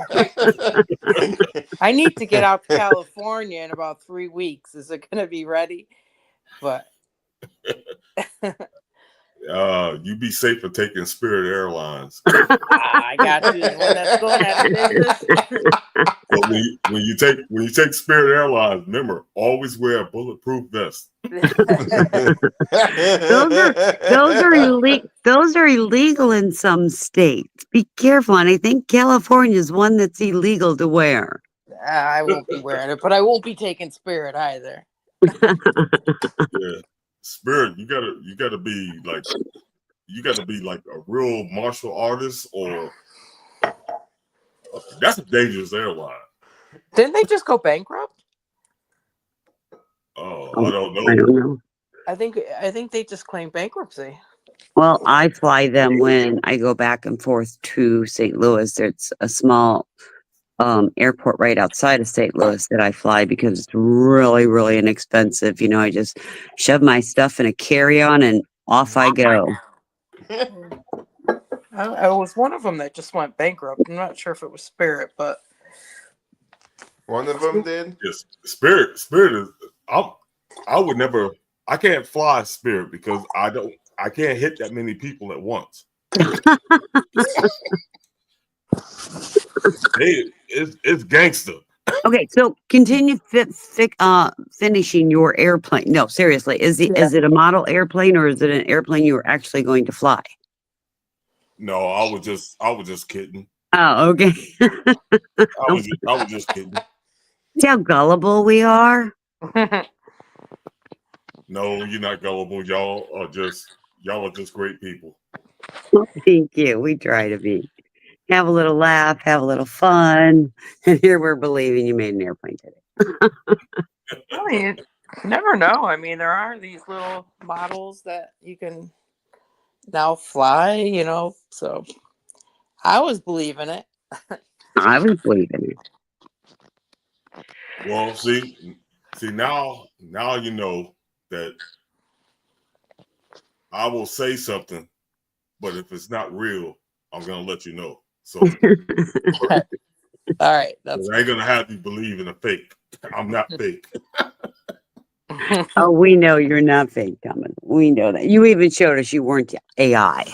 I need to get out to California in about 3 weeks. Is it going to be ready? But You be safe for taking Spirit Airlines. I got you. The one that's going out of business. But when you take Spirit Airlines, remember always wear a bulletproof vest. Those are illegal in some states. Be careful, and I think California is one that's illegal to wear. I won't be wearing it, but I won't be taking Spirit either. Yeah, Spirit, you gotta be like a real martial artist, or that's a dangerous airline. Didn't they just go bankrupt? Oh, I don't I know. don't know. I think they just claimed bankruptcy. Well, I fly them when I go back and forth to St. Louis. There's a small airport right outside of St. Louis that I fly because it's really, really inexpensive. I just shove my stuff in a carry-on and off I go. I was one of them that just went bankrupt. I'm not sure if it was Spirit, but One of them did. Yes, Spirit is. I would never. I can't fly Spirit because I can't hit that many people at once. It's gangster. Okay, so continue finishing your airplane. No, seriously, is it a model airplane or is it an airplane you were actually going to fly? No, I was just kidding. Oh, okay. I was just kidding. See how gullible we are? No, you're not gullible. Y'all are just great people. Thank you. We try to be. Have a little laugh, have a little fun. And here we're believing you made an airplane today. well, you never know. I mean, there are these little models that you can now fly. So I was believing it. I was believing it. Well, see now you know that I will say something, but if it's not real, I'm gonna let you know. So All right, that's I ain't gonna have you believe in a fake. I'm not fake. Oh, we know you're not fake, Thomas. We know that. You even showed us you weren't AI.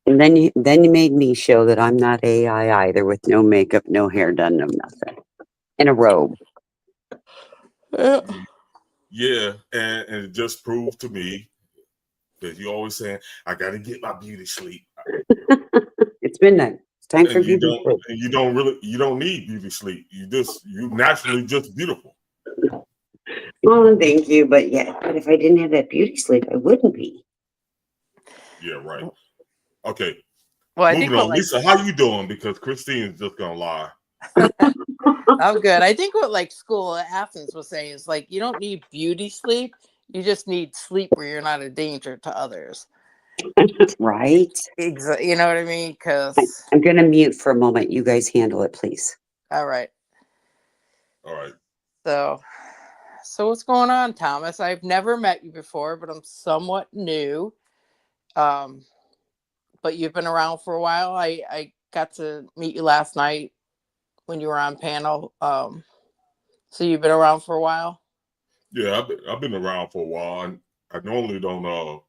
And then you made me show that I'm not AI either, with no makeup, no hair done, no nothing. In a robe. Yeah, and it just proved to me that you always saying I got to get my beauty sleep, It's midnight. It's time for and beauty sleep. you don't need beauty sleep. You naturally just beautiful. Well, thank you, but if I didn't have that beauty sleep, I wouldn't be. Yeah, right. Okay, well, I moving think what on. Lisa, how you doing? Because Christine's just gonna lie. I'm good. I think what school at Athens was saying is you don't need beauty sleep. You just need sleep where you're not a danger to others. Right? You know what I mean? Because I'm going to mute for a moment. You guys handle it, please. all right. All right. So what's going on, Thomas? I've never met you before, but I'm somewhat new. But you've been around for a while. I got to meet you last night when you were on panel. So you've been around for a while? Yeah, I've been around for a while. I normally don't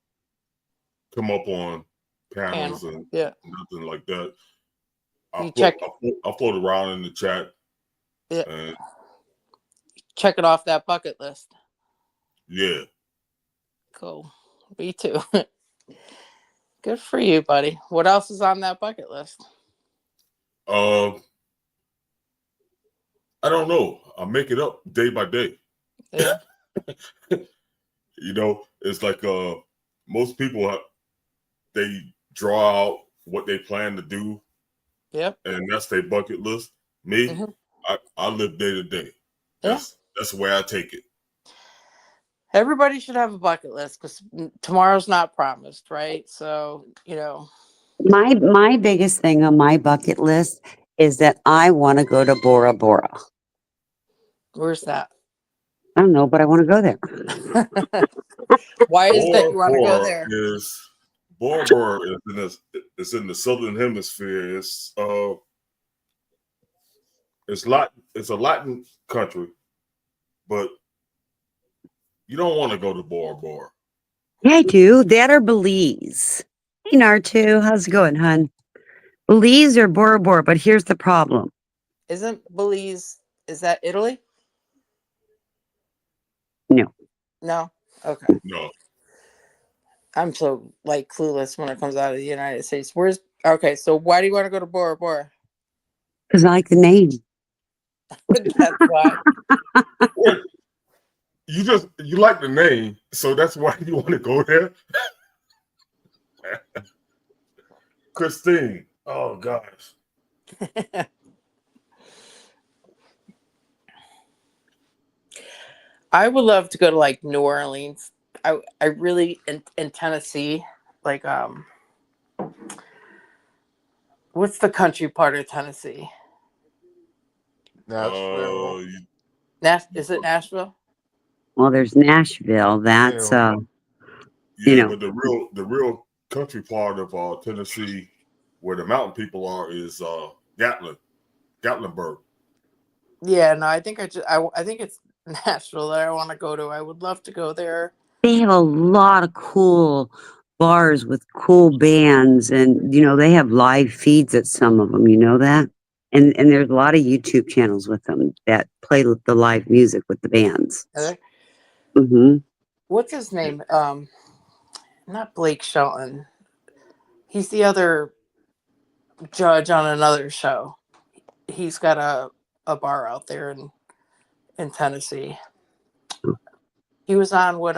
come up on panels and nothing like that. I float around in the chat. Yeah. And check it off that bucket list. Yeah. Cool. Me too. Good for you, buddy. What else is on that bucket list? I don't know. I make it up day by day. Yeah. You know, it's like most people they draw out what they plan to do. Yep. And that's their bucket list. Me, I live day to day. That's the way I take it. Everybody should have a bucket list because tomorrow's not promised, right? So, you know. My biggest thing on my bucket list is that I want to go to Bora Bora. Where's that? I don't know, but I want to go there. Why is that you want to go there? Bora Bora is in the southern hemisphere. It's a Latin country, but you don't want to go to Bora Bora. Yeah, I do. That or Belize. Hey, Nartu, how's it going, hon? Belize or Bora Bora, but here's the problem. Isn't Belize, is that Italy? No. No? Okay. No. I'm so clueless when it comes out of the United States. Okay, so why do you want to go to Bora Bora? Because I like the name. That's why. You like the name, so that's why you want to go there. Christine, oh gosh. I would love to go to New Orleans. I really in Tennessee, what's the country part of Tennessee? Nashville. Is it Nashville? Well, there's Nashville. That's but the real country part of Tennessee, where the mountain people are, is Gatlinburg. Yeah, no, I think I think it's Nashville that I want to go to. I would love to go there. They have a lot of cool bars with cool bands, and they have live feeds at some of them. You know that, and there's a lot of YouTube channels with them that play the live music with the bands. Mm-hmm. What's his name? Not Blake Shelton. He's the other judge on another show. He's got a bar out there in Tennessee. He was on with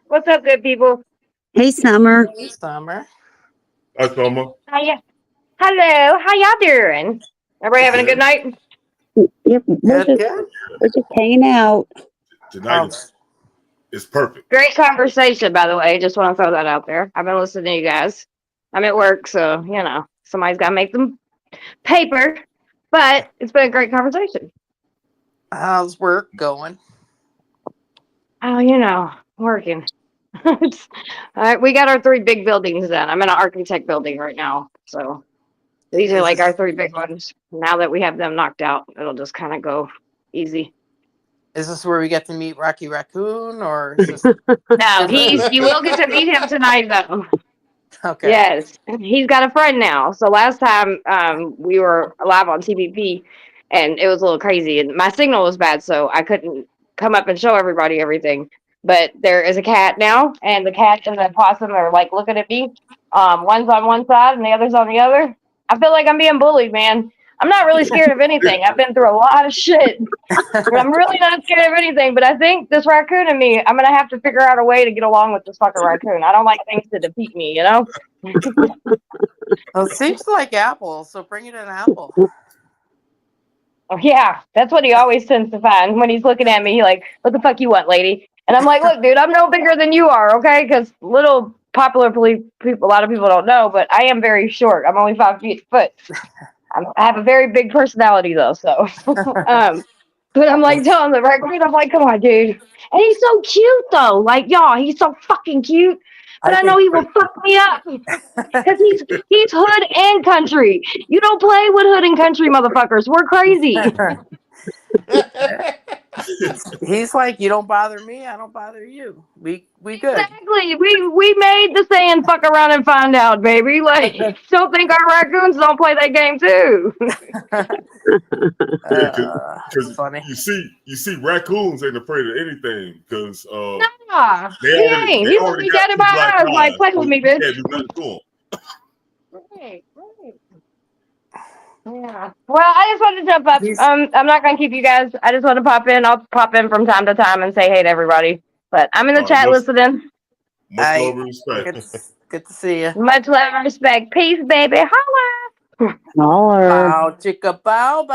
What's up, good people? Hey, Summer. Hey, Summer. Hi, Summer. Hiya. Hello. How y'all doing? Everybody having a good night? Yep. We're just hanging out. Tonight is perfect. Great conversation, by the way. Just want to throw that out there. I've been listening to you guys. I'm at work, so somebody's got to make some paper. But it's been a great conversation. How's work going? Oh, working. All right, we got our 3 big buildings done. I'm in an architect building right now, so these are our 3 big ones. Now that we have them knocked out, it'll just kind of go easy. Is this where we get to meet Rocky Raccoon, or is this? No, you will get to meet him tonight, though. Okay. Yes, he's got a friend now. So last time we were live on TBP, and it was a little crazy, and my signal was bad, so I couldn't come up and show everybody everything. But there is a cat now, and the cat and the possum are looking at me. One's on one side and the other's on the other. I feel like I'm being bullied, man. I'm not really scared of anything. I've been through a lot of shit. I'm really not scared of anything, but I think this raccoon and me, I'm going to have to figure out a way to get along with this fucking raccoon. I don't like things to defeat me, Well, it seems like apple, so bring it an apple. Oh, yeah, that's what he always tends to find when he's looking at me. He's like, what the fuck you want, lady? And I'm like, look, dude, I'm no bigger than you are, okay? Because little popular people, a lot of people don't know, but I am very short. I'm only 5 foot. I have a very big personality, though. So, but I'm like telling the raccoon, I'm like, come on, dude. And he's so cute, though. Like, y'all, he's so fucking cute. But I know he will fuck me up because he's hood and country. You don't play with hood and country, motherfuckers. We're crazy. He's like, you don't bother me, I don't bother you. We good. Exactly. We made the saying "fuck around and find out," baby. Like, don't think our raccoons don't play that game too. Because funny. you see raccoons ain't afraid of anything because Nah, they he already ain't. He got looking two at my black eyes like, eyes, play so with me, you bitch. can't do nothing to them. Right. Yeah. Well, I just wanted to jump up. I'm not gonna keep you guys. I just want to pop in. I'll pop in from time to time and say hey to everybody. But I'm in the chat listening. Much love and respect. Good to see you. Much love and respect. Peace, baby. Holla. Holler. Bow, chicka, bow, bow.